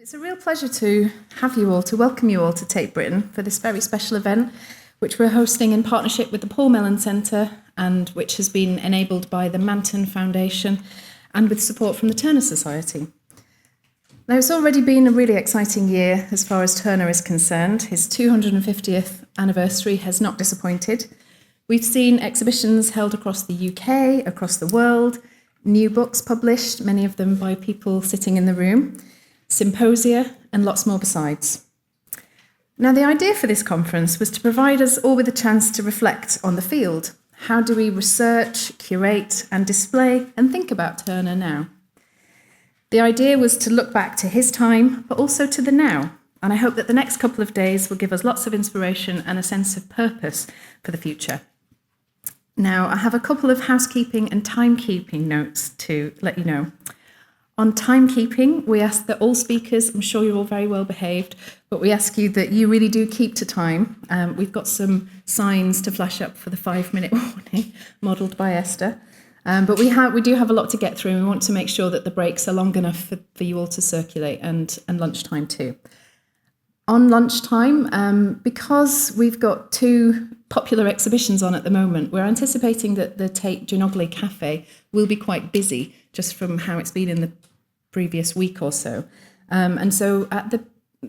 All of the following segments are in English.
It's a real pleasure to welcome you all to Tate Britain for this very special event, which we're hosting in partnership with the Paul Mellon Centre and which has been enabled by the Manton Foundation and with support from the Turner Society. Now, it's already been a really exciting year as far as Turner is concerned. His 250th anniversary has not disappointed. We've seen exhibitions held across the UK, across the world, new books published, many of them by people sitting in the room, symposia, and lots more besides. Now, the idea for this conference was to provide us all with a chance to reflect on the field. How do we research, curate, and display and think about Turner now? The idea was to look back to his time, but also to the now, and I hope that the next couple of days will give us lots of inspiration and a sense of purpose for the future. Now, I have a couple of housekeeping and timekeeping notes to let you know. On timekeeping, we ask that all speakers, I'm sure you're all very well behaved, but we ask you that you really do keep to time. We've got some signs to flash up for the 5-minute warning, modelled by Esther. But we do have a lot to get through, and we want to make sure that the breaks are long enough for you all to circulate, and lunchtime too. On lunchtime, because we've got two popular exhibitions on at the moment, we're anticipating that the Tate Ginogly Cafe will be quite busy, just from how it's been in the previous week or so. And so at the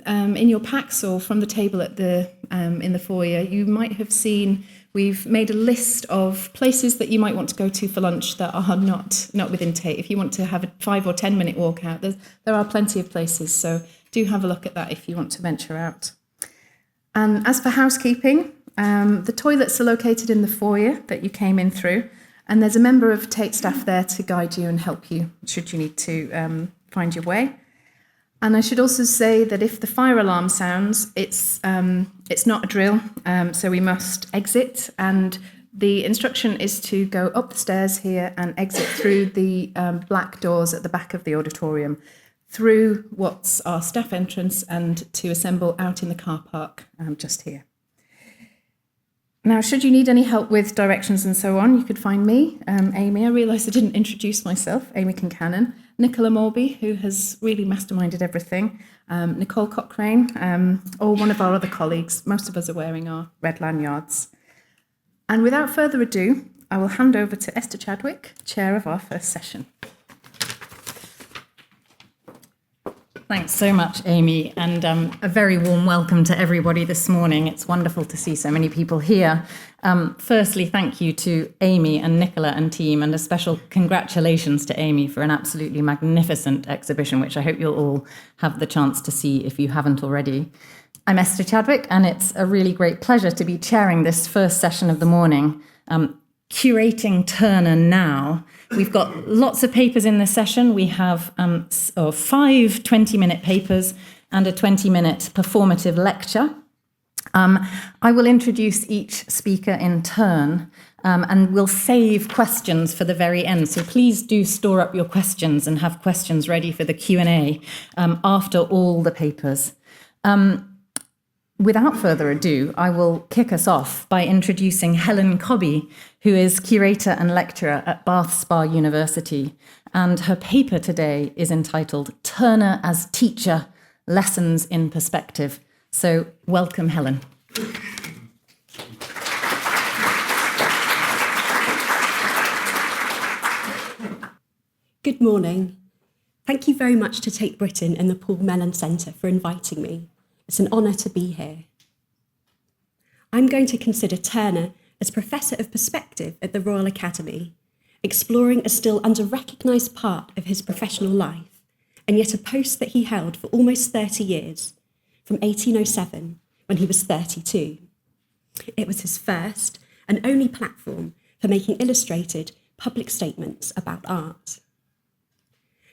in your packs or from the table at the in the foyer, you might have seen we've made a list of places that you might want to go to for lunch that are not within Tate. If you want to have a 5 or 10 minute walk out, there are plenty of places. So do have a look at that if you want to venture out. And as for housekeeping, the toilets are located in the foyer that you came in through, and there's a member of Tate staff there to guide you and help you should you need to find your way. And I should also say that if the fire alarm sounds, it's not a drill, so we must exit, and the instruction is to go up the stairs here and exit through the black doors at the back of the auditorium, through what's our staff entrance, and to assemble out in the car park just here. Now, should you need any help with directions and so on, you could find me, Amy. I realised I didn't introduce myself, Amy Kincannon, Nicola Morby, who has really masterminded everything, Nicole Cochrane, or one of our other colleagues. Most of us are wearing our red lanyards. And without further ado, I will hand over to Esther Chadwick, chair of our first session. Thanks so much, Amy, and a very warm welcome to everybody this morning. It's wonderful to see so many people here. Firstly, thank you to Amy and Nicola and team, and a special congratulations to Amy for an absolutely magnificent exhibition, which I hope you'll all have the chance to see if you haven't already. I'm Esther Chadwick, and it's a really great pleasure to be chairing this first session of the morning, Curating Turner Now. We've got lots of papers in this session. We have 5 20-minute papers and a 20-minute performative lecture. I will introduce each speaker in turn, and we'll save questions for the very end. So please do store up your questions and have questions ready for the Q&A after all the papers. Without further ado, I will kick us off by introducing Helen Cobby, who is curator and lecturer at Bath Spa University. And her paper today is entitled Turner as Teacher, Lessons in Perspective. So welcome, Helen. Good morning. Thank you very much to Tate Britain and the Paul Mellon Centre for inviting me. It's an honour to be here. I'm going to consider Turner as Professor of Perspective at the Royal Academy, exploring a still under-recognised part of his professional life, and yet a post that he held for almost 30 years, from 1807, when he was 32. It was his first and only platform for making illustrated public statements about art.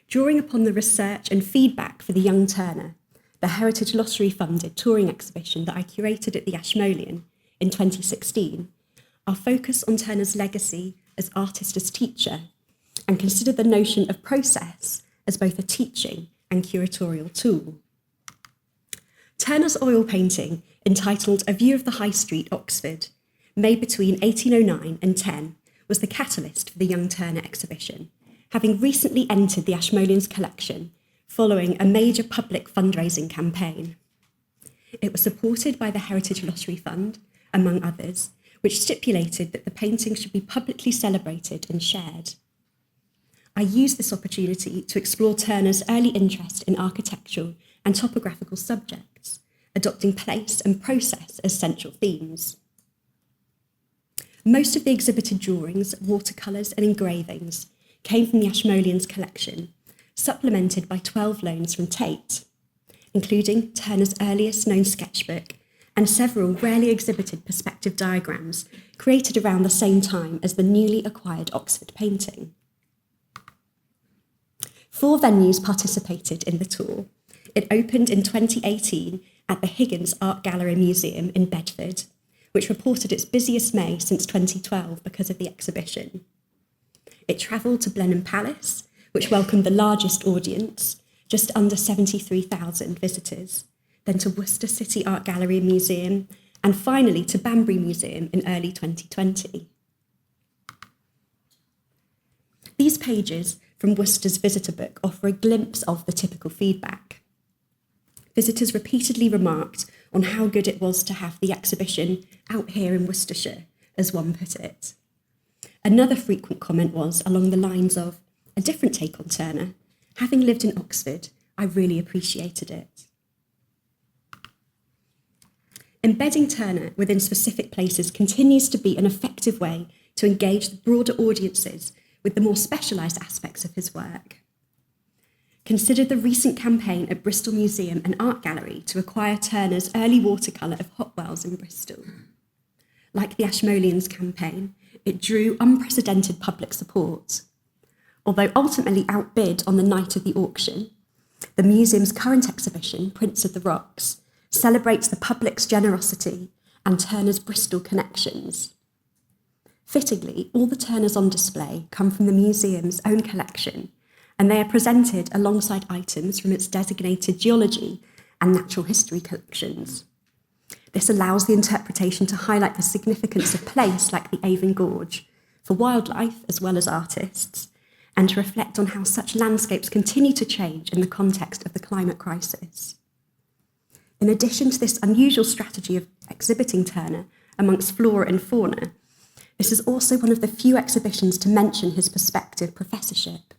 Drawing upon the research and feedback for the young Turner, the Heritage Lottery-funded touring exhibition that I curated at the Ashmolean in 2016, I'll focus on Turner's legacy as artist as teacher and consider the notion of process as both a teaching and curatorial tool. Turner's oil painting, entitled A View of the High Street, Oxford, made between 1809 and 10, was the catalyst for the Young Turner exhibition, having recently entered the Ashmolean's collection following a major public fundraising campaign. It was supported by the Heritage Lottery Fund, among others, which stipulated that the painting should be publicly celebrated and shared. I used this opportunity to explore Turner's early interest in architectural and topographical subjects, adopting place and process as central themes. Most of the exhibited drawings, watercolours and engravings came from the Ashmolean's collection, supplemented by 12 loans from Tate, including Turner's earliest known sketchbook and several rarely exhibited perspective diagrams created around the same time as the newly acquired Oxford painting. 4 venues participated in the tour. It opened in 2018 at the Higgins Art Gallery Museum in Bedford, which reported its busiest May since 2012 because of the exhibition. It travelled to Blenheim Palace, which welcomed the largest audience, just under 73,000 visitors, then to Worcester City Art Gallery and Museum, and finally to Banbury Museum in early 2020. These pages from Worcester's visitor book offer a glimpse of the typical feedback. Visitors repeatedly remarked on how good it was to have the exhibition out here in Worcestershire, as one put it. Another frequent comment was along the lines of, a different take on Turner. Having lived in Oxford, I really appreciated it. Embedding Turner within specific places continues to be an effective way to engage the broader audiences with the more specialised aspects of his work. Consider the recent campaign at Bristol Museum and Art Gallery to acquire Turner's early watercolour of Hotwells in Bristol. Like the Ashmoleans campaign, it drew unprecedented public support. Although ultimately outbid on the night of the auction, the museum's current exhibition, Prince of the Rocks, celebrates the public's generosity and Turner's Bristol connections. Fittingly, all the Turners on display come from the museum's own collection, and they are presented alongside items from its designated geology and natural history collections. This allows the interpretation to highlight the significance of place like the Avon Gorge for wildlife as well as artists, and to reflect on how such landscapes continue to change in the context of the climate crisis. In addition to this unusual strategy of exhibiting Turner amongst flora and fauna, this is also one of the few exhibitions to mention his prospective professorship.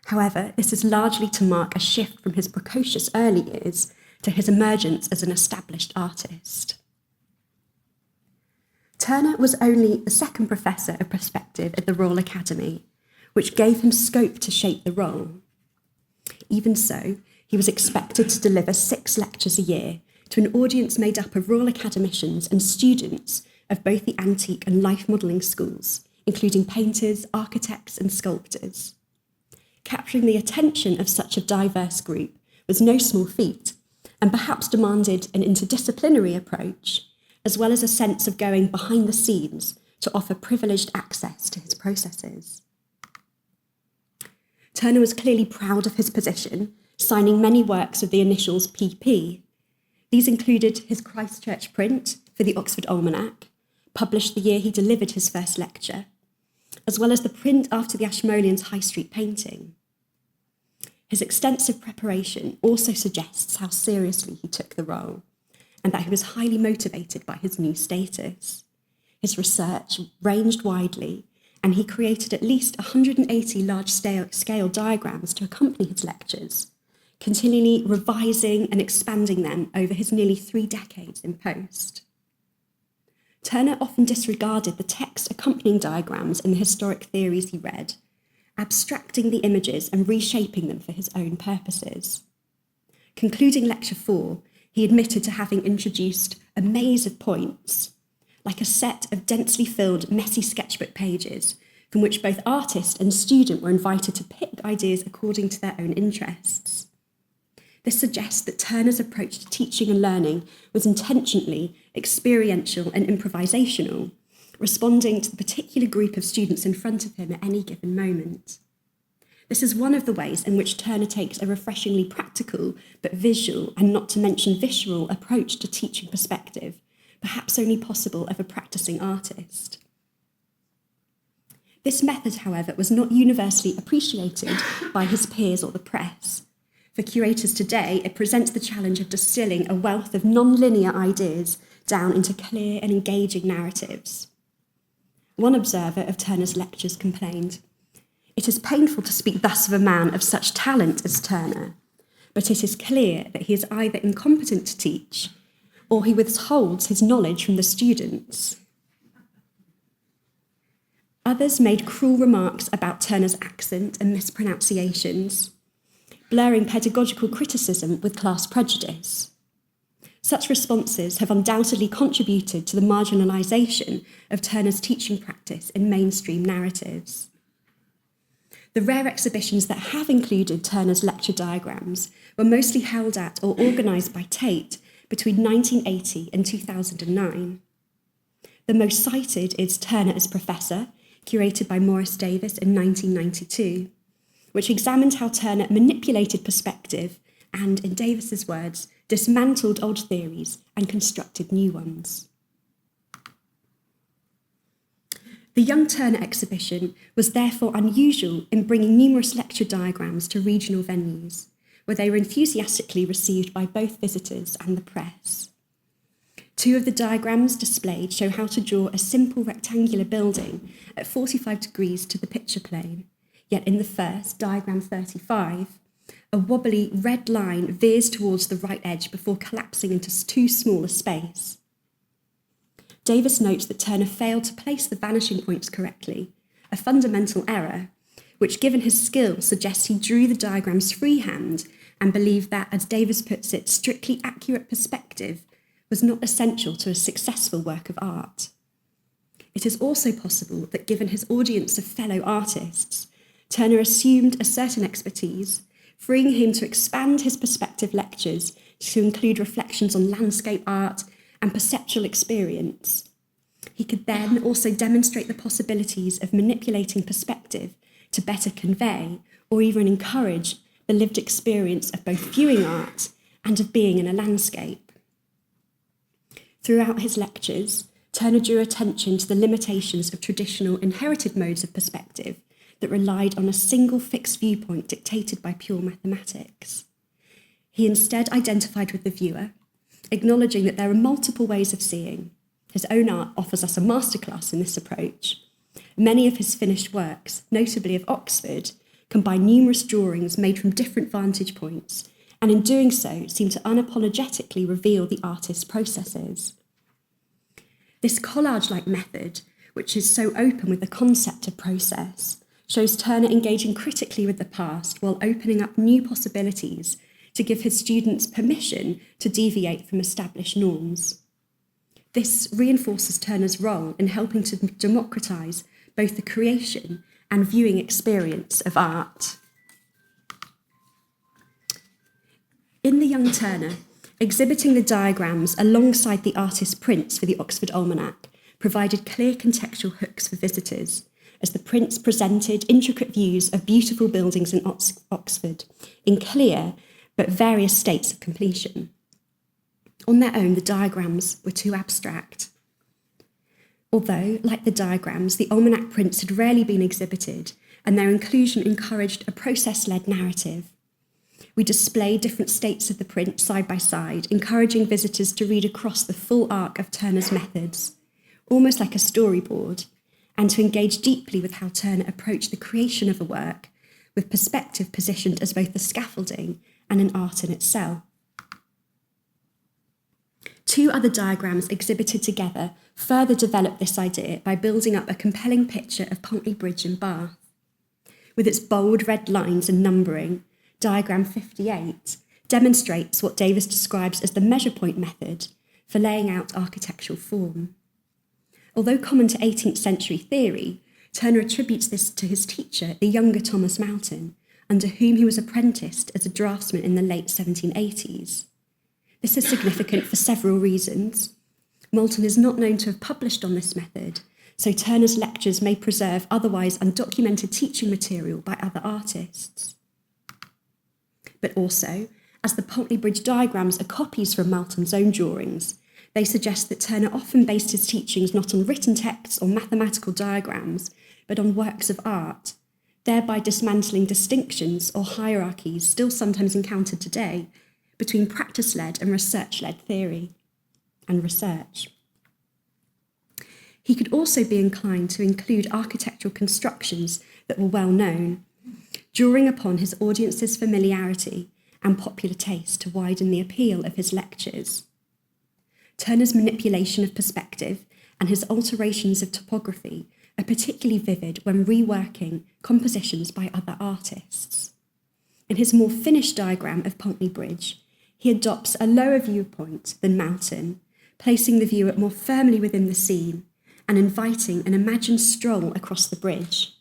However, this is largely to mark a shift from his precocious early years to his emergence as an established artist. Turner was only the second professor of perspective at the Royal Academy, which gave him scope to shape the role. Even so, he was expected to deliver 6 lectures a year to an audience made up of Royal Academicians and students of both the antique and life modelling schools, including painters, architects and sculptors. Capturing the attention of such a diverse group was no small feat, and perhaps demanded an interdisciplinary approach, as well as a sense of going behind the scenes to offer privileged access to his processes. Turner was clearly proud of his position, signing many works with the initials PP. These included his Christchurch print for the Oxford Almanac, published the year he delivered his first lecture, as well as the print after the Ashmoleans' High Street painting. His extensive preparation also suggests how seriously he took the role, and that he was highly motivated by his new status. His research ranged widely, and he created at least 180 large-scale diagrams to accompany his lectures, continually revising and expanding them over his nearly 3 decades in post. Turner often disregarded the text accompanying diagrams in the historic theories he read, abstracting the images and reshaping them for his own purposes. Concluding Lecture 4, he admitted to having introduced a maze of points, like a set of densely filled, messy sketchbook pages from which both artist and student were invited to pick ideas according to their own interests. This suggests that Turner's approach to teaching and learning was intentionally experiential and improvisational, responding to the particular group of students in front of him at any given moment. This is one of the ways in which Turner takes a refreshingly practical but visual, and not to mention visceral, approach to teaching perspective, perhaps only possible of a practicing artist. This method, however, was not universally appreciated by his peers or the press. For curators today, it presents the challenge of distilling a wealth of non-linear ideas down into clear and engaging narratives. One observer of Turner's lectures complained, "It is painful to speak thus of a man of such talent as Turner, but it is clear that he is either incompetent to teach or he withholds his knowledge from the students." Others made cruel remarks about Turner's accent and mispronunciations, blurring pedagogical criticism with class prejudice. Such responses have undoubtedly contributed to the marginalisation of Turner's teaching practice in mainstream narratives. The rare exhibitions that have included Turner's lecture diagrams were mostly held at or organised by Tate between 1980 and 2009. The most cited is Turner as Professor, curated by Maurice Davis in 1992, which examined how Turner manipulated perspective and, in Davis's words, dismantled old theories and constructed new ones. The Young Turner exhibition was therefore unusual in bringing numerous lecture diagrams to regional venues, where they were enthusiastically received by both visitors and the press. Two of the diagrams displayed show how to draw a simple rectangular building at 45 degrees to the picture plane, yet in the first, diagram 35, a wobbly red line veers towards the right edge before collapsing into too small a space. Davis notes that Turner failed to place the vanishing points correctly, a fundamental error, which, given his skill, suggests he drew the diagrams freehand and believed that, as Davis puts it, strictly accurate perspective was not essential to a successful work of art. It is also possible that, given his audience of fellow artists, Turner assumed a certain expertise, freeing him to expand his perspective lectures to include reflections on landscape art and perceptual experience. He could then also demonstrate the possibilities of manipulating perspective to better convey or even encourage the lived experience of both viewing art and of being in a landscape. Throughout his lectures, Turner drew attention to the limitations of traditional inherited modes of perspective that relied on a single fixed viewpoint dictated by pure mathematics. He instead identified with the viewer, acknowledging that there are multiple ways of seeing. His own art offers us a masterclass in this approach. Many of his finished works, notably of Oxford, combine numerous drawings made from different vantage points, and in doing so seem to unapologetically reveal the artist's processes. This collage-like method, which is so open with the concept of process, shows Turner engaging critically with the past while opening up new possibilities to give his students permission to deviate from established norms. This reinforces Turner's role in helping to democratise both the creation and viewing experience of art. In The Young Turner, exhibiting the diagrams alongside the artist's prints for the Oxford Almanac provided clear contextual hooks for visitors, as the prints presented intricate views of beautiful buildings in Oxford in clear but various states of completion. On their own, the diagrams were too abstract. Although, like the diagrams, the almanac prints had rarely been exhibited, and their inclusion encouraged a process-led narrative. We displayed different states of the print side by side, encouraging visitors to read across the full arc of Turner's methods, almost like a storyboard, and to engage deeply with how Turner approached the creation of a work, with perspective positioned as both the scaffolding and an art in itself. Two other diagrams exhibited together further developed this idea by building up a compelling picture of Pontley Bridge in Bath. With its bold red lines and numbering, diagram 58 demonstrates what Davis describes as the measure point method for laying out architectural form. Although common to 18th century theory, Turner attributes this to his teacher, the younger Thomas Moulton, under whom he was apprenticed as a draftsman in the late 1780s. This is significant for several reasons. Moulton is not known to have published on this method, so Turner's lectures may preserve otherwise undocumented teaching material by other artists. But also, as the Pontley Bridge diagrams are copies from Moulton's own drawings, they suggest that Turner often based his teachings not on written texts or mathematical diagrams, but on works of art, thereby dismantling distinctions or hierarchies still sometimes encountered today between practice-led and research-led theory and research. He could also be inclined to include architectural constructions that were well known, drawing upon his audience's familiarity and popular taste to widen the appeal of his lectures. Turner's manipulation of perspective and his alterations of topography are particularly vivid when reworking compositions by other artists. In his more finished diagram of Pulteney Bridge, he adopts a lower viewpoint than Mountain, placing the viewer more firmly within the scene and inviting an imagined stroll across the bridge.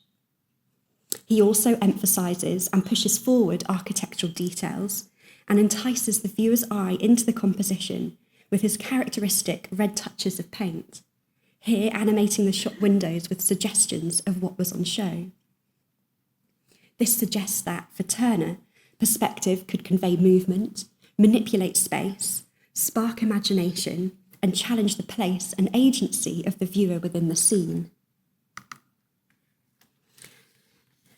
He also emphasises and pushes forward architectural details and entices the viewer's eye into the composition with his characteristic red touches of paint, here animating the shop windows with suggestions of what was on show. This suggests that, for Turner, perspective could convey movement, manipulate space, spark imagination, and challenge the place and agency of the viewer within the scene.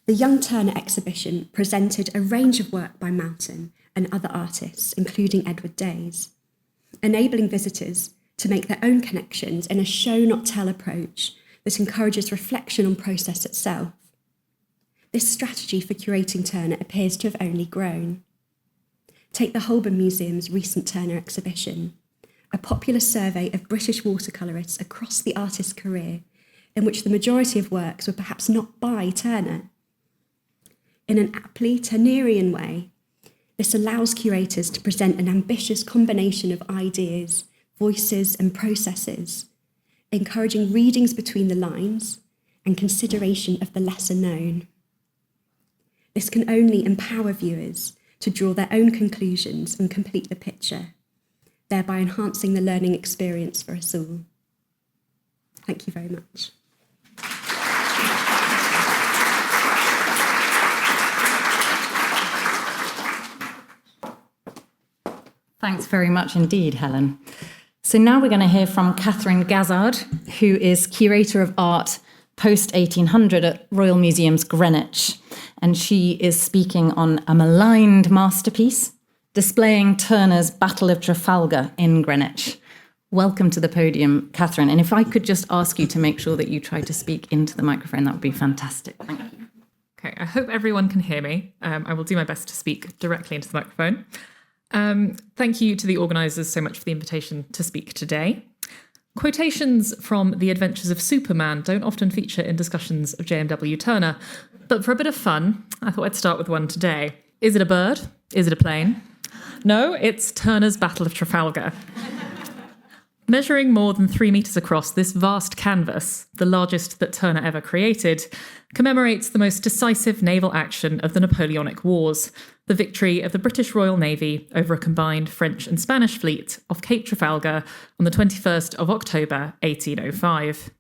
The Young Turner exhibition presented a range of work by Mountain and other artists, including Edward Days, enabling visitors to make their own connections in a show-not-tell approach that encourages reflection on process itself. This strategy for curating Turner appears to have only grown. Take the Holborn Museum's recent Turner exhibition, a popular survey of British watercolourists across the artist's career, in which the majority of works were perhaps not by Turner. In an aptly Turnerian way, this allows curators to present an ambitious combination of ideas, voices, and processes, encouraging readings between the lines and consideration of the lesser known. This can only empower viewers to draw their own conclusions and complete the picture, thereby enhancing the learning experience for us all. Thank you very much. Thanks very much indeed, Helen. So now we're going to hear from Katherine Gazzard, who is Curator of Art post-1800 at Royal Museums, Greenwich. And she is speaking on a Maligned masterpiece, displaying Turner's Battle of Trafalgar in Greenwich. Welcome to the podium, Katherine. And if I could just ask you to make sure that you try to speak into the microphone, that would be fantastic. Thank you. Okay, I hope everyone can hear me. I will do my best to speak directly into the microphone. Thank you to the organisers so much for the invitation to speak today. Quotations from The Adventures of Superman don't often feature in discussions of J.M.W. Turner, but for a bit of fun, I thought I'd start with one today. Is it a bird? Is it a plane? No, it's Turner's Battle of Trafalgar. Measuring more than 3 metres across, this vast canvas, the largest that Turner ever created, commemorates the most decisive naval action of the Napoleonic Wars, the victory of the British Royal Navy over a combined French and Spanish fleet off Cape Trafalgar on the 21st of October, 1805.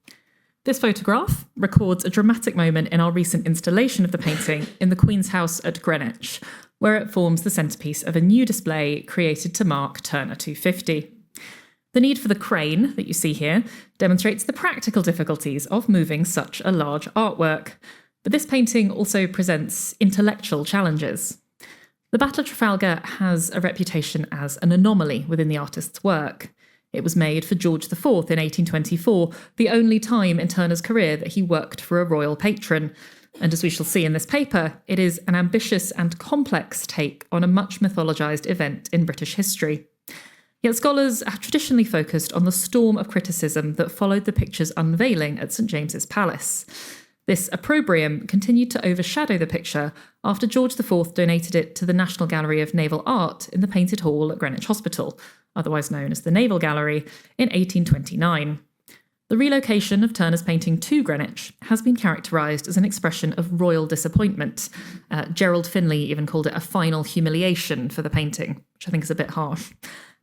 This photograph records a dramatic moment in our recent installation of the painting in the Queen's House at Greenwich, where it forms the centrepiece of a new display created to mark Turner 250. The need for the crane that you see here demonstrates the practical difficulties of moving such a large artwork. But this painting also presents intellectual challenges. The Battle of Trafalgar has a reputation as an anomaly within the artist's work. It was made for George IV in 1824, the only time in Turner's career that he worked for a royal patron. And as we shall see in this paper, it is an ambitious and complex take on a much mythologised event in British history. Yet scholars have traditionally focused on the storm of criticism that followed the picture's unveiling at St James's Palace. This opprobrium continued to overshadow the picture after George IV donated it to the National Gallery of Naval Art in the Painted Hall at Greenwich Hospital, otherwise known as the Naval Gallery, in 1829. The relocation of Turner's painting to Greenwich has been characterised as an expression of royal disappointment. Gerald Finlay even called it a final humiliation for the painting, which I think is a bit harsh.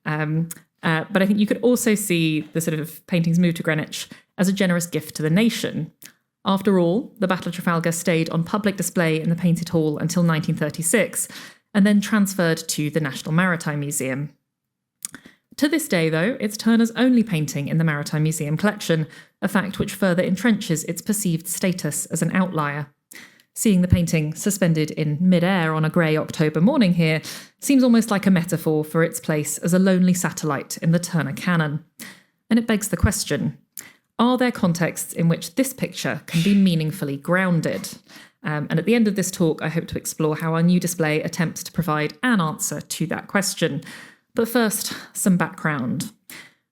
But I think you could also see the sort of painting's move to Greenwich as a generous gift to the nation. After all, the Battle of Trafalgar stayed on public display in the Painted Hall until 1936, and then transferred to the National Maritime Museum. To this day, though, it's Turner's only painting in the Maritime Museum collection, a fact which further entrenches its perceived status as an outlier. Seeing the painting suspended in mid-air on a grey October morning here seems almost like a metaphor for its place as a lonely satellite in the Turner canon. And it begs the question, are there contexts in which this picture can be meaningfully grounded? And at the end of this talk, I hope to explore how our new display attempts to provide an answer to that question. But first, some background.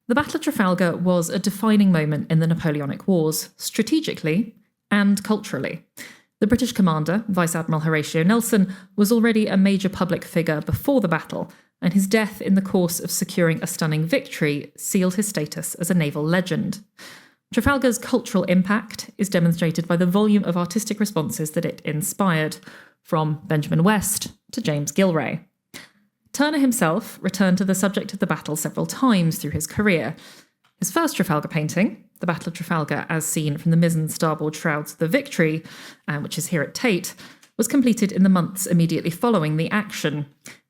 The Battle of Trafalgar was a defining moment in the Napoleonic Wars, strategically and culturally. The British commander, Vice Admiral Horatio Nelson, was already a major public figure before the battle, and his death in the course of securing a stunning victory sealed his status as a naval legend. Trafalgar's cultural impact is demonstrated by the volume of artistic responses that it inspired, from Benjamin West to James Gilray. Turner himself returned to the subject of the battle several times through his career. His first Trafalgar painting, The Battle of Trafalgar as seen from the mizzen starboard shrouds of the Victory, which is here at Tate, was completed in the months immediately following the action,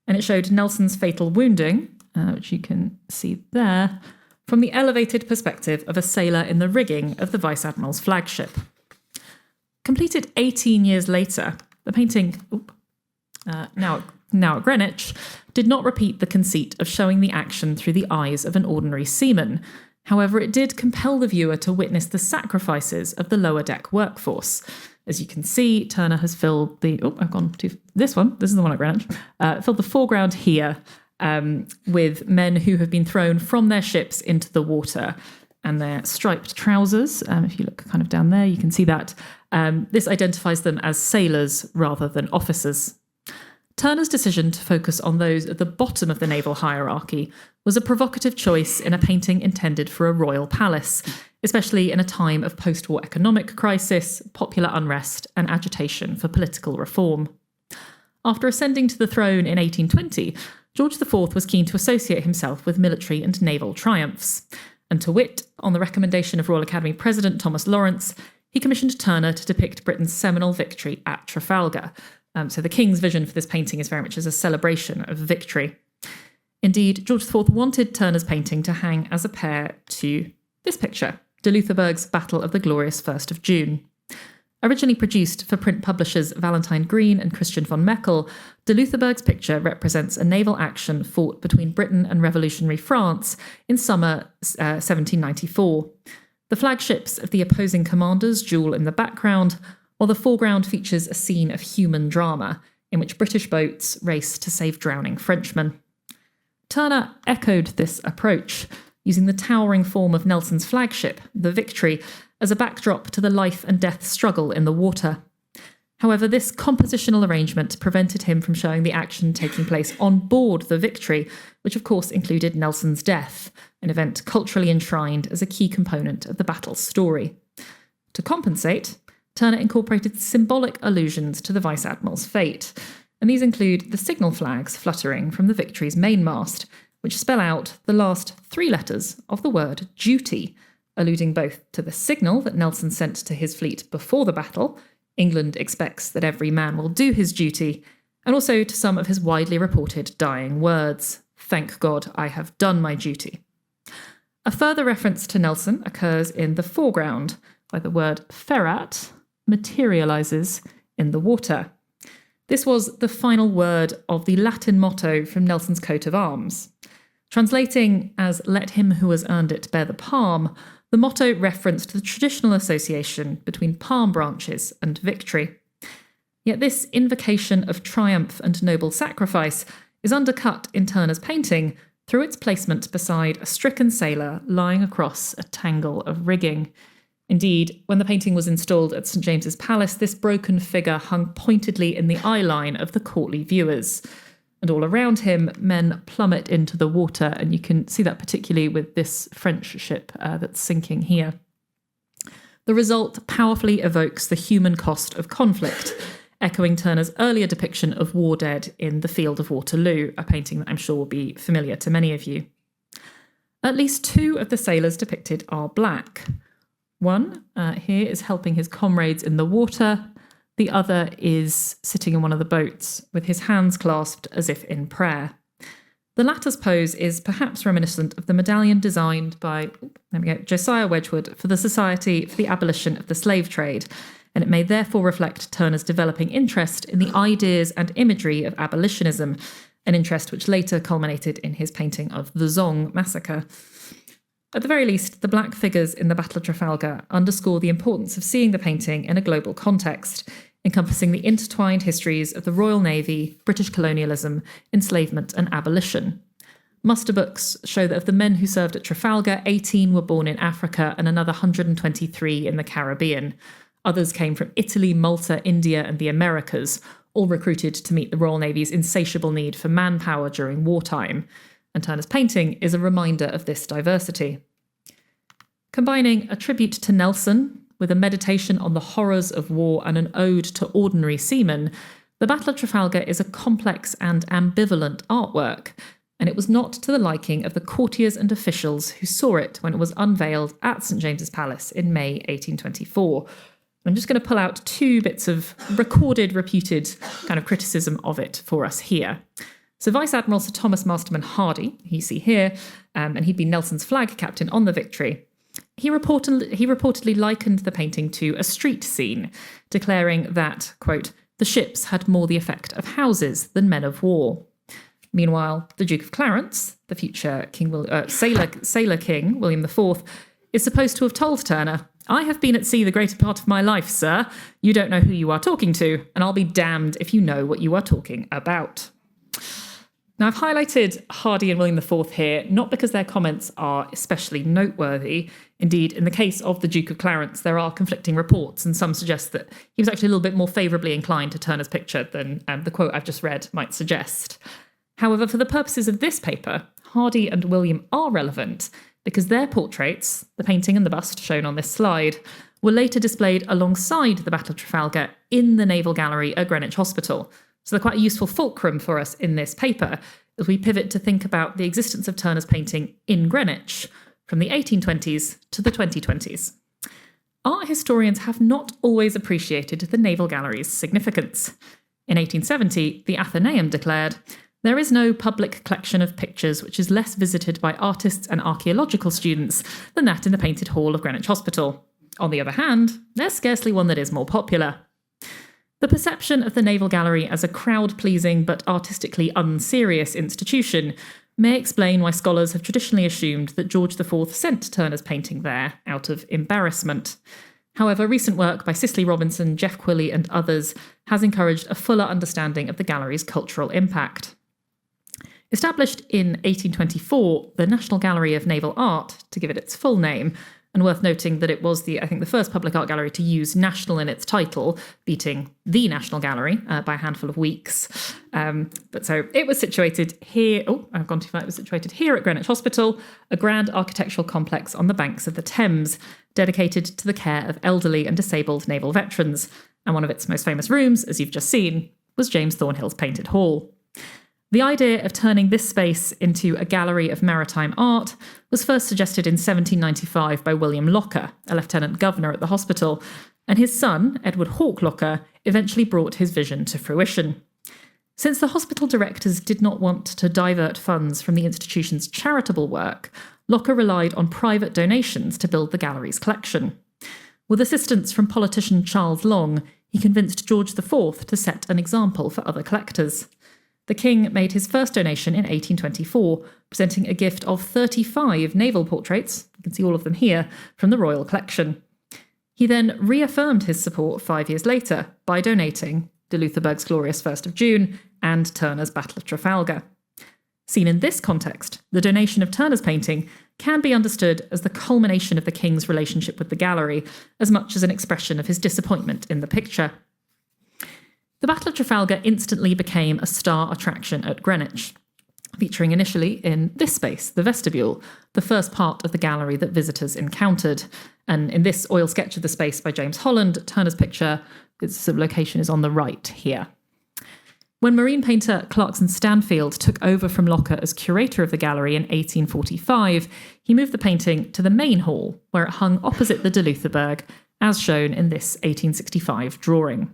and it showed Nelson's fatal wounding, which you can see there, from the elevated perspective of a sailor in the rigging of the Vice Admiral's flagship. Completed 18 years later, the painting, now at Greenwich, did not repeat the conceit of showing the action through the eyes of an ordinary seaman. However, it did compel the viewer to witness the sacrifices of the lower deck workforce. As you can see, Turner has filled the... I've gone to this one. This is the one at Greenwich. Filled the foreground here with men who have been thrown from their ships into the water, and their striped trousers. If you look kind of down there, you can see that. This identifies them as sailors rather than officers. Turner's decision to focus on those at the bottom of the naval hierarchy was a provocative choice in a painting intended for a royal palace, especially in a time of post-war economic crisis, popular unrest, and agitation for political reform. After ascending to the throne in 1820, George IV was keen to associate himself with military and naval triumphs, and to wit, on the recommendation of Royal Academy President Thomas Lawrence, he commissioned Turner to depict Britain's seminal victory at Trafalgar. So the King's vision for this painting is very much as a celebration of victory. Indeed, George IV wanted Turner's painting to hang as a pair to this picture, de Lutherberg's Battle of the Glorious 1st of June. Originally produced for print publishers Valentine Green and Christian von Meckel, de Lutherberg's picture represents a naval action fought between Britain and revolutionary France in summer 1794. The flagships of the opposing commanders duel in the background, while the foreground features a scene of human drama in which British boats race to save drowning Frenchmen. Turner echoed this approach, using the towering form of Nelson's flagship, the Victory, as a backdrop to the life and death struggle in the water. However, this compositional arrangement prevented him from showing the action taking place on board the Victory, which of course included Nelson's death, an event culturally enshrined as a key component of the battle's story. To compensate, Turner incorporated symbolic allusions to the Vice Admiral's fate, and these include the signal flags fluttering from the Victory's mainmast, which spell out the last 3 letters of the word duty, alluding both to the signal that Nelson sent to his fleet before the battle, England expects that every man will do his duty, and also to some of his widely reported dying words, thank God I have done my duty. A further reference to Nelson occurs in the foreground, where the word ferat materialises in the water. This was the final word of the Latin motto from Nelson's coat of arms. Translating as let him who has earned it bear the palm, the motto referenced the traditional association between palm branches and victory. Yet this invocation of triumph and noble sacrifice is undercut in Turner's painting through its placement beside a stricken sailor lying across a tangle of rigging. Indeed, when the painting was installed at St James's Palace, this broken figure hung pointedly in the eye line of the courtly viewers. And all around him, men plummet into the water, and you can see that particularly with this French ship that's sinking here. The result powerfully evokes the human cost of conflict, echoing Turner's earlier depiction of war dead in The Field of Waterloo, a painting that I'm sure will be familiar to many of you. At least 2 of the sailors depicted are black. One here is helping his comrades in the water. The other is sitting in one of the boats with his hands clasped as if in prayer. The latter's pose is perhaps reminiscent of the medallion designed by Josiah Wedgwood for the Society for the Abolition of the Slave Trade, and it may therefore reflect Turner's developing interest in the ideas and imagery of abolitionism, an interest which later culminated in his painting of the Zong massacre. At the very least, the black figures in the Battle of Trafalgar underscore the importance of seeing the painting in a global context, encompassing the intertwined histories of the Royal Navy, British colonialism, enslavement and abolition. Muster books show that of the men who served at Trafalgar, 18 were born in Africa and another 123 in the Caribbean. Others came from Italy, Malta, India and the Americas, all recruited to meet the Royal Navy's insatiable need for manpower during wartime. And Turner's painting is a reminder of this diversity. Combining a tribute to Nelson with a meditation on the horrors of war and an ode to ordinary seamen, the Battle of Trafalgar is a complex and ambivalent artwork, and it was not to the liking of the courtiers and officials who saw it when it was unveiled at St James's Palace in May 1824. I'm just going to pull out two bits of recorded, reputed kind of criticism of it for us here. So Vice Admiral Sir Thomas Masterman Hardy, who you see here, and he'd been Nelson's flag captain on the Victory, he reportedly likened the painting to a street scene, declaring that, quote, the ships had more the effect of houses than men of war. Meanwhile, the Duke of Clarence, the future Sailor King, William IV, is supposed to have told Turner, I have been at sea the greater part of my life, sir. You don't know who you are talking to, and I'll be damned if you know what you are talking about. Now, I've highlighted Hardy and William IV here, not because their comments are especially noteworthy. Indeed, in the case of the Duke of Clarence, there are conflicting reports, and some suggest that he was actually a little bit more favourably inclined to Turner's picture than the quote I've just read might suggest. However, for the purposes of this paper, Hardy and William are relevant because their portraits, the painting and the bust shown on this slide, were later displayed alongside the Battle of Trafalgar in the Naval Gallery at Greenwich Hospital. So they're quite a useful fulcrum for us in this paper as we pivot to think about the existence of Turner's painting in Greenwich from the 1820s to the 2020s. Art historians have not always appreciated the Naval Gallery's significance. In 1870, the Athenaeum declared, there is no public collection of pictures which is less visited by artists and archaeological students than that in the Painted Hall of Greenwich Hospital. On the other hand, there's scarcely one that is more popular. The perception of the Naval Gallery as a crowd-pleasing but artistically unserious institution may explain why scholars have traditionally assumed that George IV sent Turner's painting there out of embarrassment. However, recent work by Cicely Robinson, Jeff Quilley and others has encouraged a fuller understanding of the gallery's cultural impact. Established in 1824, the National Gallery of Naval Art, to give it its full name, and worth noting that it was the first public art gallery to use national in its title, beating the National Gallery by a handful of weeks. But so it was situated here, I've gone too far, it was situated here at Greenwich Hospital, a grand architectural complex on the banks of the Thames, dedicated to the care of elderly and disabled naval veterans. And one of its most famous rooms, as you've just seen, was James Thornhill's Painted Hall. The idea of turning this space into a gallery of maritime art was first suggested in 1795 by William Locker, a lieutenant governor at the hospital, and his son, Edward Hawke Locker, eventually brought his vision to fruition. Since the hospital directors did not want to divert funds from the institution's charitable work, Locker relied on private donations to build the gallery's collection. With assistance from politician Charles Long, he convinced George IV to set an example for other collectors. The king made his first donation in 1824, presenting a gift of 35 naval portraits, you can see all of them here, from the royal collection. He then reaffirmed his support 5 years later by donating de Lutherberg's Glorious 1st of June and Turner's Battle of Trafalgar. Seen in this context, the donation of Turner's painting can be understood as the culmination of the king's relationship with the gallery, as much as an expression of his disappointment in the picture. The Battle of Trafalgar instantly became a star attraction at Greenwich, featuring initially in this space, the vestibule, the first part of the gallery that visitors encountered. And in this oil sketch of the space by James Holland, Turner's picture, its location is on the right here. When marine painter Clarkson Stanfield took over from Locker as curator of the gallery in 1845, he moved the painting to the main hall, where it hung opposite the de Lutherberg, as shown in this 1865 drawing.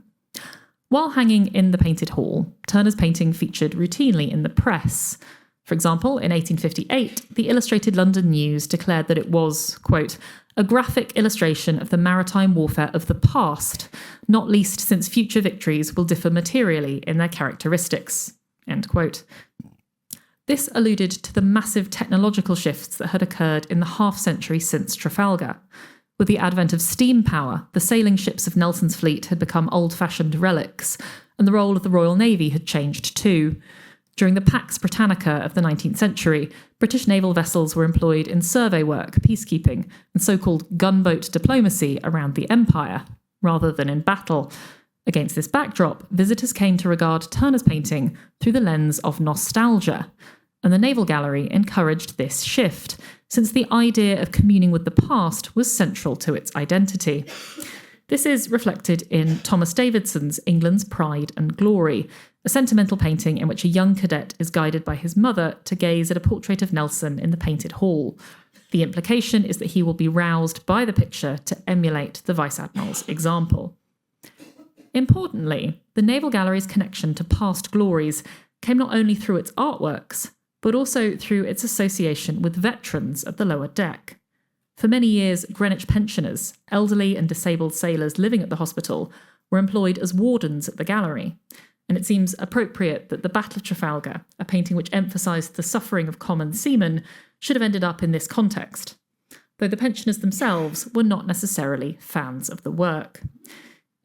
While hanging in the Painted Hall, Turner's painting featured routinely in the press. For example, in 1858, the Illustrated London News declared that it was, quote, a graphic illustration of the maritime warfare of the past, not least since future victories will differ materially in their characteristics." End quote. This alluded to the massive technological shifts that had occurred in the half-century since Trafalgar. With the advent of steam power, the sailing ships of Nelson's fleet had become old-fashioned relics, and the role of the Royal Navy had changed too. During the Pax Britannica of the 19th century, British naval vessels were employed in survey work, peacekeeping, and so-called gunboat diplomacy around the Empire, rather than in battle. Against this backdrop, visitors came to regard Turner's painting through the lens of nostalgia, and the Naval Gallery encouraged this shift, since the idea of communing with the past was central to its identity. This is reflected in Thomas Davidson's England's Pride and Glory, a sentimental painting in which a young cadet is guided by his mother to gaze at a portrait of Nelson in the Painted Hall. The implication is that he will be roused by the picture to emulate the Vice Admiral's example. Importantly, the Naval Gallery's connection to past glories came not only through its artworks, but also through its association with veterans at the lower deck. For many years, Greenwich pensioners, elderly and disabled sailors living at the hospital, were employed as wardens at the gallery, and it seems appropriate that the Battle of Trafalgar, a painting which emphasised the suffering of common seamen, should have ended up in this context, though the pensioners themselves were not necessarily fans of the work.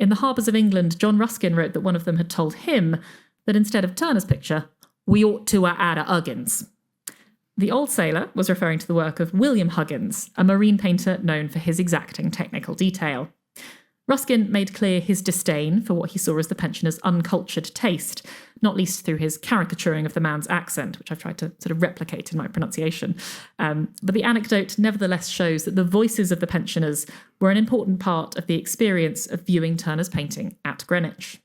In The Harbours of England, John Ruskin wrote that one of them had told him that instead of Turner's picture, "We ought to add a Huggins." The old sailor was referring to the work of William Huggins, a marine painter known for his exacting technical detail. Ruskin made clear his disdain for what he saw as the pensioner's uncultured taste, not least through his caricaturing of the man's accent, which I've tried to sort of replicate in my pronunciation. But the anecdote nevertheless shows that the voices of the pensioners were an important part of the experience of viewing Turner's painting at Greenwich.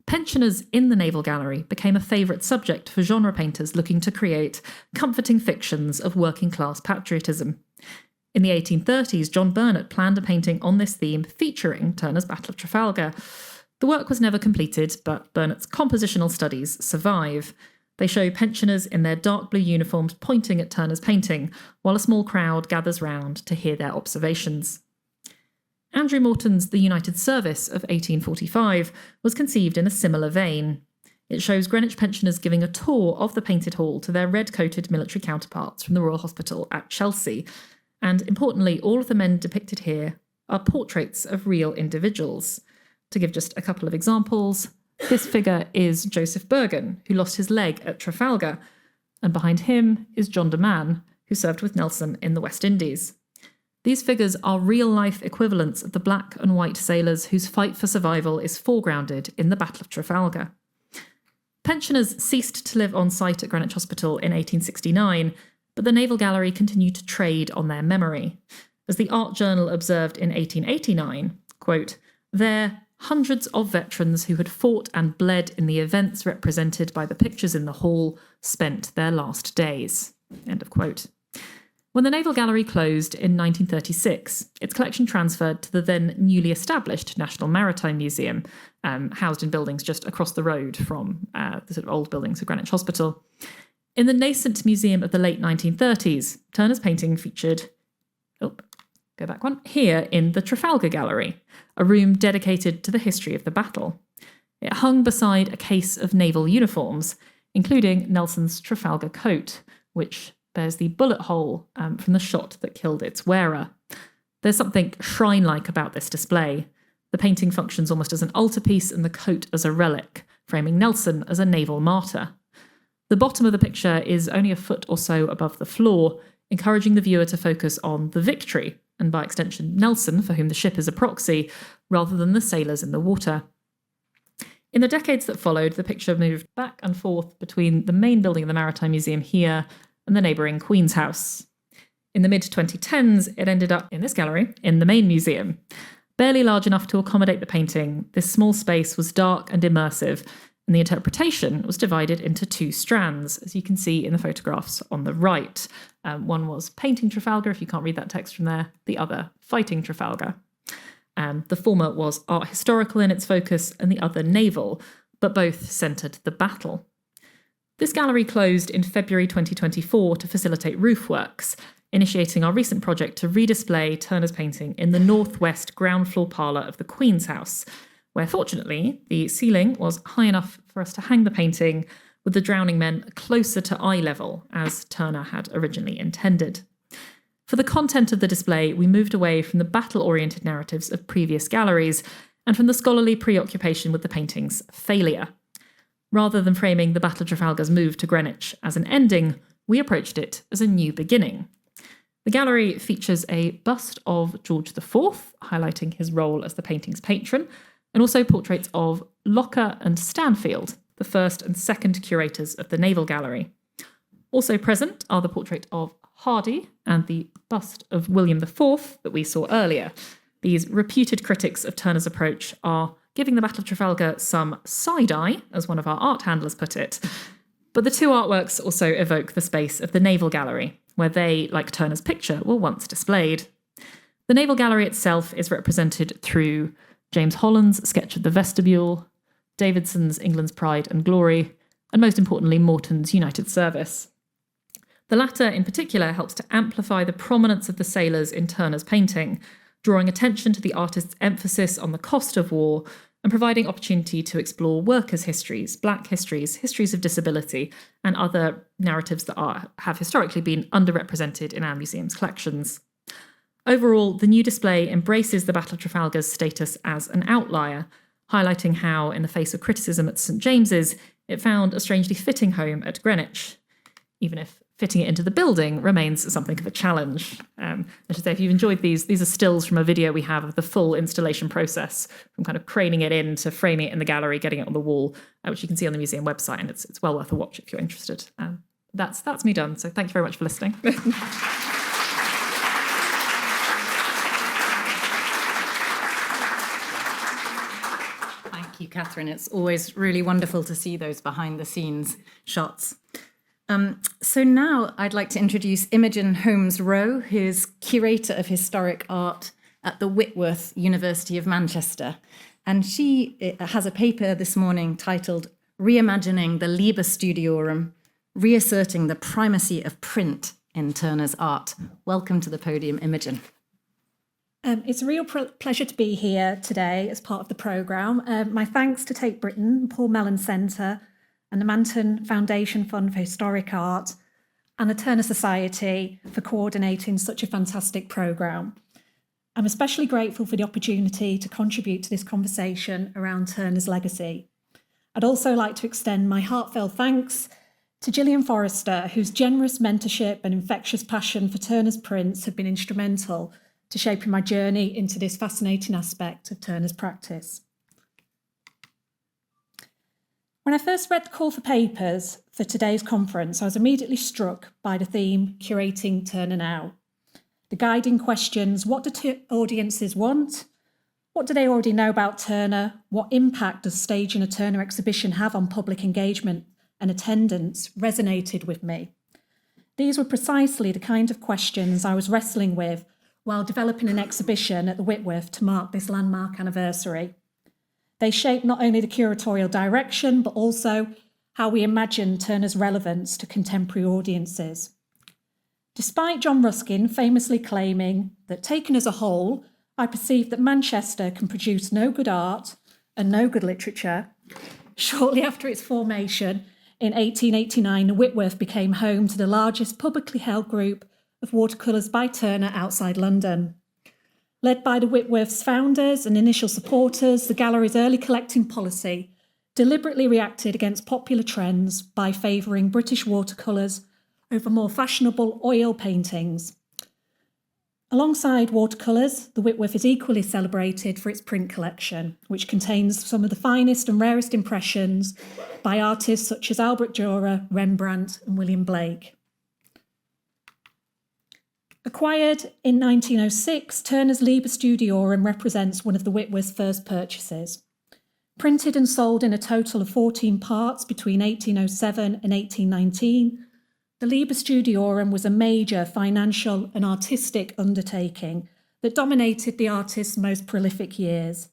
Pensioners in the Naval Gallery became a favourite subject for genre painters looking to create comforting fictions of working-class patriotism. In the 1830s, John Burnet planned a painting on this theme featuring Turner's Battle of Trafalgar. The work was never completed, but Burnet's compositional studies survive. They show pensioners in their dark blue uniforms pointing at Turner's painting, while a small crowd gathers round to hear their observations. Andrew Morton's The United Service of 1845 was conceived in a similar vein. It shows Greenwich pensioners giving a tour of the Painted Hall to their red-coated military counterparts from the Royal Hospital at Chelsea. And importantly, all of the men depicted here are portraits of real individuals. To give just a couple of examples, this figure is Joseph Bergen, who lost his leg at Trafalgar, and behind him is John de Man, who served with Nelson in the West Indies. These figures are real-life equivalents of the black and white sailors whose fight for survival is foregrounded in the Battle of Trafalgar. Pensioners ceased to live on site at Greenwich Hospital in 1869, but the Naval Gallery continued to trade on their memory. As the Art Journal observed in 1889, quote, "There, hundreds of veterans who had fought and bled in the events represented by the pictures in the hall spent their last days." End of quote. When the Naval Gallery closed in 1936, its collection transferred to the then newly established National Maritime Museum, housed in buildings just across the road from the sort of old buildings of Greenwich Hospital. In the nascent museum of the late 1930s, Turner's painting featured, here in the Trafalgar Gallery, a room dedicated to the history of the battle. It hung beside a case of naval uniforms, including Nelson's Trafalgar coat, which bears the bullet hole from the shot that killed its wearer. There's something shrine-like about this display. The painting functions almost as an altarpiece and the coat as a relic, framing Nelson as a naval martyr. The bottom of the picture is only a foot or so above the floor, encouraging the viewer to focus on the victory, and by extension Nelson, for whom the ship is a proxy, rather than the sailors in the water. In the decades that followed, the picture moved back and forth between the main building of the Maritime Museum here and the neighbouring Queen's House. In the mid-2010s, it ended up in this gallery, in the main museum. Barely large enough to accommodate the painting, this small space was dark and immersive, and the interpretation was divided into two strands, as you can see in the photographs on the right. One was painting Trafalgar, if you can't read that text from there, the other fighting Trafalgar. The former was art historical in its focus and the other naval, but both centred the battle. This gallery closed in February 2024 to facilitate roof works. initiating our recent project to redisplay Turner's painting in the northwest ground floor parlour of the Queen's House, where fortunately the ceiling was high enough for us to hang the painting with the drowning men closer to eye level, as Turner had originally intended. For the content of the display, we moved away from the battle-oriented narratives of previous galleries and from the scholarly preoccupation with the painting's failure. Rather than framing the Battle of Trafalgar's move to Greenwich as an ending, we approached it as a new beginning. The gallery features a bust of George IV, highlighting his role as the painting's patron, and also portraits of Locker and Stanfield, the first and second curators of the Naval Gallery. Also present are the portrait of Hardy and the bust of William IV that we saw earlier. These reputed critics of Turner's approach are giving the Battle of Trafalgar some side-eye, as one of our art handlers put it. But the two artworks also evoke the space of the Naval Gallery, where they, like Turner's picture, were once displayed. The Naval Gallery itself is represented through James Holland's sketch of the vestibule, Davidson's England's Pride and Glory, and most importantly, Morton's United Service. The latter, in particular, helps to amplify the prominence of the sailors in Turner's painting, drawing attention to the artist's emphasis on the cost of war and providing opportunity to explore workers' histories, black histories, histories of disability, and other narratives that have historically been underrepresented in our museum's collections. Overall, the new display embraces the Battle of Trafalgar's status as an outlier, highlighting how, in the face of criticism at St James's, it found a strangely fitting home at Greenwich, even if fitting it into the building remains something of a challenge. I should say, if you've enjoyed these are stills from a video we have of the full installation process, from kind of craning it in to framing it in the gallery, getting it on the wall, which you can see on the museum website, and it's well worth a watch if you're interested. That's me done, so thank you very much for listening. Thank you, Katherine. It's always really wonderful to see those behind-the-scenes shots. So now I'd like to introduce Imogen Holmes-Rowe, who is Curator of Historic Art at the Whitworth University of Manchester. And she has a paper this morning titled Reimagining the Liber Studiorum, Reasserting the Primacy of Print in Turner's Art. Welcome to the podium, Imogen. It's a real pleasure to be here today as part of the programme. My thanks to Tate Britain, Paul Mellon Centre, and the Manton Foundation Fund for Historic Art, and the Turner Society for coordinating such a fantastic programme. I'm especially grateful for the opportunity to contribute to this conversation around Turner's legacy. I'd also like to extend my heartfelt thanks to Gillian Forrester, whose generous mentorship and infectious passion for Turner's prints have been instrumental to shaping my journey into this fascinating aspect of Turner's practice. When I first read the call for papers for today's conference, I was immediately struck by the theme, Curating Turner Now. The guiding questions: what do audiences want? What do they already know about Turner? What impact does staging a Turner exhibition have on public engagement and attendance resonated with me. These were precisely the kind of questions I was wrestling with while developing an exhibition at the Whitworth to mark this landmark anniversary. They shape not only the curatorial direction, but also how we imagine Turner's relevance to contemporary audiences. Despite John Ruskin famously claiming that, taken as a whole, I perceive that Manchester can produce no good art and no good literature, shortly after its formation in 1889, Whitworth became home to the largest publicly held group of watercolours by Turner outside London. Led by the Whitworth's founders and initial supporters, the gallery's early collecting policy deliberately reacted against popular trends by favouring British watercolours over more fashionable oil paintings. Alongside watercolours, the Whitworth is equally celebrated for its print collection, which contains some of the finest and rarest impressions by artists such as Albert Dürer, Rembrandt and William Blake. Acquired in 1906, Turner's Liber Studiorum represents one of the Whitworth's first purchases. Printed and sold in a total of 14 parts between 1807 and 1819, the Liber Studiorum was a major financial and artistic undertaking that dominated the artist's most prolific years.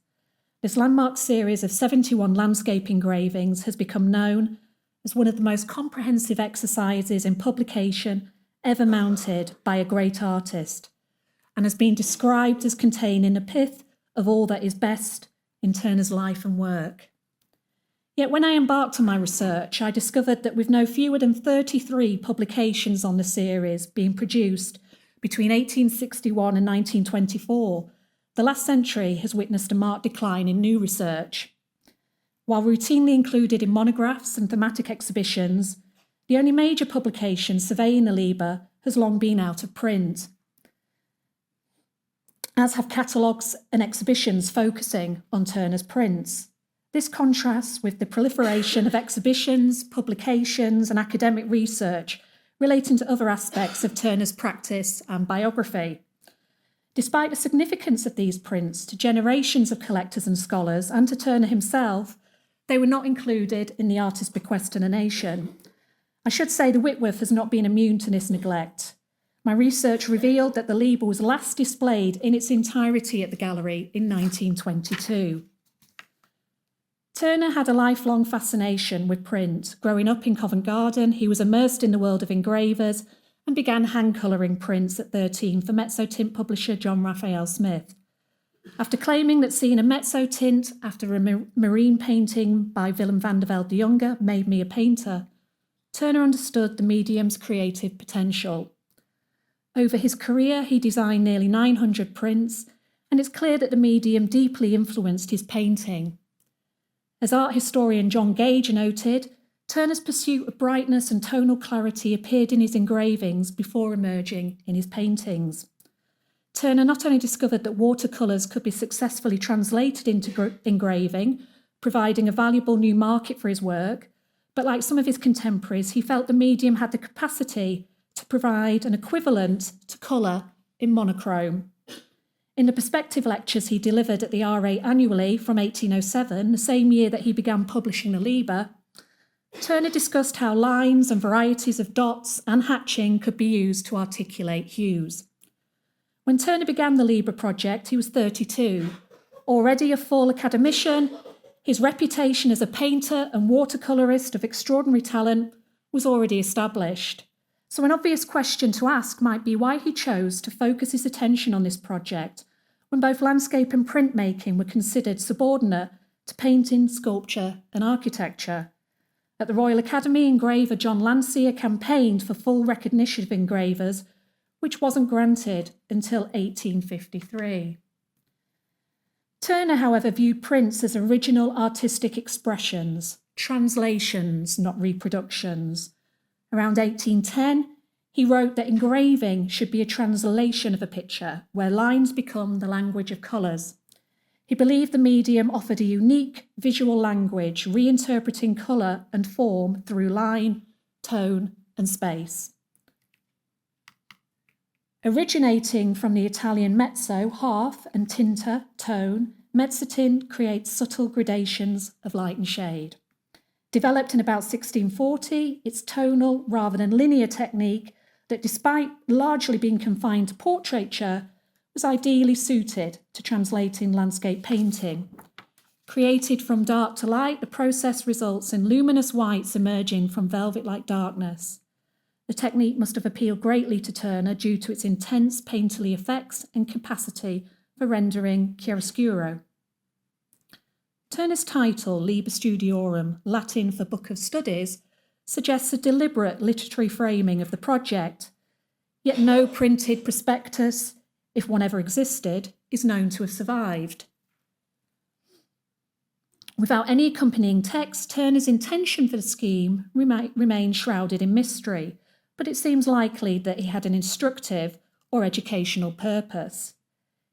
This landmark series of 71 landscape engravings has become known as one of the most comprehensive exercises in publication ever mounted by a great artist, and has been described as containing a pith of all that is best in Turner's life and work. Yet when I embarked on my research, I discovered that with no fewer than 33 publications on the series being produced between 1861 and 1924, the last century has witnessed a marked decline in new research. While routinely included in monographs and thematic exhibitions, the only major publication surveying the Liber has long been out of print, as have catalogues and exhibitions focusing on Turner's prints. This contrasts with the proliferation of exhibitions, publications, and academic research relating to other aspects of Turner's practice and biography. Despite the significance of these prints to generations of collectors and scholars and to Turner himself, they were not included in the artist's bequest to the nation. I should say the Whitworth has not been immune to this neglect. My research revealed that the Liber was last displayed in its entirety at the gallery in 1922. Turner had a lifelong fascination with print. Growing up in Covent Garden, he was immersed in the world of engravers and began hand-colouring prints at 13 for mezzotint publisher John Raphael Smith. After claiming that seeing a mezzotint after a marine painting by Willem van der Velde the Younger made me a painter, Turner understood the medium's creative potential. Over his career, he designed nearly 900 prints, and it's clear that the medium deeply influenced his painting. As art historian John Gage noted, Turner's pursuit of brightness and tonal clarity appeared in his engravings before emerging in his paintings. Turner not only discovered that watercolours could be successfully translated into engraving, providing a valuable new market for his work, but like some of his contemporaries, he felt the medium had the capacity to provide an equivalent to colour in monochrome. In the perspective lectures he delivered at the RA annually from 1807, the same year that he began publishing the Liber, Turner discussed how lines and varieties of dots and hatching could be used to articulate hues. When Turner began the Liber project, he was 32. Already a full academician, his reputation as a painter and watercolourist of extraordinary talent was already established. So an obvious question to ask might be why he chose to focus his attention on this project when both landscape and printmaking were considered subordinate to painting, sculpture and architecture. At the Royal Academy, engraver John Landseer campaigned for full recognition of engravers, which wasn't granted until 1853. Turner, however, viewed prints as original artistic expressions, translations, not reproductions. Around 1810, he wrote that engraving should be a translation of a picture, where lines become the language of colours. He believed the medium offered a unique visual language, reinterpreting colour and form through line, tone, and space. Originating from the Italian mezzo, half, and tinta, tone, mezzotint creates subtle gradations of light and shade. Developed in about 1640, its tonal rather than linear technique that, despite largely being confined to portraiture, was ideally suited to translating landscape painting. Created from dark to light, the process results in luminous whites emerging from velvet-like darkness. The technique must have appealed greatly to Turner due to its intense painterly effects and capacity for rendering chiaroscuro. Turner's title, Liber Studiorum, Latin for Book of Studies, suggests a deliberate literary framing of the project, yet no printed prospectus, if one ever existed, is known to have survived. Without any accompanying text, Turner's intention for the scheme remains shrouded in mystery, but it seems likely that he had an instructive or educational purpose.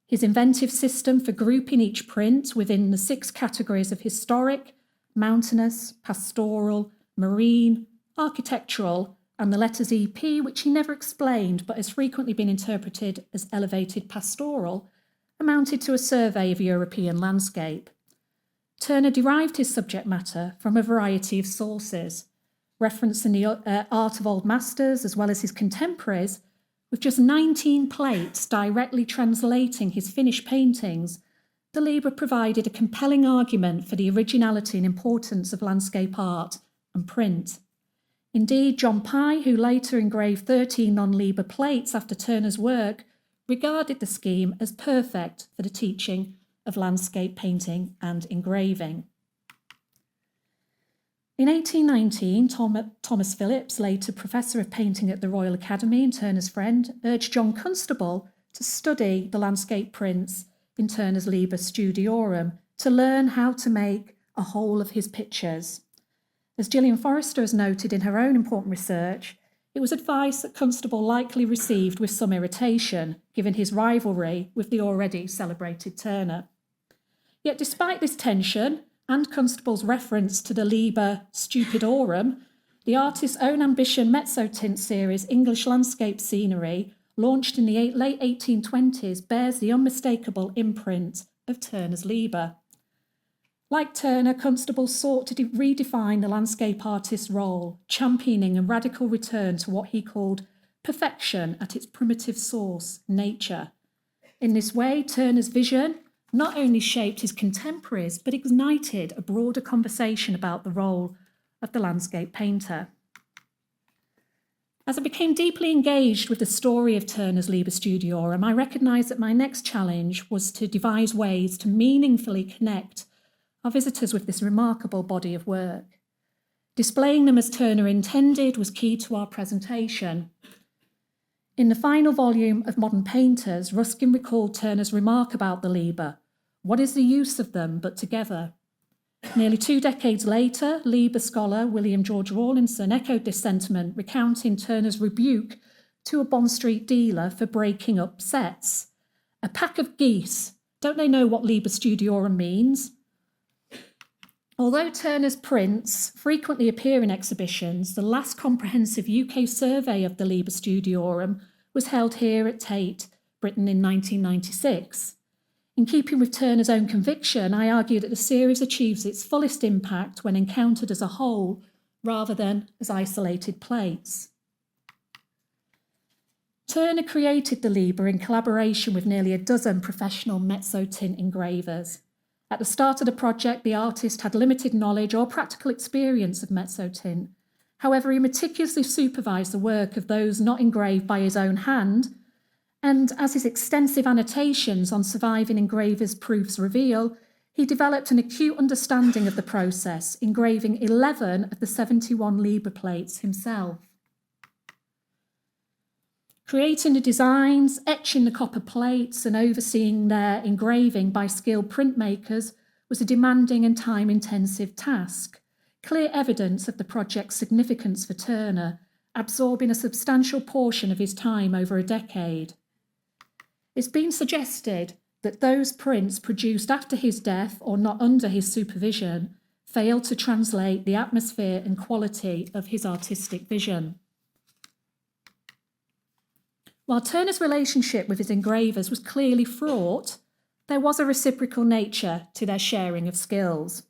His inventive system for grouping each print within the 6 categories of historic, mountainous, pastoral, marine, architectural, and the letters EP, which he never explained but has frequently been interpreted as elevated pastoral, amounted to a survey of European landscape. Turner derived his subject matter from a variety of sources, referencing the art of old masters as well as his contemporaries. With just 19 plates directly translating his finished paintings, the Liber provided a compelling argument for the originality and importance of landscape art and print. Indeed, John Pye, who later engraved 13 non-Liber plates after Turner's work, regarded the scheme as perfect for the teaching of landscape painting and engraving. In 1819, Thomas Phillips, later Professor of Painting at the Royal Academy and Turner's friend, urged John Constable to study the landscape prints in Turner's Liber Studiorum to learn how to make a whole of his pictures. As Gillian Forrester has noted in her own important research, it was advice that Constable likely received with some irritation, given his rivalry with the already celebrated Turner. Yet despite this tension, and Constable's reference to the Liber Studiorum, the artist's own ambition mezzotint series English Landscape Scenery, launched in the late 1820s, bears the unmistakable imprint of Turner's Liber. Like Turner, Constable sought to redefine the landscape artist's role, championing a radical return to what he called perfection at its primitive source, nature. In this way, Turner's vision not only shaped his contemporaries, but ignited a broader conversation about the role of the landscape painter. As I became deeply engaged with the story of Turner's Liber Studiorum, I recognised that my next challenge was to devise ways to meaningfully connect our visitors with this remarkable body of work. Displaying them as Turner intended was key to our presentation. In the final volume of Modern Painters, Ruskin recalled Turner's remark about the Liber: "What is the use of them but together?" Nearly 2 decades later, Liber scholar William George Rawlinson echoed this sentiment, recounting Turner's rebuke to a Bond Street dealer for breaking up sets. "A pack of geese. Don't they know what Liber Studiorum means?" Although Turner's prints frequently appear in exhibitions, the last comprehensive UK survey of the Liber Studiorum was held here at Tate Britain in 1996. In keeping with Turner's own conviction, I argue that the series achieves its fullest impact when encountered as a whole rather than as isolated plates. Turner created the Liber in collaboration with nearly a dozen professional mezzotint engravers. At the start of the project, the artist had limited knowledge or practical experience of mezzotint. However, he meticulously supervised the work of those not engraved by his own hand, and as his extensive annotations on surviving engravers' proofs reveal, he developed an acute understanding of the process, engraving 11 of the 71 Liber plates himself. Creating the designs, etching the copper plates, and overseeing their engraving by skilled printmakers was a demanding and time-intensive task, clear evidence of the project's significance for Turner, absorbing a substantial portion of his time over a decade. It's been suggested that those prints produced after his death or not under his supervision failed to translate the atmosphere and quality of his artistic vision. While Turner's relationship with his engravers was clearly fraught, there was a reciprocal nature to their sharing of skills.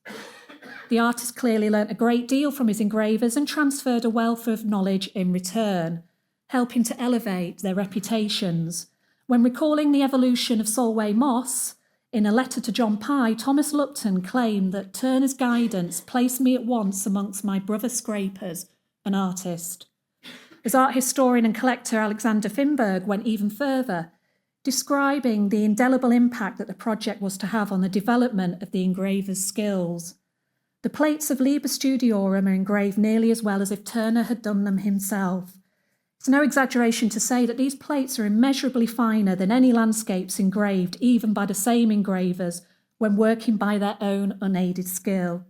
The artist clearly learnt a great deal from his engravers and transferred a wealth of knowledge in return, helping to elevate their reputations. When recalling the evolution of Solway moss, in a letter to John Pye, Thomas Lupton claimed that Turner's guidance placed me at once amongst my brother scrapers, an artist. As art historian and collector Alexander Finberg went even further, describing the indelible impact that the project was to have on the development of the engraver's skills. The plates of Liber Studiorum are engraved nearly as well as if Turner had done them himself. It's no exaggeration to say that these plates are immeasurably finer than any landscapes engraved even by the same engravers when working by their own unaided skill.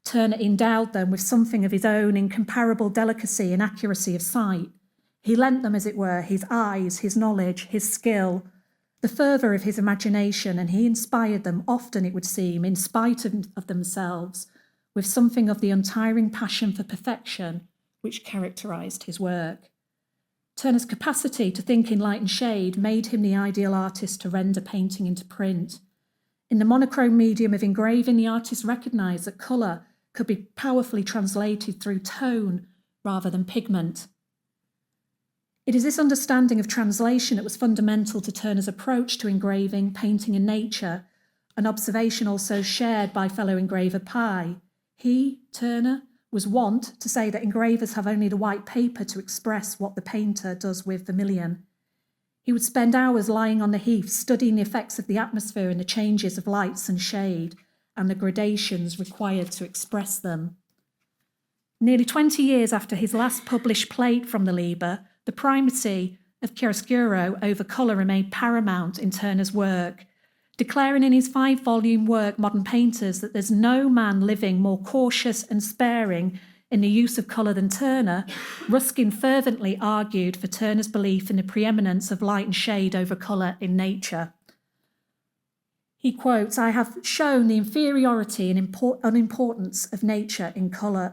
Turner endowed them with something of his own incomparable delicacy and accuracy of sight. He lent them, as it were, his eyes, his knowledge, his skill, the fervour of his imagination, and he inspired them, often it would seem, in spite of themselves, with something of the untiring passion for perfection which characterised his work. Turner's capacity to think in light and shade made him the ideal artist to render painting into print. In the monochrome medium of engraving, the artist recognised that colour could be powerfully translated through tone rather than pigment. It is this understanding of translation that was fundamental to Turner's approach to engraving, painting and nature, an observation also shared by fellow engraver Pye. He, Turner, was wont to say that engravers have only the white paper to express what the painter does with vermilion. He would spend hours lying on the heath studying the effects of the atmosphere and the changes of lights and shade and the gradations required to express them. Nearly 20 years after his last published plate from the Liber, the primacy of chiaroscuro over colour remained paramount in Turner's work, declaring in his 5-volume work Modern Painters that there's no man living more cautious and sparing in the use of colour than Turner. Ruskin fervently argued for Turner's belief in the preeminence of light and shade over colour in nature. He quotes, "I have shown the inferiority and unimportance of nature in colour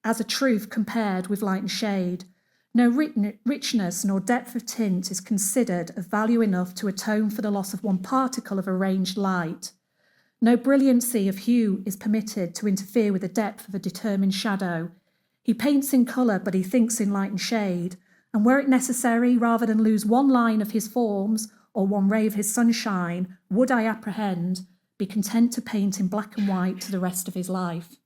as a truth compared with light and shade. No richness nor depth of tint is considered of value enough to atone for the loss of one particle of arranged light. No brilliancy of hue is permitted to interfere with the depth of a determined shadow. He paints in colour, but he thinks in light and shade, and were it necessary, rather than lose one line of his forms or one ray of his sunshine, would, I apprehend, be content to paint in black and white to the rest of his life."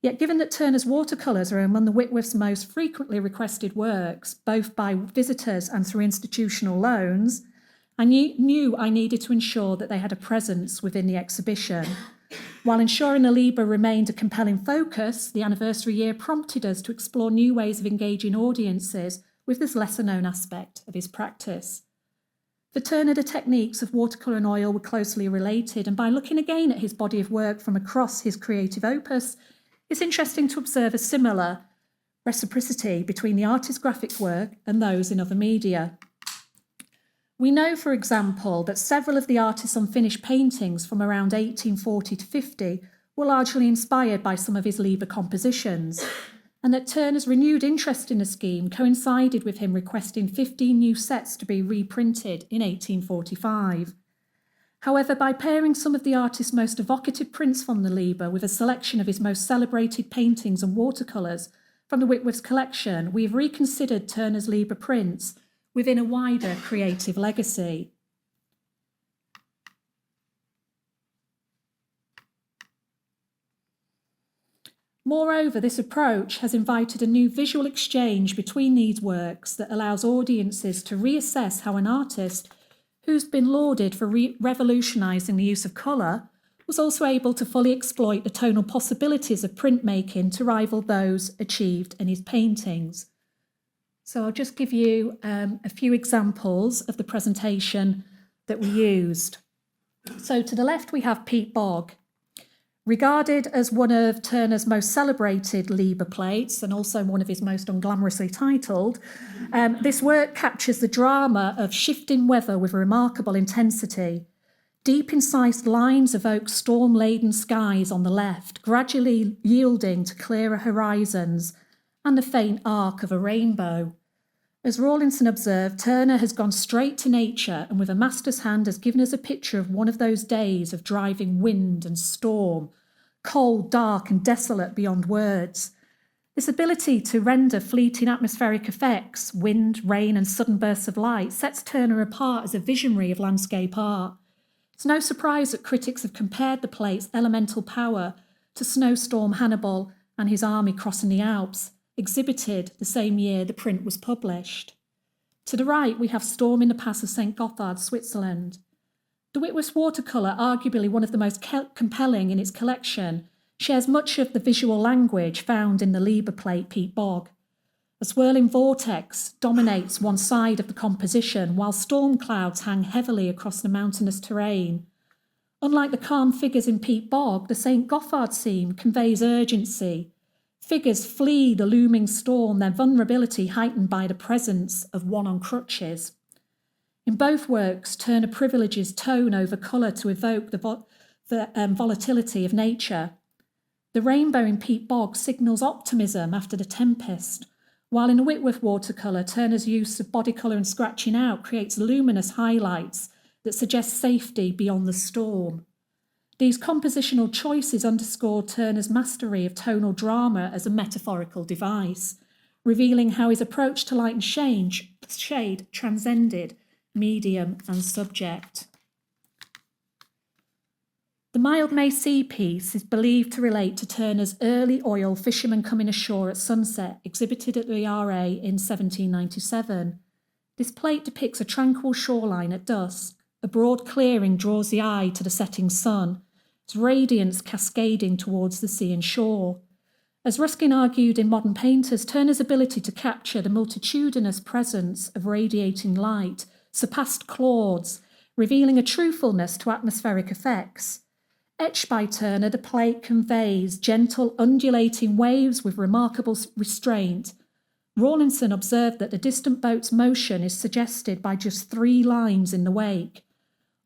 Yet given that Turner's watercolours are among the Whitworth's most frequently requested works, both by visitors and through institutional loans, I knew I needed to ensure that they had a presence within the exhibition. While ensuring the Liber remained a compelling focus, the anniversary year prompted us to explore new ways of engaging audiences with this lesser-known aspect of his practice. For Turner, the techniques of watercolour and oil were closely related, and by looking again at his body of work from across his creative opus, it's interesting to observe a similar reciprocity between the artist's graphic work and those in other media. We know, for example, that several of the artist's unfinished paintings from around 1840 to 50 were largely inspired by some of his Liber compositions, and that Turner's renewed interest in the scheme coincided with him requesting 15 new sets to be reprinted in 1845. However, by pairing some of the artist's most evocative prints from the Liber with a selection of his most celebrated paintings and watercolours from the Whitworth's collection, we've reconsidered Turner's Liber prints within a wider creative legacy. Moreover, this approach has invited a new visual exchange between these works that allows audiences to reassess how an artist who's been lauded for revolutionising the use of colour, was also able to fully exploit the tonal possibilities of printmaking to rival those achieved in his paintings. So I'll just give you a few examples of the presentation that we used. So to the left we have Pete Bog. Regarded as one of Turner's most celebrated Liber plates and also one of his most unglamorously titled, this work captures the drama of shifting weather with remarkable intensity. Deep incised lines evoke storm-laden skies on the left, gradually yielding to clearer horizons and the faint arc of a rainbow. As Rawlinson observed, Turner has gone straight to nature and with a master's hand has given us a picture of one of those days of driving wind and storm, cold, dark and desolate beyond words. This ability to render fleeting atmospheric effects, wind, rain and sudden bursts of light, sets Turner apart as a visionary of landscape art. It's no surprise that critics have compared the plate's elemental power to Snowstorm Hannibal and his army crossing the Alps, exhibited the same year the print was published. To the right, we have Storm in the Pass of St. Gothard, Switzerland. The Whitworth watercolour, arguably one of the most compelling in its collection, shares much of the visual language found in the Liber plate Pete Bog. A swirling vortex dominates one side of the composition, while storm clouds hang heavily across the mountainous terrain. Unlike the calm figures in Pete Bog, the St. Gothard scene conveys urgency. Figures flee the looming storm, their vulnerability heightened by the presence of one on crutches. In both works, Turner privileges tone over colour to evoke the volatility of nature. The rainbow in Pete Bog signals optimism after the tempest, while in the Whitworth watercolour, Turner's use of body colour and scratching out creates luminous highlights that suggest safety beyond the storm. These compositional choices underscore Turner's mastery of tonal drama as a metaphorical device, revealing how his approach to light and shade transcended medium and subject. The The Mild May Sea piece is believed to relate to Turner's early oil Fishermen Coming Ashore at Sunset, exhibited at the RA in 1797. This plate depicts a tranquil shoreline at dusk. A broad clearing draws the eye to the setting sun, its radiance cascading towards the sea and shore. As Ruskin argued in Modern Painters, Turner's ability to capture the multitudinous presence of radiating light surpassed Claude's, revealing a truthfulness to atmospheric effects. Etched by Turner, the plate conveys gentle, undulating waves with remarkable restraint. Rawlinson observed that the distant boat's motion is suggested by just 3 lines in the wake.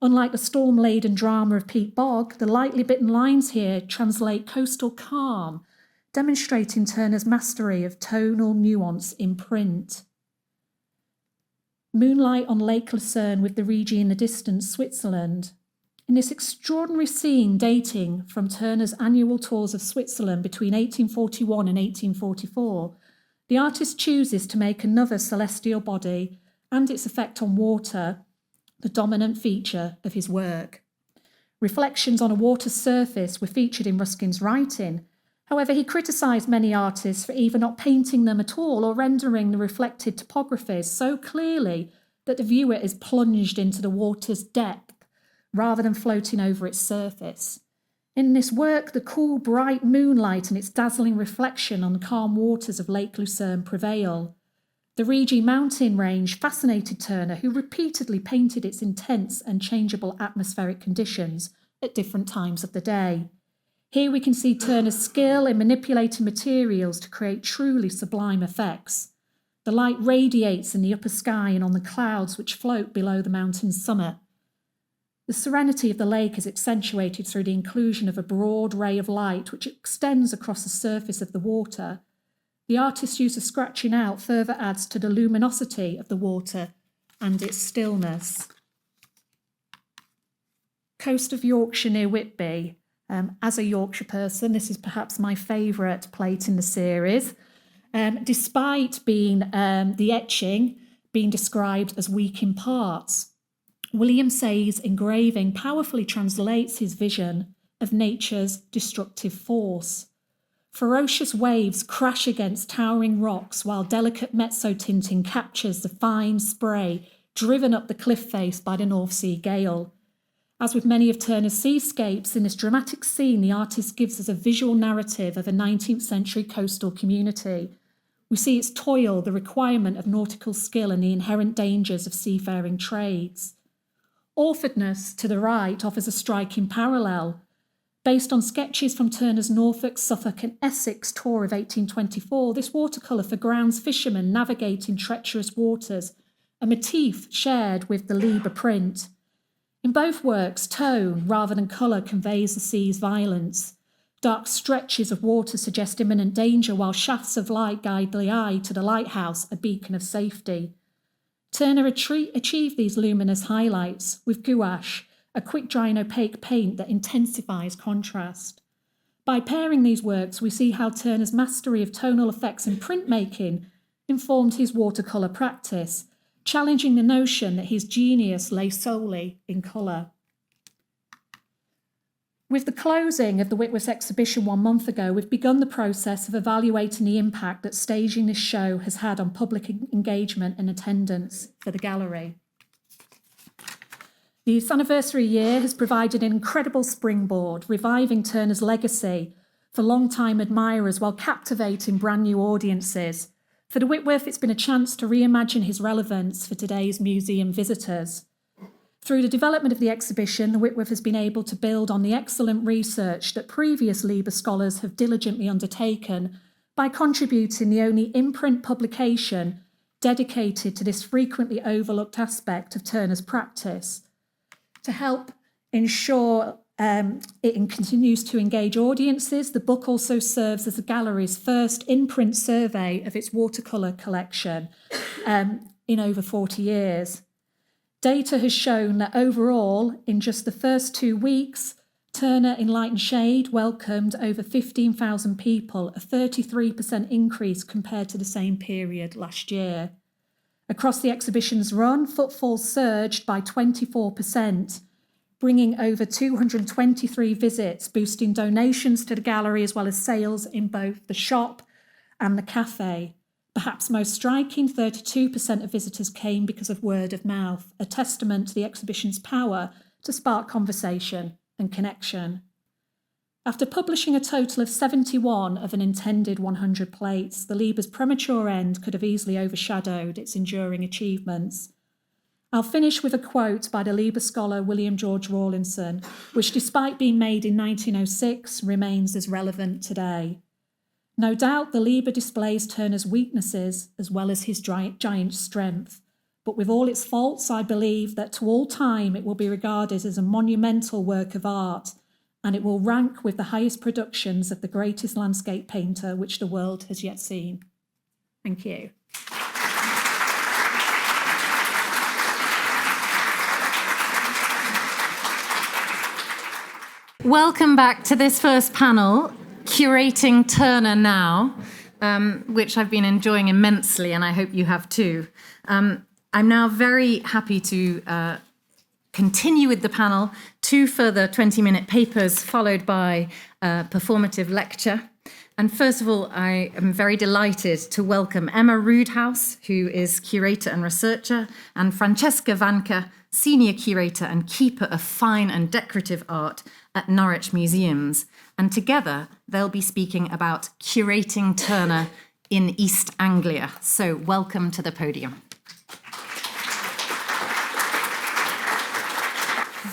Unlike the storm-laden drama of Pete Bogg, the lightly bitten lines here translate coastal calm, demonstrating Turner's mastery of tonal nuance in print. Moonlight on Lake Lucerne with the Rigi in the distance, Switzerland. In this extraordinary scene dating from Turner's annual tours of Switzerland between 1841 and 1844, the artist chooses to make another celestial body and its effect on water the dominant feature of his work. Reflections on a water surface were featured in Ruskin's writing. However, he criticised many artists for either not painting them at all or rendering the reflected topographies so clearly that the viewer is plunged into the water's depth rather than floating over its surface. In this work, the cool, bright moonlight and its dazzling reflection on the calm waters of Lake Lucerne prevail. The Rigi mountain range fascinated Turner, who repeatedly painted its intense and changeable atmospheric conditions at different times of the day. Here we can see Turner's skill in manipulating materials to create truly sublime effects. The light radiates in the upper sky and on the clouds which float below the mountain's summit. The serenity of the lake is accentuated through the inclusion of a broad ray of light which extends across the surface of the water. The artist's use of scratching out further adds to the luminosity of the water and its stillness. Coast of Yorkshire near Whitby. As a Yorkshire person, this is perhaps my favourite plate in the series. Despite being the etching being described as weak in parts, William Say's engraving powerfully translates his vision of nature's destructive force. Ferocious waves crash against towering rocks while delicate mezzo tinting captures the fine spray driven up the cliff face by the North Sea gale. As with many of Turner's seascapes, in this dramatic scene, the artist gives us a visual narrative of a 19th century coastal community. We see its toil, the requirement of nautical skill, and the inherent dangers of seafaring trades. Orfordness, to the right, offers a striking parallel. Based on sketches from Turner's Norfolk, Suffolk and Essex tour of 1824, this watercolour foregrounds fishermen navigating treacherous waters, a motif shared with the Liber print. In both works, tone rather than colour conveys the sea's violence. Dark stretches of water suggest imminent danger, while shafts of light guide the eye to the lighthouse, a beacon of safety. Turner achieved these luminous highlights with gouache, a quick-drying opaque paint that intensifies contrast. By pairing these works, we see how Turner's mastery of tonal effects in printmaking informed his watercolour practice, challenging the notion that his genius lay solely in colour. With the closing of the Whitworth exhibition 1 month ago, we've begun the process of evaluating the impact that staging this show has had on public engagement and attendance for the gallery. This anniversary year has provided an incredible springboard, reviving Turner's legacy for long-time admirers while captivating brand new audiences. For the Whitworth, it's been a chance to reimagine his relevance for today's museum visitors. Through the development of the exhibition, the Whitworth has been able to build on the excellent research that previous Liber scholars have diligently undertaken by contributing the only imprint publication dedicated to this frequently overlooked aspect of Turner's practice. To help ensure it continues to engage audiences, the book also serves as the gallery's first in-print survey of its watercolour collection in over 40 years. Data has shown that overall, in just the first 2 weeks, Turner in Light and Shade welcomed over 15,000 people, a 33% increase compared to the same period last year. Across the exhibition's run, footfall surged by 24%. bringing over 223 visits, boosting donations to the gallery as well as sales in both the shop and the cafe. Perhaps most striking, 32% of visitors came because of word of mouth, a testament to the exhibition's power to spark conversation and connection. After publishing a total of 71 of an intended 100 plates, the Liber's premature end could have easily overshadowed its enduring achievements. I'll finish with a quote by the Liber scholar William George Rawlinson, which, despite being made in 1906, remains as relevant today. No doubt the Liber displays Turner's weaknesses as well as his giant strength, but with all its faults, I believe that to all time it will be regarded as a monumental work of art, and it will rank with the highest productions of the greatest landscape painter which the world has yet seen. Thank you. Welcome back to this first panel, Curating Turner Now, which I've been enjoying immensely, and I hope you have too. I'm now very happy to continue with the panel, 2 further 20-minute papers followed by a performative lecture. And first of all, I am very delighted to welcome Emma Roodhouse, who is curator and researcher, and Francesca Vanka, senior curator and keeper of fine and decorative art at Norwich Museums. And together, they'll be speaking about curating Turner in East Anglia. So welcome to the podium.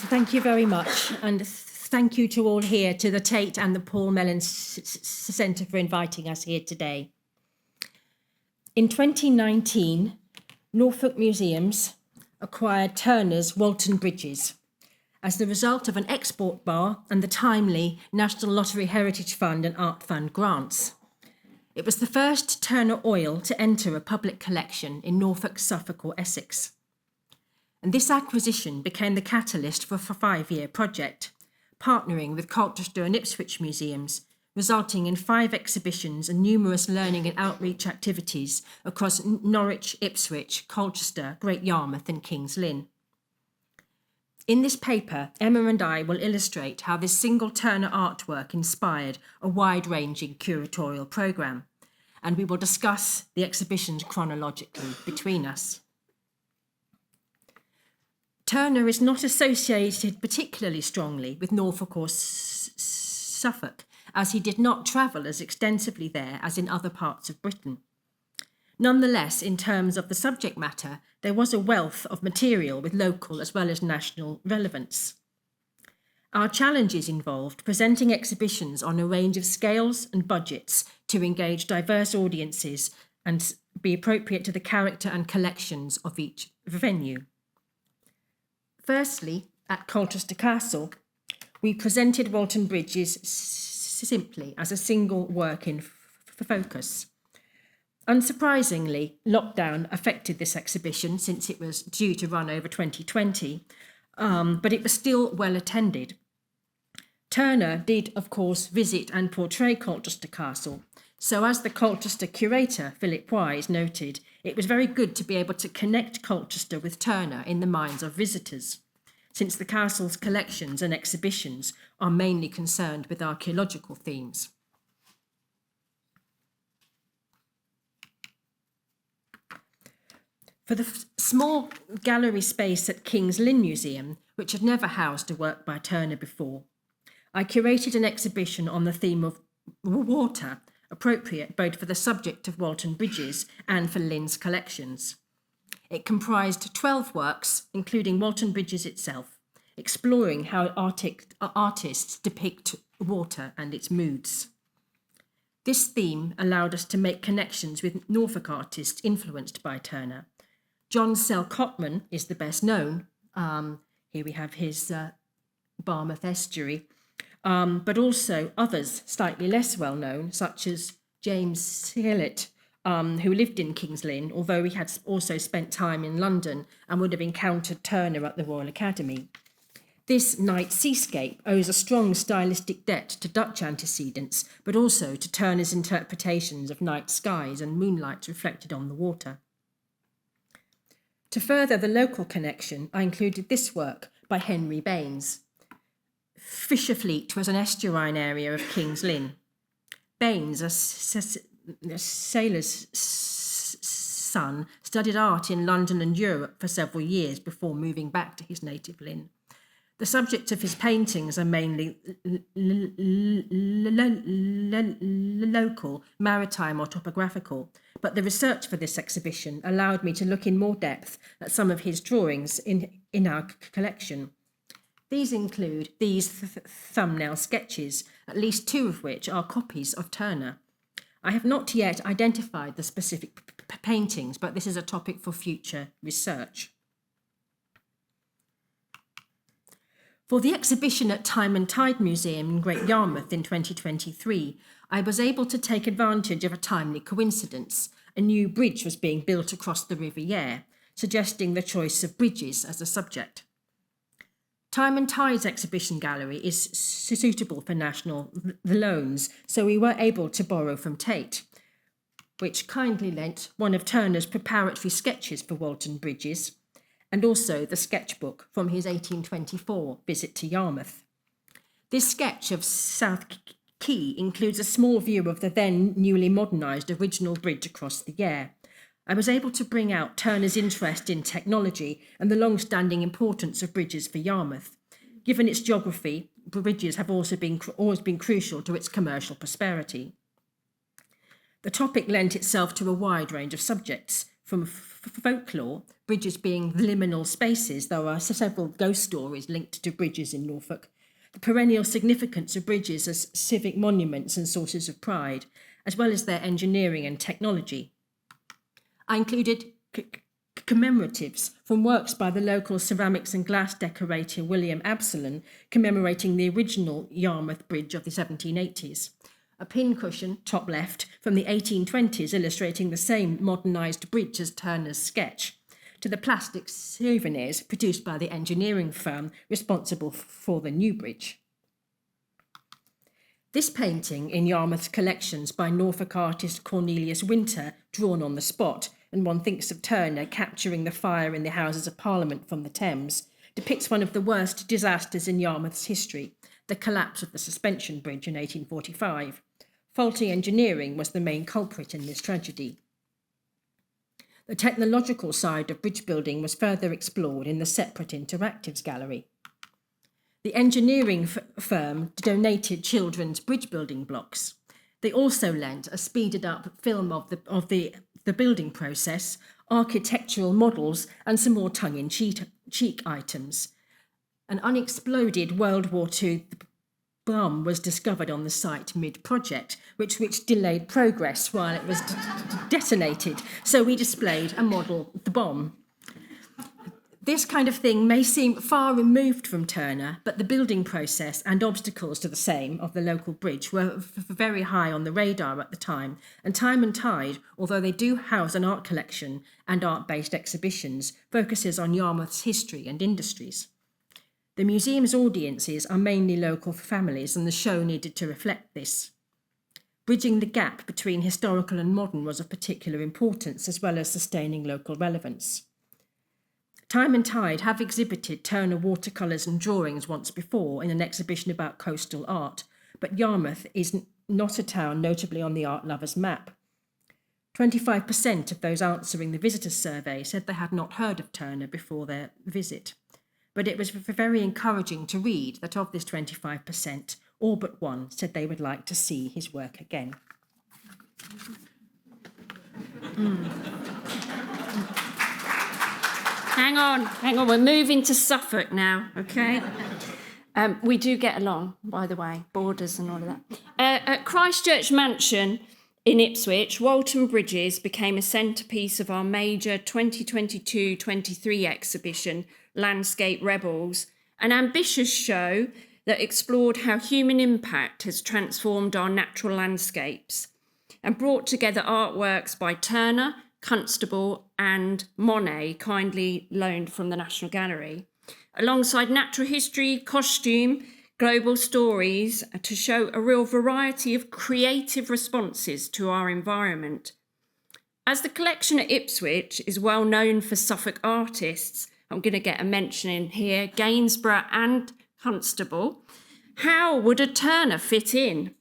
Thank you very much, and thank you to all here, to the Tate and the Paul Mellon Centre for inviting us here today. In 2019, Norfolk Museums acquired Turner's Walton Bridges as the result of an export bar and the timely National Lottery Heritage Fund and Art Fund grants. It was the first Turner oil to enter a public collection in Norfolk, Suffolk or Essex. And this acquisition became the catalyst for a 5-year project, partnering with Colchester and Ipswich Museums, resulting in 5 exhibitions and numerous learning and outreach activities across Norwich, Ipswich, Colchester, Great Yarmouth and King's Lynn. In this paper, Emma and I will illustrate how this single Turner artwork inspired a wide-ranging curatorial programme, and we will discuss the exhibitions chronologically between us. Turner is not associated particularly strongly with Norfolk or Suffolk, as he did not travel as extensively there as in other parts of Britain. Nonetheless, in terms of the subject matter, there was a wealth of material with local as well as national relevance. Our challenges involved presenting exhibitions on a range of scales and budgets to engage diverse audiences and be appropriate to the character and collections of each venue. Firstly, at Colchester Castle, we presented Walton Bridges simply as a single work in focus. Unsurprisingly, lockdown affected this exhibition since it was due to run over 2020, but it was still well attended. Turner did, of course, visit and portray Colchester Castle, so as the Colchester curator, Philip Wise, noted, it was very good to be able to connect Colchester with Turner in the minds of visitors, since the castle's collections and exhibitions are mainly concerned with archaeological themes. For the small gallery space at King's Lynn Museum, which had never housed a work by Turner before, I curated an exhibition on the theme of water, appropriate both for the subject of Walton Bridges and for Lynn's collections. It comprised 12 works, including Walton Bridges itself, exploring how artists depict water and its moods. This theme allowed us to make connections with Norfolk artists influenced by Turner. John Sell Cotman is the best known. Here we have his Barmouth Estuary, but also others slightly less well known, such as James Hillett, who lived in King's Lynn, although he had also spent time in London and would have encountered Turner at the Royal Academy. This night seascape owes a strong stylistic debt to Dutch antecedents, but also to Turner's interpretations of night skies and moonlight reflected on the water. To further the local connection, I included this work by Henry Baines. Fisherfleet was an estuarine area of King's Lynn. Baines, a sailor's son, studied art in London and Europe for several years before moving back to his native Lynn. The subject of his paintings are mainly local, maritime or topographical, but the research for this exhibition allowed me to look in more depth at some of his drawings in our collection. These include these thumbnail sketches, at least 2 of which are copies of Turner. I have not yet identified the specific paintings, but this is a topic for future research. For the exhibition at Time and Tide Museum in Great Yarmouth in 2023, I was able to take advantage of a timely coincidence. A new bridge was being built across the River Yare, suggesting the choice of bridges as a subject. Time and Tide's exhibition gallery is suitable for national loans, so we were able to borrow from Tate, which kindly lent one of Turner's preparatory sketches for Walton Bridges, and also the sketchbook from his 1824 visit to Yarmouth. This sketch of South Quay includes a small view of the then newly modernised original bridge across the Yare. I was able to bring out Turner's interest in technology and the long-standing importance of bridges for Yarmouth. Given its geography, bridges have always been crucial to its commercial prosperity. The topic lent itself to a wide range of subjects, from folklore, bridges being liminal spaces. There are several ghost stories linked to bridges in Norfolk, the perennial significance of bridges as civic monuments and sources of pride, as well as their engineering and technology. I included commemoratives from works by the local ceramics and glass decorator William Absalon, commemorating the original Yarmouth Bridge of the 1780s. A pincushion, top left, from the 1820s illustrating the same modernised bridge as Turner's sketch, to the plastic souvenirs produced by the engineering firm responsible for the new bridge. This painting in Yarmouth's collections by Norfolk artist Cornelius Winter, drawn on the spot, and one thinks of Turner capturing the fire in the Houses of Parliament from the Thames, depicts one of the worst disasters in Yarmouth's history, the collapse of the suspension bridge in 1845. Faulty engineering was the main culprit in this tragedy. The technological side of bridge building was further explored in the separate interactives gallery. The engineering firm donated children's bridge building blocks. They also lent a speeded up film of the building process, architectural models, and some more tongue-in-cheek items. An unexploded World War II bomb was discovered on the site mid-project, which delayed progress while it was detonated, so we displayed a model of the bomb. This kind of thing may seem far removed from Turner, but the building process and obstacles to the same of the local bridge were very high on the radar at the time, and Time and Tide, although they do house an art collection and art-based exhibitions, focuses on Yarmouth's history and industries. The museum's audiences are mainly local families, and the show needed to reflect this. Bridging the gap between historical and modern was of particular importance, as well as sustaining local relevance. Time and Tide have exhibited Turner watercolours and drawings once before in an exhibition about coastal art, but Yarmouth is not a town notably on the art lovers' map. 25% of those answering the visitors' survey said they had not heard of Turner before their visit. But it was very encouraging to read that of this 25%, all but one said they would like to see his work again. Hang on, we're moving to Suffolk now, okay? We do get along, by the way, borders and all of that. At Christchurch Mansion in Ipswich, Walton Bridges became a centrepiece of our major 2022-23 exhibition, Landscape Rebels, an ambitious show that explored how human impact has transformed our natural landscapes and brought together artworks by Turner, Constable and Monet, kindly loaned from the National Gallery, alongside natural history, costume, global stories to show a real variety of creative responses to our environment. As the collection at Ipswich is well known for Suffolk artists, I'm going to get a mention in here, Gainsborough and Constable. How would a Turner fit in?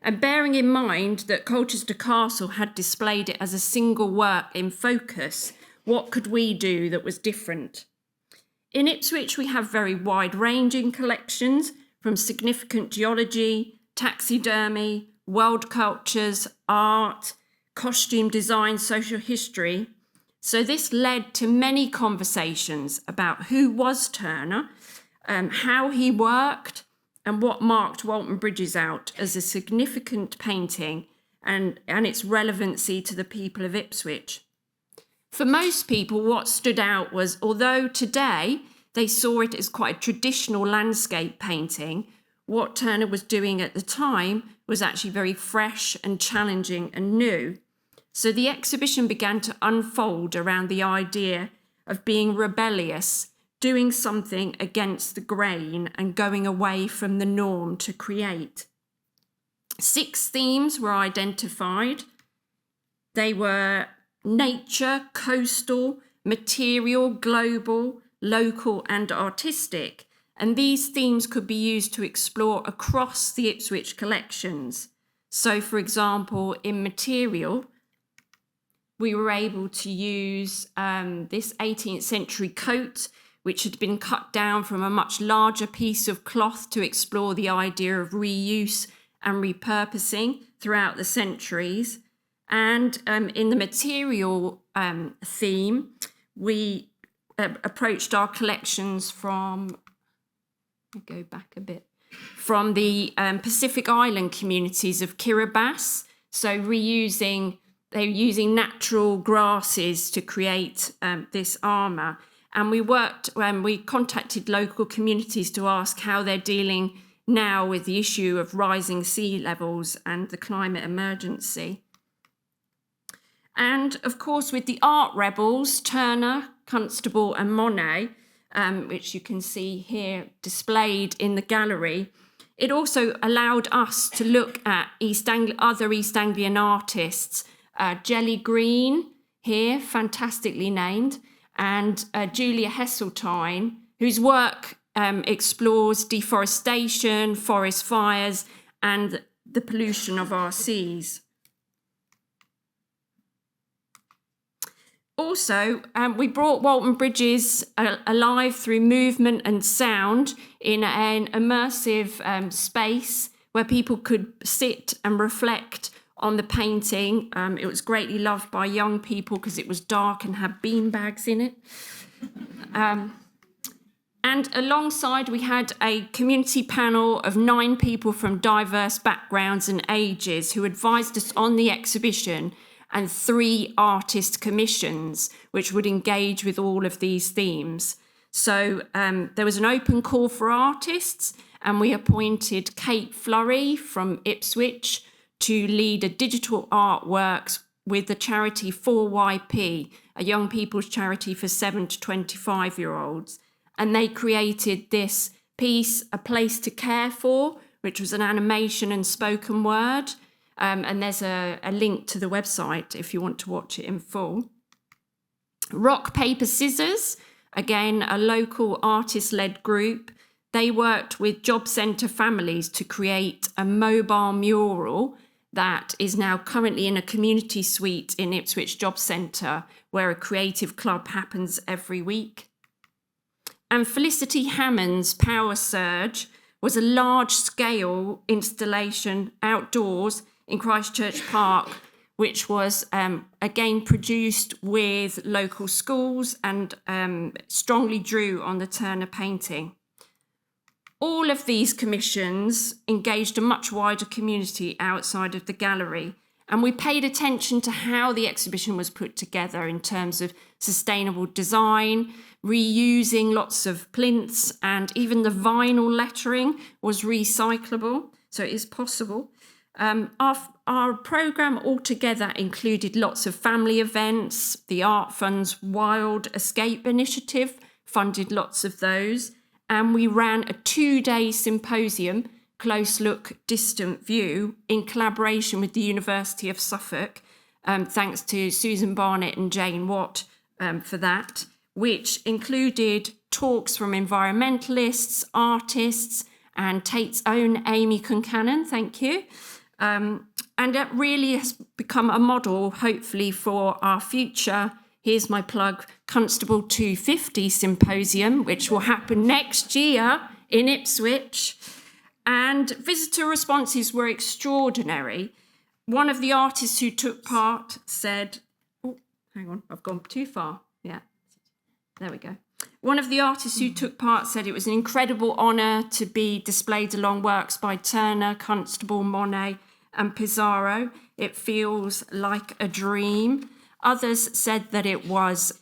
And bearing in mind that Colchester Castle had displayed it as a single work in focus, what could we do that was different? In Ipswich, we have very wide-ranging collections from significant geology, taxidermy, world cultures, art, costume design, social history. So this led to many conversations about who was Turner, how he worked, and what marked Walton Bridges out as a significant painting and its relevancy to the people of Ipswich. For most people, what stood out was, although today they saw it as quite a traditional landscape painting, what Turner was doing at the time was actually very fresh and challenging and new. So the exhibition began to unfold around the idea of being rebellious, doing something against the grain and going away from the norm to create. 6 themes were identified. They were nature, coastal, material, global, local and artistic. And these themes could be used to explore across the Ipswich collections. So, for example, in material, we were able to use this 18th century coat, which had been cut down from a much larger piece of cloth to explore the idea of reuse and repurposing throughout the centuries. And in the material theme, we approached our collections from, I'll go back a bit, from the Pacific Island communities of Kiribati. So they're using natural grasses to create this armour. And we contacted local communities to ask how they're dealing now with the issue of rising sea levels and the climate emergency. And of course, with the art rebels, Turner, Constable and Monet, which you can see here displayed in the gallery, it also allowed us to look at other East Anglian artists, Jelly Green here, fantastically named, and Julia Heseltine, whose work explores deforestation, forest fires, and the pollution of our seas. Also, we brought Walton Bridges alive through movement and sound in an immersive space where people could sit and reflect on the painting. It was greatly loved by young people because it was dark and had beanbags in it. And alongside, we had a community panel of 9 people from diverse backgrounds and ages who advised us on the exhibition, and 3 artist commissions, which would engage with all of these themes. So there was an open call for artists, and we appointed Kate Flurry from Ipswich to lead a digital artworks with the charity 4YP, a young people's charity for 7 to 25-year-olds. And they created this piece, A Place to Care For, which was an animation and spoken word. And there's a link to the website if you want to watch it in full. Rock, Paper, Scissors, again, a local artist-led group. They worked with job centre families to create a mobile mural that is now currently in a community suite in Ipswich Job Centre, where a creative club happens every week. And Felicity Hammond's Power Surge was a large-scale installation outdoors in Christchurch Park, which was again produced with local schools and strongly drew on the Turner painting. All of these commissions engaged a much wider community outside of the gallery, and we paid attention to how the exhibition was put together in terms of sustainable design, reusing lots of plinths, and even the vinyl lettering was recyclable, so it is possible. Our programme altogether included lots of family events. The Art Fund's Wild Escape initiative funded lots of those. And we ran a 2-day symposium, Close Look, Distant View, in collaboration with the University of Suffolk. Thanks to Susan Barnett and Jane Watt for that, which included talks from environmentalists, artists, and Tate's own Amy Concannon, thank you. And it really has become a model, hopefully, for our future. Here's my plug, Constable 250 Symposium, which will happen next year in Ipswich. And visitor responses were extraordinary. One of the artists who took part said, oh, hang on, I've gone too far. Yeah, there we go. One of the artists who took part said it was an incredible honour to be displayed along works by Turner, Constable, Monet and Pissarro. It feels like a dream. Others said that it was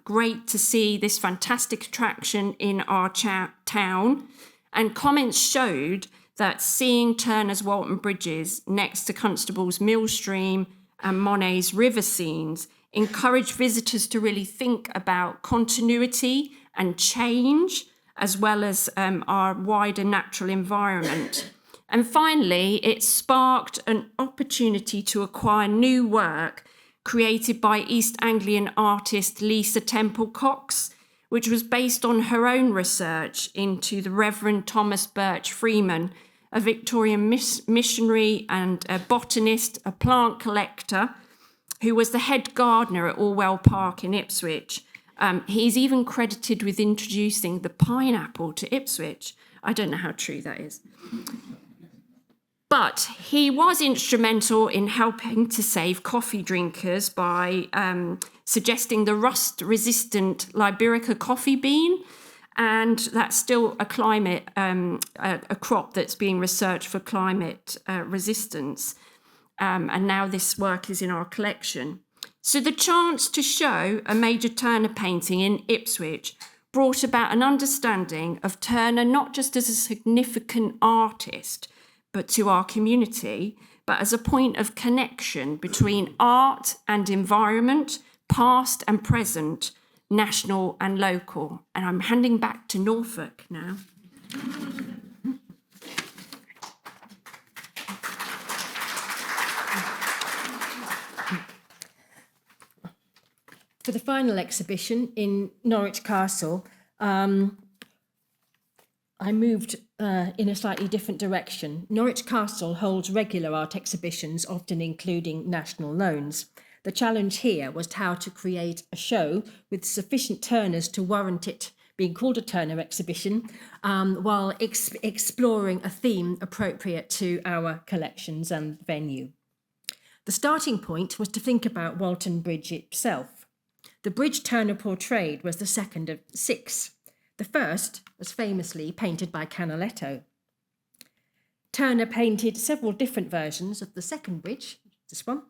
great to see this fantastic attraction in our town. And comments showed that seeing Turner's Walton Bridges next to Constable's Millstream and Monet's river scenes encouraged visitors to really think about continuity and change, as well as our wider natural environment. And finally, it sparked an opportunity to acquire new work created by East Anglian artist Lisa Temple Cox, which was based on her own research into the Reverend Thomas Birch Freeman, a Victorian missionary and a botanist, a plant collector, who was the head gardener at Orwell Park in Ipswich. He's even credited with introducing the pineapple to Ipswich. I don't know how true that is. But he was instrumental in helping to save coffee drinkers by suggesting the rust-resistant Liberica coffee bean, and that's still a crop that's being researched for climate resistance. And now this work is in our collection. So the chance to show a major Turner painting in Ipswich brought about an understanding of Turner not just as a significant artist, but to our community, but as a point of connection between art and environment, past and present, national and local. And I'm handing back to Norfolk now. For the final exhibition in Norwich Castle, I moved in a slightly different direction. Norwich Castle holds regular art exhibitions, often including national loans. The challenge here was how to create a show with sufficient Turners to warrant it being called a Turner exhibition, while exploring a theme appropriate to our collections and venue. The starting point was to think about Walton Bridge itself. The bridge Turner portrayed was the second of 6. The first was famously painted by Canaletto. Turner painted several different versions of the second bridge, this one,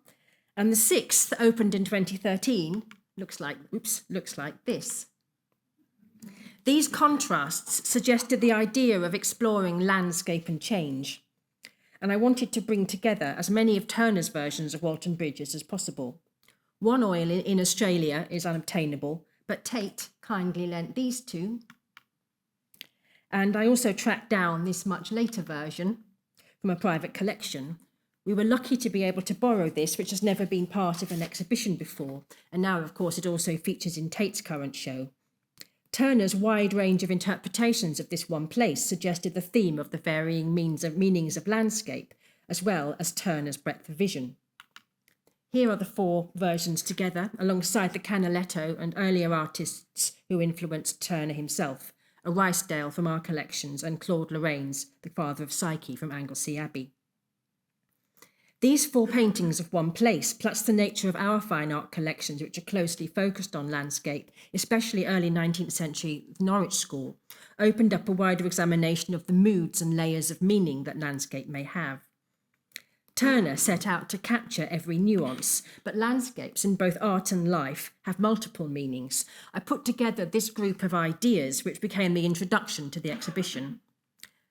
and the 6th, opened in 2013, looks like this. These contrasts suggested the idea of exploring landscape and change, and I wanted to bring together as many of Turner's versions of Walton Bridges as possible. One oil in Australia is unobtainable, but Tate kindly lent these 2. And I also tracked down this much later version from a private collection. We were lucky to be able to borrow this, which has never been part of an exhibition before, and now, of course, it also features in Tate's current show. Turner's wide range of interpretations of this one place suggested the theme of the varying meanings of landscape, as well as Turner's breadth of vision. Here are the 4 versions together, alongside the Canaletto and earlier artists who influenced Turner himself, a Risedale from our collections and Claude Lorraine's The Father of Psyche from Anglesey Abbey. These 4 paintings of one place, plus the nature of our fine art collections, which are closely focused on landscape, especially early 19th century Norwich School, opened up a wider examination of the moods and layers of meaning that landscape may have. Turner set out to capture every nuance, but landscapes in both art and life have multiple meanings. I put together this group of ideas, which became the introduction to the exhibition.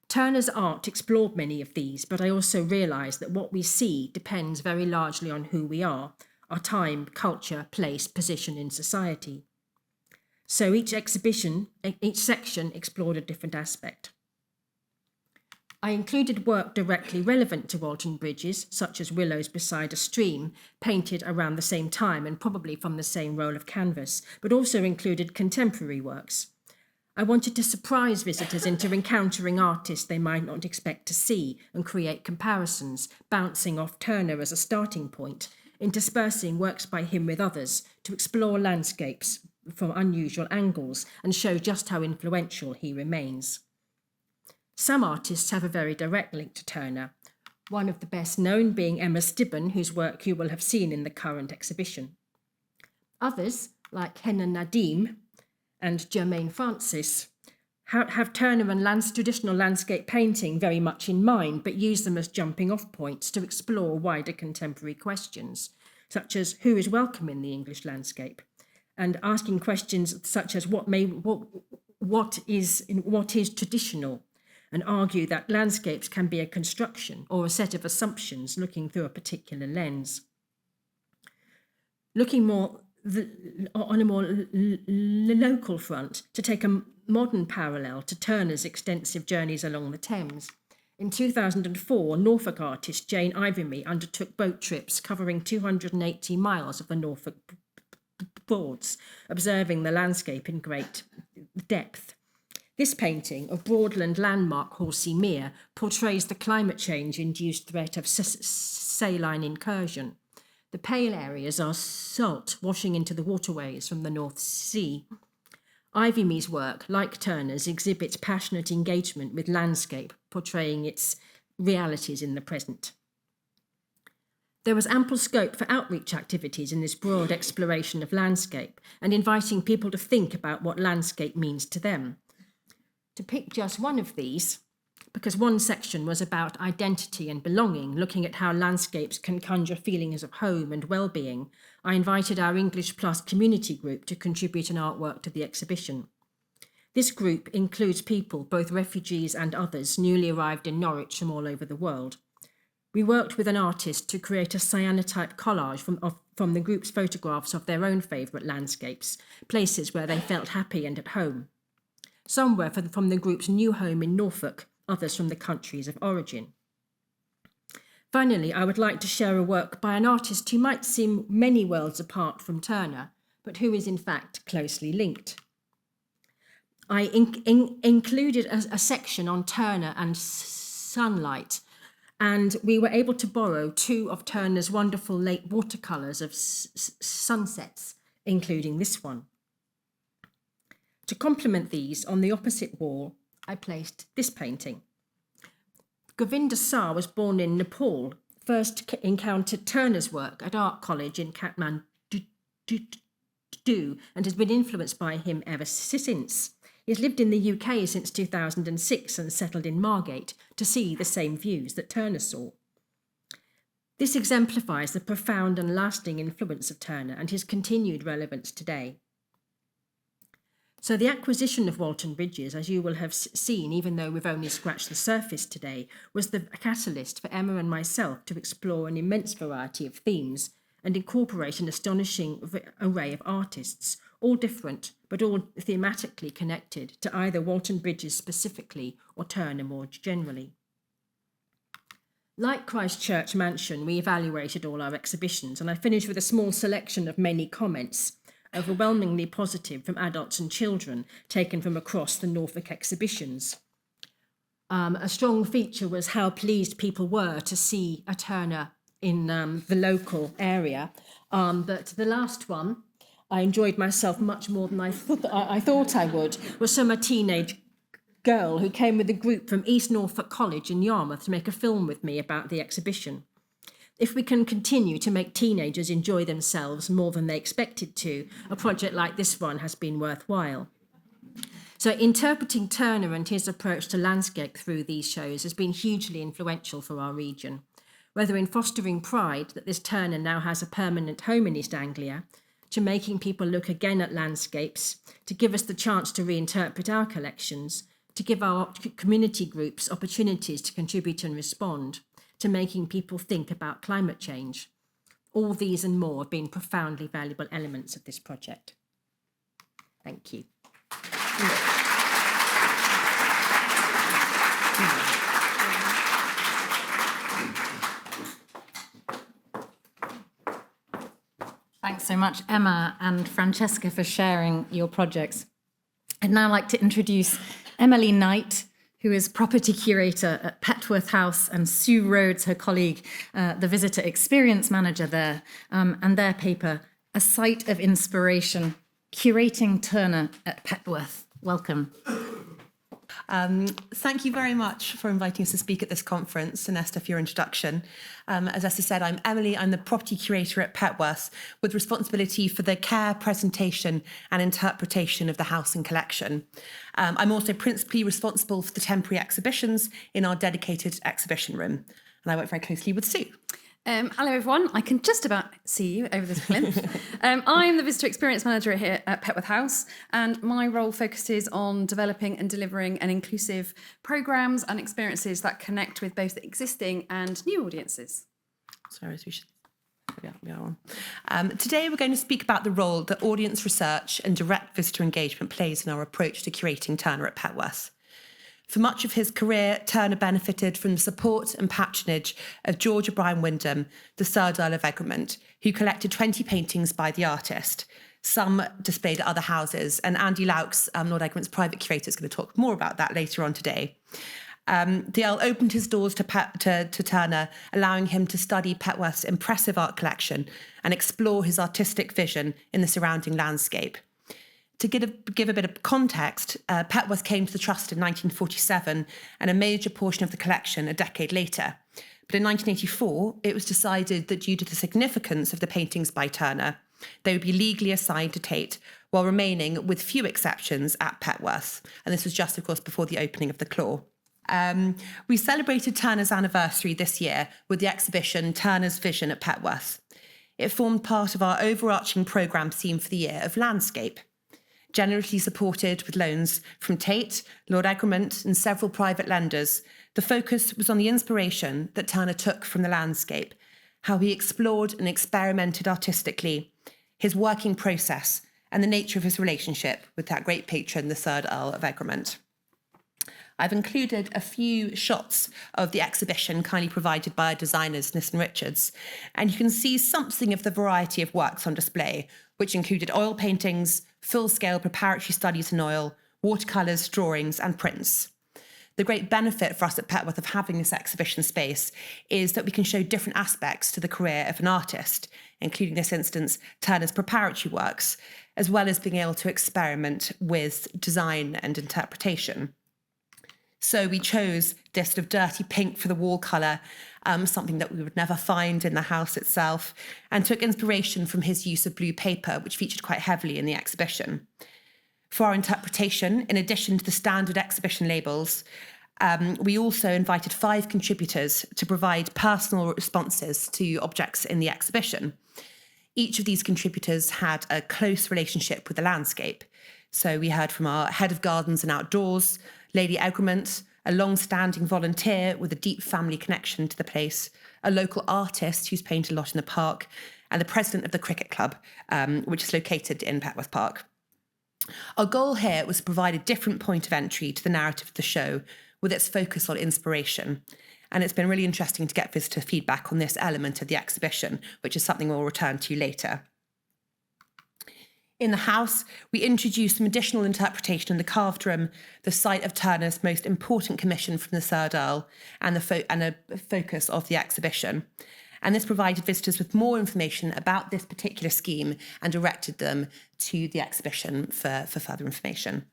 Turner's art explored many of these, but I also realised that what we see depends very largely on who we are, our time, culture, place, position in society. So each section explored a different aspect. I included work directly relevant to Walton Bridges, such as willows beside a stream, painted around the same time and probably from the same roll of canvas, but also included contemporary works. I wanted to surprise visitors into encountering artists they might not expect to see and create comparisons, bouncing off Turner as a starting point, interspersing works by him with others to explore landscapes from unusual angles and show just how influential he remains. Some artists have a very direct link to Turner, one of the best known being Emma Stibben, whose work you will have seen in the current exhibition. Others, like Henna Nadim and Germaine Francis, have Turner and traditional landscape painting very much in mind, but use them as jumping-off points to explore wider contemporary questions, such as who is welcome in the English landscape, and asking questions such as what is traditional, and argue that landscapes can be a construction or a set of assumptions looking through a particular lens. Looking on a more local front, to take a modern parallel to Turner's extensive journeys along the Thames, in 2004, Norfolk artist Jane Ivermy undertook boat trips covering 280 miles of the Norfolk Broads, observing the landscape in great depth. This painting of Broadland landmark Horsey Mere portrays the climate change-induced threat of saline incursion. The pale areas are salt washing into the waterways from the North Sea. Ivymy's work, like Turner's, exhibits passionate engagement with landscape, portraying its realities in the present. There was ample scope for outreach activities in this broad exploration of landscape and inviting people to think about what landscape means to them. To pick just one of these, because one section was about identity and belonging, looking at how landscapes can conjure feelings of home and well-being, I invited our English Plus community group to contribute an artwork to the exhibition. This group includes people, both refugees and others, newly arrived in Norwich from all over the world. We worked with an artist to create a cyanotype collage from the group's photographs of their own favourite landscapes, places where they felt happy and at home. Some were from the group's new home in Norfolk, others from the countries of origin. Finally, I would like to share a work by an artist who might seem many worlds apart from Turner, but who is in fact closely linked. I included a section on Turner and sunlight, and we were able to borrow two of Turner's wonderful late watercolours of sunsets, including this one. To complement these, on the opposite wall, I placed this painting. Govinda Sar was born in Nepal, first encountered Turner's work at Art College in Kathmandu, and has been influenced by him ever since. He has lived in the UK since 2006 and settled in Margate to see the same views that Turner saw. This exemplifies the profound and lasting influence of Turner and his continued relevance today. So the acquisition of Walton Bridges, as you will have seen, even though we've only scratched the surface today, was the catalyst for Emma and myself to explore an immense variety of themes and incorporate an astonishing array of artists, all different, but all thematically connected to either Walton Bridges specifically or Turner more generally. Like Christchurch Mansion, we evaluated all our exhibitions, and I finished with a small selection of many comments, overwhelmingly positive from adults and children, taken from across the Norfolk exhibitions. A strong feature was how pleased people were to see a Turner in the local area. But the last one, I enjoyed myself much more than I thought I would, was from a teenage girl who came with a group from East Norfolk College in Yarmouth to make a film with me about the exhibition. If we can continue to make teenagers enjoy themselves more than they expected to, a project like this one has been worthwhile. So interpreting Turner and his approach to landscape through these shows has been hugely influential for our region, whether in fostering pride that this Turner now has a permanent home in East Anglia, to making people look again at landscapes, to give us the chance to reinterpret our collections, to give our community groups opportunities to contribute and respond, to making people think about climate change. All these and more have been profoundly valuable elements of this project. Thank you. Thanks so much, Emma and Francesca, for sharing your projects. I'd now like to introduce Emily Knight, who is property curator at Petworth House, and Sue Rhodes, her colleague, the visitor experience manager there, and their paper, A Site of Inspiration, Curating Turner at Petworth. Welcome. Thank you very much for inviting us to speak at this conference, and Esther, for your introduction. As Esther said, I'm Emily. I'm the property curator at Petworth, with responsibility for the care, presentation and interpretation of the house and collection. I'm also principally responsible for the temporary exhibitions in our dedicated exhibition room, and I work very closely with Sue. Hello everyone, I can just about see you over this plinth. I'm the Visitor Experience Manager here at Petworth House, and my role focuses on developing and delivering an inclusive programmes and experiences that connect with both existing and new audiences. Sorry, we should... Yeah, we are on. Today we're going to speak about the role that audience research and direct visitor engagement plays in our approach to curating Turner at Petworth. For much of his career, Turner benefited from the support and patronage of George O'Brien Wyndham, the third Earl of Egremont, who collected 20 paintings by the artist, some displayed at other houses, and Andy Laux, Lord Egremont's private curator, is going to talk more about that later on today. The Earl opened his doors to Turner, allowing him to study Petworth's impressive art collection and explore his artistic vision in the surrounding landscape. To give a bit of context, Petworth came to the Trust in 1947 and a major portion of the collection a decade later. But in 1984, it was decided that due to the significance of the paintings by Turner, they would be legally assigned to Tate while remaining, with few exceptions, at Petworth. And this was just, of course, before the opening of the Clore. We celebrated Turner's anniversary this year with the exhibition Turner's Vision at Petworth. It formed part of our overarching programme theme for the year of landscape. Generously supported with loans from Tate, Lord Egremont and several private lenders, the focus was on the inspiration that Turner took from the landscape, how he explored and experimented artistically, his working process and the nature of his relationship with that great patron, the third Earl of Egremont. I've included a few shots of the exhibition kindly provided by our designers, Niss and Richards, and you can see something of the variety of works on display, which included oil paintings, full-scale preparatory studies in oil, watercolours, drawings and prints. The great benefit for us at Petworth of having this exhibition space is that we can show different aspects to the career of an artist, including in this instance Turner's preparatory works, as well as being able to experiment with design and interpretation. So we chose this sort of dirty pink for the wall colour, something that we would never find in the house itself, and took inspiration from his use of blue paper, which featured quite heavily in the exhibition. For our interpretation, in addition to the standard exhibition labels, we also invited 5 contributors to provide personal responses to objects in the exhibition. Each of these contributors had a close relationship with the landscape. So we heard from our head of gardens and outdoors, Lady Egremont, a long-standing volunteer with a deep family connection to the place, a local artist who's painted a lot in the park, and the president of the cricket club, which is located in Petworth Park. Our goal here was to provide a different point of entry to the narrative of the show with its focus on inspiration. And it's been really interesting to get visitor feedback on this element of the exhibition, which is something we'll return to later. In the house, we introduced some additional interpretation in the carved room, the site of Turner's most important commission from the third Earl, and a focus of the exhibition. And this provided visitors with more information about this particular scheme and directed them to the exhibition for further information.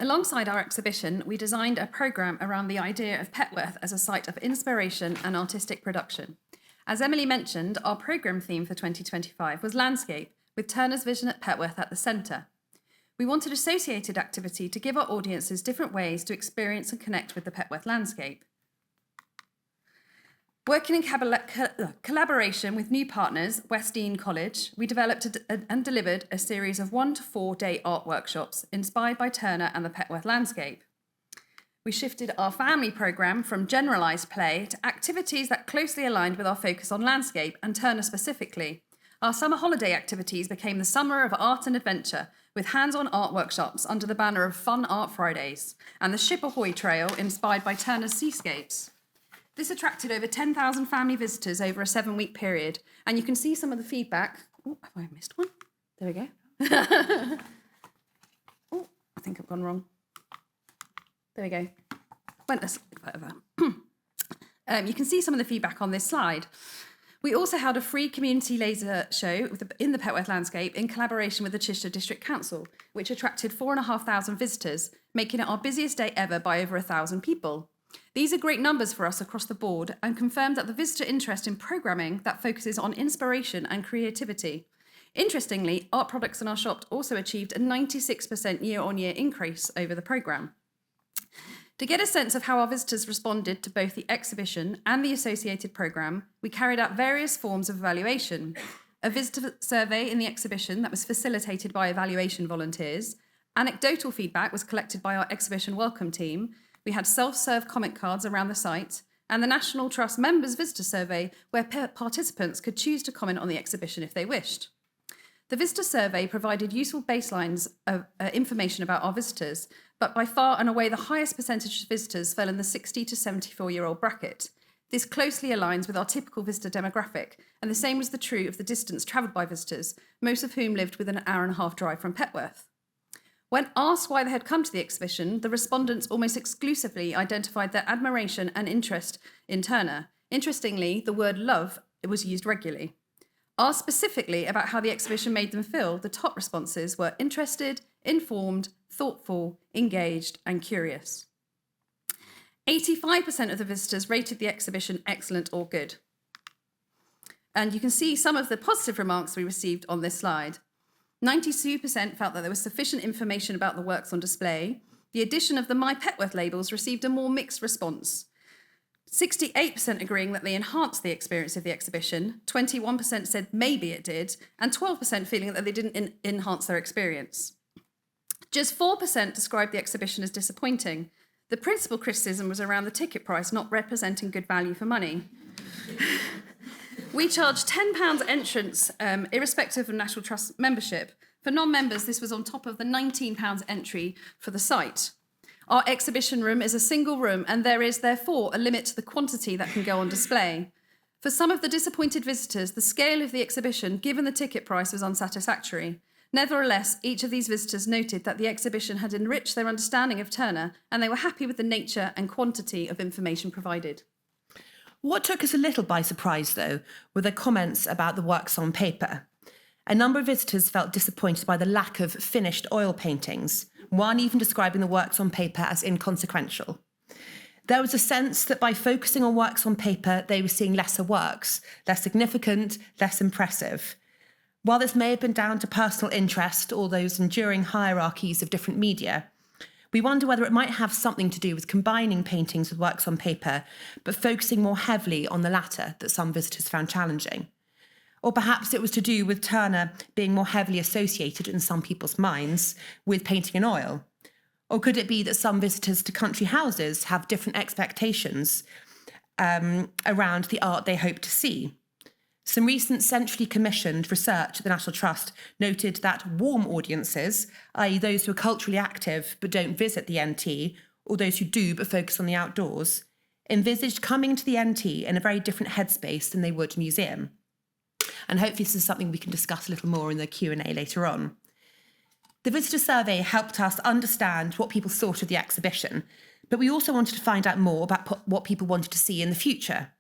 Alongside our exhibition, we designed a programme around the idea of Petworth as a site of inspiration and artistic production. As Emily mentioned, our programme theme for 2025 was landscape, with Turner's Vision at Petworth at the centre. We wanted associated activity to give our audiences different ways to experience and connect with the Petworth landscape. Working in collaboration with new partners, West Dean College, we developed and delivered a series of 1 to 4 day art workshops inspired by Turner and the Petworth landscape. We shifted our family programme from generalised play to activities that closely aligned with our focus on landscape and Turner specifically. Our summer holiday activities became the Summer of Art and Adventure, with hands-on art workshops under the banner of Fun Art Fridays, and the Ship Ahoy Trail inspired by Turner's seascapes. This attracted over 10,000 family visitors over a 7-week period, and you can see some of the feedback Oh, have I missed one? There we go. Oh, I think I've gone wrong. There we go. Went a slide further. You can see some of the feedback on this slide. We also held a free community laser show in the Petworth landscape in collaboration with the Chichester District Council, which attracted 4,500 visitors, making it our busiest day ever by over 1,000 people. These are great numbers for us across the board and confirm that the visitor interest in programming that focuses on inspiration and creativity. Interestingly, art products in our shop also achieved a 96% year-on-year increase over the programme. To get a sense of how our visitors responded to both the exhibition and the associated programme, we carried out various forms of evaluation. A visitor survey in the exhibition that was facilitated by evaluation volunteers. Anecdotal feedback was collected by our exhibition welcome team. We had self-serve comment cards around the site, and the National Trust Members Visitor Survey, where participants could choose to comment on the exhibition if they wished. The visitor survey provided useful baselines of information about our visitors, but by far and away the highest percentage of visitors fell in the 60 to 74-year-old bracket. This closely aligns with our typical visitor demographic, and the same was true of the distance travelled by visitors, most of whom lived within an hour-and-a-half drive from Petworth. When asked why they had come to the exhibition, the respondents almost exclusively identified their admiration and interest in Turner. Interestingly, the word love was used regularly. Asked specifically about how the exhibition made them feel, the top responses were interested, informed, thoughtful, engaged, and curious. 85% of the visitors rated the exhibition excellent or good. And you can see some of the positive remarks we received on this slide. 92% felt that there was sufficient information about the works on display. The addition of the My Petworth labels received a more mixed response. 68% agreeing that they enhanced the experience of the exhibition, 21% said maybe it did, and 12% feeling that they didn't enhance their experience. Just 4% described the exhibition as disappointing. The principal criticism was around the ticket price not representing good value for money. We charged £10 entrance, irrespective of National Trust membership. For non-members, this was on top of the £19 entry for the site. Our exhibition room is a single room, and there is, therefore, a limit to the quantity that can go on display. For some of the disappointed visitors, the scale of the exhibition, given the ticket price, was unsatisfactory. Nevertheless, each of these visitors noted that the exhibition had enriched their understanding of Turner, and they were happy with the nature and quantity of information provided. What took us a little by surprise, though, were the comments about the works on paper. A number of visitors felt disappointed by the lack of finished oil paintings, one even describing the works on paper as inconsequential. There was a sense that by focusing on works on paper, they were seeing lesser works, less significant, less impressive. While this may have been down to personal interest or those enduring hierarchies of different media, we wonder whether it might have something to do with combining paintings with works on paper, but focusing more heavily on the latter that some visitors found challenging. Or perhaps it was to do with Turner being more heavily associated in some people's minds with painting in oil. Or could it be that some visitors to country houses have different expectations around the art they hope to see? Some recent centrally commissioned research at the National Trust noted that warm audiences, i.e. those who are culturally active but don't visit the NT, or those who do but focus on the outdoors, envisaged coming to the NT in a very different headspace than they would a museum. And hopefully this is something we can discuss a little more in the Q&A later on. The visitor survey helped us understand what people thought of the exhibition, but we also wanted to find out more about what people wanted to see in the future.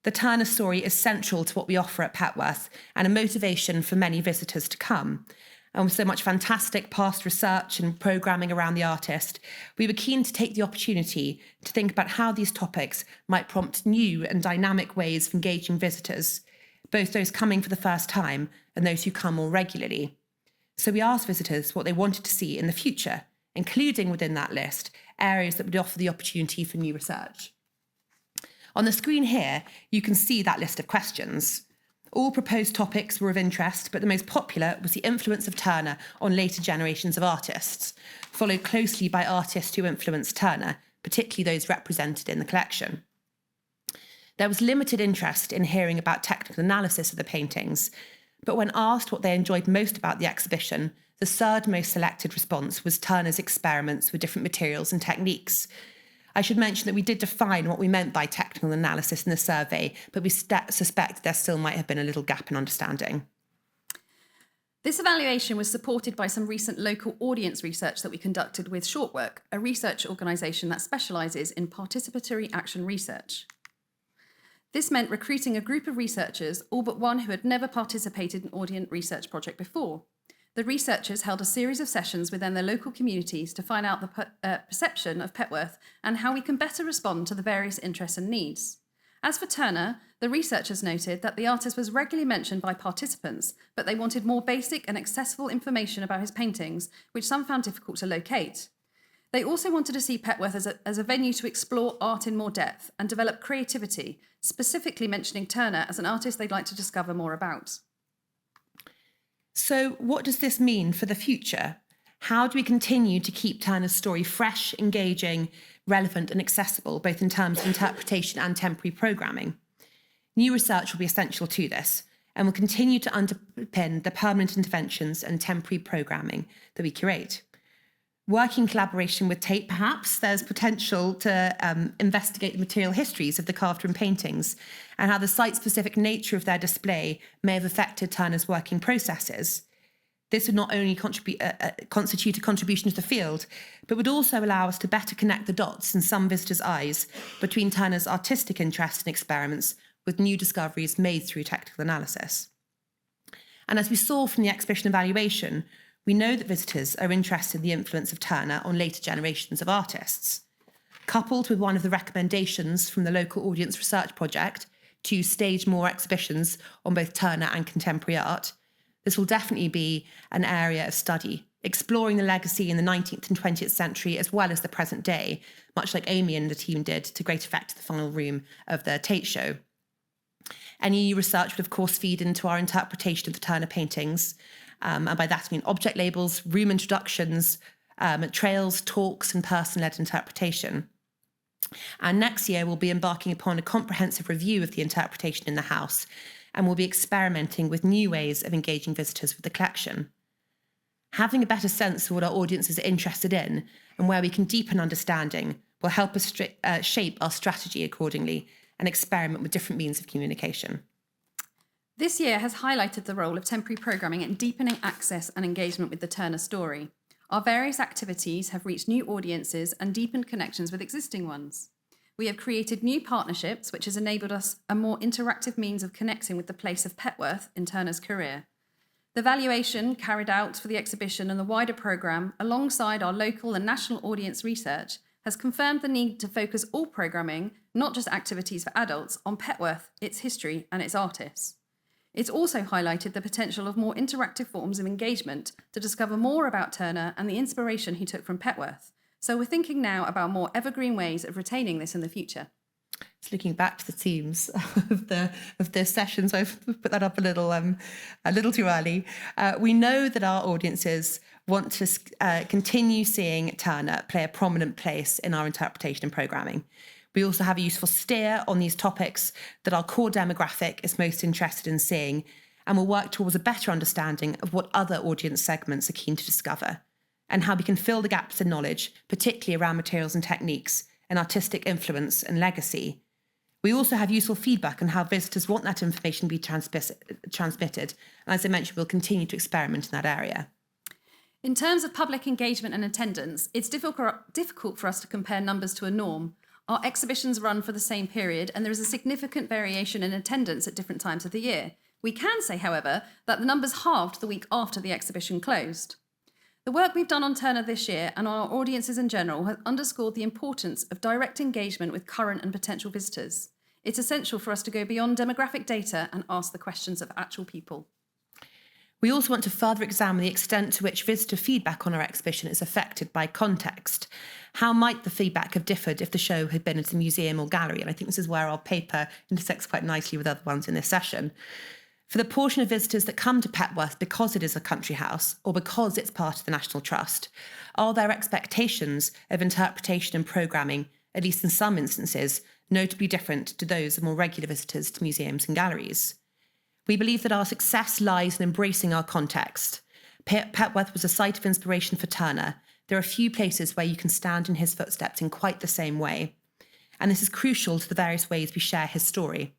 The Turner story is central to what we offer at Petworth and a motivation for many visitors to come. And with so much fantastic past research and programming around the artist, we were keen to take the opportunity to think about how these topics might prompt new and dynamic ways of engaging visitors, both those coming for the first time and those who come more regularly. So we asked visitors what they wanted to see in the future, including within that list areas that would offer the opportunity for new research. On the screen here, you can see that list of questions. All proposed topics were of interest, but the most popular was the influence of Turner on later generations of artists, followed closely by artists who influenced Turner, particularly those represented in the collection. There was limited interest in hearing about technical analysis of the paintings, but when asked what they enjoyed most about the exhibition, the third most selected response was Turner's experiments with different materials and techniques. I should mention that we did define what we meant by technical analysis in the survey, but we suspect there still might have been a little gap in understanding. This evaluation was supported by some recent local audience research that we conducted with Shortwork, a research organisation that specialises in participatory action research. This meant recruiting a group of researchers, all but one who had never participated in an audience research project before. The researchers held a series of sessions within their local communities to find out the perception of Petworth and how we can better respond to the various interests and needs. As for Turner, the researchers noted that the artist was regularly mentioned by participants, but they wanted more basic and accessible information about his paintings, which some found difficult to locate. They also wanted to see Petworth as a venue to explore art in more depth and develop creativity, specifically mentioning Turner as an artist they'd like to discover more about. So what does this mean for the future? How do we continue to keep Turner's story fresh, engaging, relevant and accessible, both in terms of interpretation and temporary programming? New research will be essential to this and will continue to underpin the permanent interventions and temporary programming that we curate. Working in collaboration with Tate, perhaps, there's potential to investigate the material histories of the carved-room paintings and how the site-specific nature of their display may have affected Turner's working processes. This would not only constitute a contribution to the field, but would also allow us to better connect the dots in some visitors' eyes between Turner's artistic interests and experiments with new discoveries made through technical analysis. And as we saw from the exhibition evaluation, we know that visitors are interested in the influence of Turner on later generations of artists. Coupled with one of the recommendations from the local audience research project to stage more exhibitions on both Turner and contemporary art, this will definitely be an area of study, exploring the legacy in the 19th and 20th century as well as the present day, much like Amy and the team did to great effect in the final room of the Tate show. Any new research would, of course, feed into our interpretation of the Turner paintings, and by that I mean object labels, room introductions, trails, talks, and person-led interpretation. And next year, we'll be embarking upon a comprehensive review of the interpretation in the house, and we'll be experimenting with new ways of engaging visitors with the collection. Having a better sense of what our audience is interested in and where we can deepen understanding will help us shape our strategy accordingly and experiment with different means of communication. This year has highlighted the role of temporary programming in deepening access and engagement with the Turner story. Our various activities have reached new audiences and deepened connections with existing ones. We have created new partnerships, which has enabled us a more interactive means of connecting with the place of Petworth in Turner's career. The valuation carried out for the exhibition and the wider programme, alongside our local and national audience research, has confirmed the need to focus all programming, not just activities for adults, on Petworth, its history and its artists. It's also highlighted the potential of more interactive forms of engagement to discover more about Turner and the inspiration he took from Petworth. So we're thinking now about more evergreen ways of retaining this in the future. Just looking back to the themes of the sessions, I've put that up a little too early. We know that our audiences want to continue seeing Turner play a prominent place in our interpretation and programming. We also have a useful steer on these topics that our core demographic is most interested in seeing, and we'll work towards a better understanding of what other audience segments are keen to discover, and how we can fill the gaps in knowledge, particularly around materials and techniques, and artistic influence and legacy. We also have useful feedback on how visitors want that information to be transmitted, and as I mentioned, we'll continue to experiment in that area. In terms of public engagement and attendance, it's difficult for us to compare numbers to a norm. Our exhibitions run for the same period, and there is a significant variation in attendance at different times of the year. We can say, however, that the numbers halved the week after the exhibition closed. The work we've done on Turner this year and on our audiences in general has underscored the importance of direct engagement with current and potential visitors. It's essential for us to go beyond demographic data and ask the questions of actual people. We also want to further examine the extent to which visitor feedback on our exhibition is affected by context. How might the feedback have differed if the show had been at a museum or gallery? And I think this is where our paper intersects quite nicely with other ones in this session. For the portion of visitors that come to Petworth because it is a country house or because it's part of the National Trust, are their expectations of interpretation and programming, at least in some instances, notably different to those of more regular visitors to museums and galleries? We believe that our success lies in embracing our context. Petworth was a site of inspiration for Turner. There are few places where you can stand in his footsteps in quite the same way. And this is crucial to the various ways we share his story.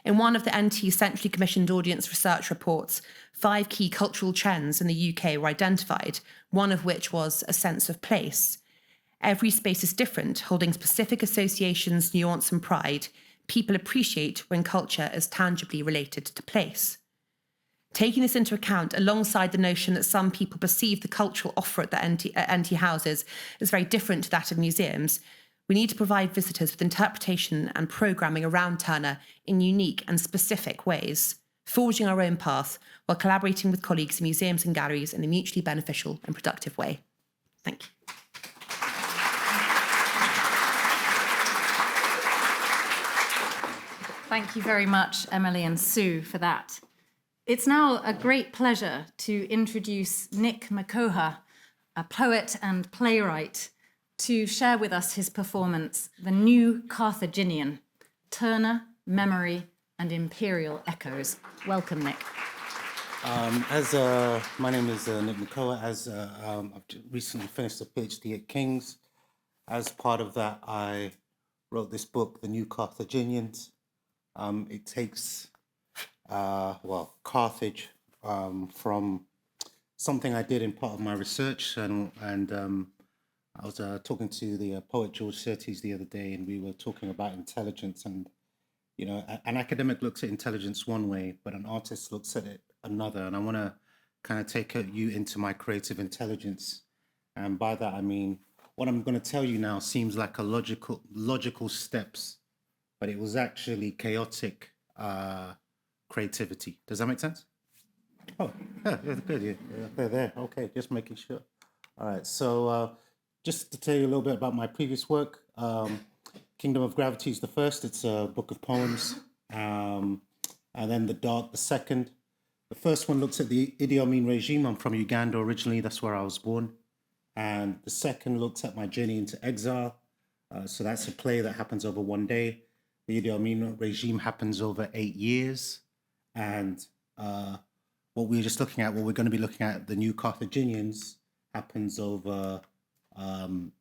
In one of the NT centrally commissioned audience research reports, 5 key cultural trends in the UK were identified, one of which was a sense of place. Every space is different, holding specific associations, nuance and pride. People appreciate when culture is tangibly related to place. Taking this into account, alongside the notion that some people perceive the cultural offer at the NT houses as very different to that of museums, we need to provide visitors with interpretation and programming around Turner in unique and specific ways, forging our own path while collaborating with colleagues in museums and galleries in a mutually beneficial and productive way. Thank you. Thank you very much, Emily and Sue, for that. It's now a great pleasure to introduce Nick Makoha, a poet and playwright, to share with us his performance, The New Carthaginian, Turner, Memory, and Imperial Echoes. Welcome, Nick. My name is Nick Makoha. I've recently finished a PhD at King's. As part of that, I wrote this book, The New Carthaginians. It takes, Carthage from something I did in part of my research, and I was talking to the poet George Surtees the other day, and we were talking about intelligence. And you know, an academic looks at intelligence one way, but an artist looks at it another. And I want to kind of take you into my creative intelligence, and by that I mean what I'm going to tell you now seems like a logical steps, but it was actually chaotic creativity. Does that make sense? Oh, yeah, good. Yeah, they're there. Okay, just making sure. All right, so just to tell you a little bit about my previous work, Kingdom of Gravity is the first. It's a book of poems, and then The Dark, the second. The first one looks at the Idi Amin regime. I'm from Uganda originally. That's where I was born. And the second looks at my journey into exile. So that's a play that happens over one day. The Idi Amin regime happens over 8 years. And what we're going to be looking at, the New Carthaginians, happens over the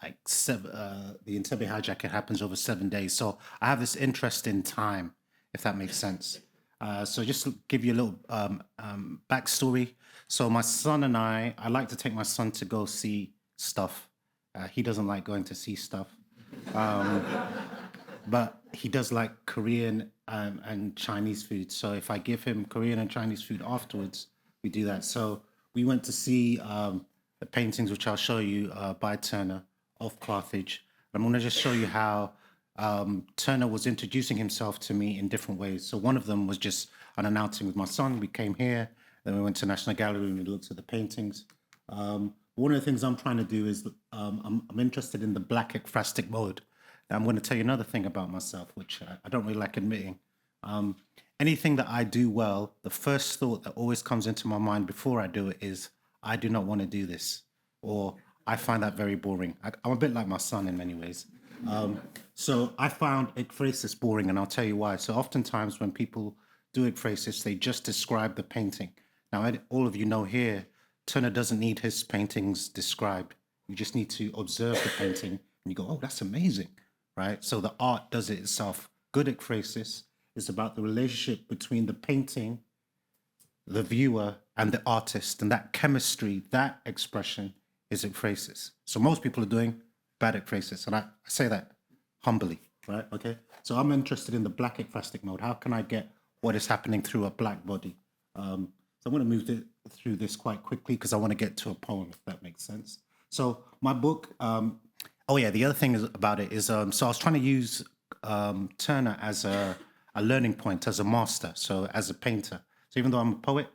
Entebbe hijack happens over 7 days. So I have this interest in time, if that makes sense. So just to give you a little backstory. So my son and I like to take my son to go see stuff. He doesn't like going to see stuff. But he does like Korean and Chinese food. So if I give him Korean and Chinese food afterwards, we do that. So we went to see the paintings, which I'll show you, by Turner of Carthage. I'm going to just show you how Turner was introducing himself to me in different ways. So one of them was just an announcing with my son. We came here, then we went to National Gallery and we looked at the paintings. One of the things I'm trying to do is I'm interested in the black ekphrastic mode. I'm going to tell you another thing about myself, which I don't really like admitting. Anything that I do well, the first thought that always comes into my mind before I do it is, I do not want to do this, or I find that very boring. I'm a bit like my son in many ways. So I found ekphrasis boring, and I'll tell you why. So oftentimes when people do ekphrasis, they just describe the painting. Now, all of you know here, Turner doesn't need his paintings described. You just need to observe the painting, and you go, oh, that's amazing. Right? So the art does it itself. Good ekphrasis is about the relationship between the painting, the viewer, and the artist. And that chemistry, that expression is ekphrasis. So most people are doing bad ekphrasis. And I say that humbly, right? Okay. So I'm interested in the black ekphrastic mode. How can I get what is happening through a black body? So I'm going to move through this quite quickly because I want to get to a poem, if that makes sense. So my book, the other thing about it is, so I was trying to use Turner as a learning point, as a master, so as a painter. So even though I'm a poet,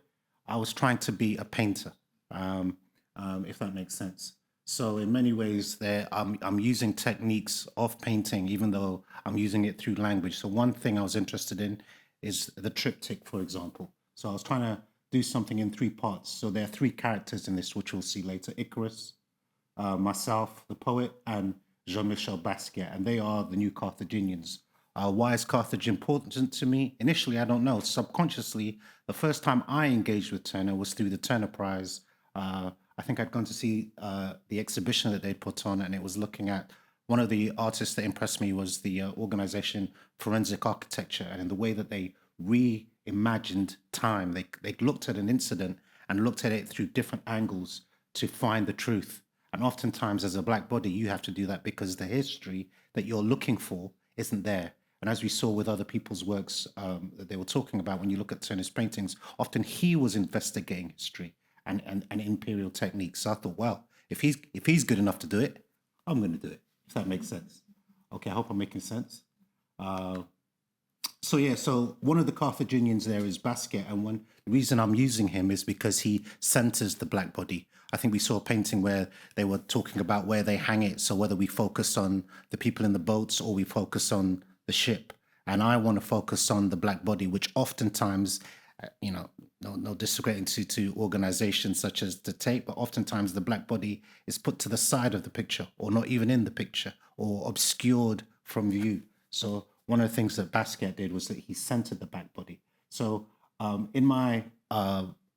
I was trying to be a painter, if that makes sense. So in many ways, I'm using techniques of painting, even though I'm using it through language. So one thing I was interested in is the triptych, for example. So I was trying to do something in 3 parts. So there are 3 characters in this, which we'll see later. Icarus, myself, the poet, and Jean-Michel Basquiat, and they are the New Carthaginians. Why is Carthage important to me? Initially, I don't know. Subconsciously, the first time I engaged with Turner was through the Turner Prize. I think I'd gone to see the exhibition that they put on, and it was looking at one of the artists that impressed me was the organization Forensic Architecture, and in the way that they reimagined time. They looked at an incident and looked at it through different angles to find the truth. And oftentimes, as a black body, you have to do that because the history that you're looking for isn't there. And as we saw with other people's works that they were talking about, when you look at Turner's paintings, often he was investigating history and imperial techniques. So I thought, well, if he's good enough to do it, I'm going to do it, if that makes sense. Okay, I hope I'm making sense. So one of the Carthaginians there is Basquiat, and the reason I'm using him is because he centers the black body. I think we saw a painting where they were talking about where they hang it, so whether we focus on the people in the boats or we focus on the ship. And I want to focus on the black body, which oftentimes, no disagreeing to organizations such as the Tate, but oftentimes the black body is put to the side of the picture or not even in the picture or obscured from view. So one of the things that Basquiat did was that he centered the black body. So in my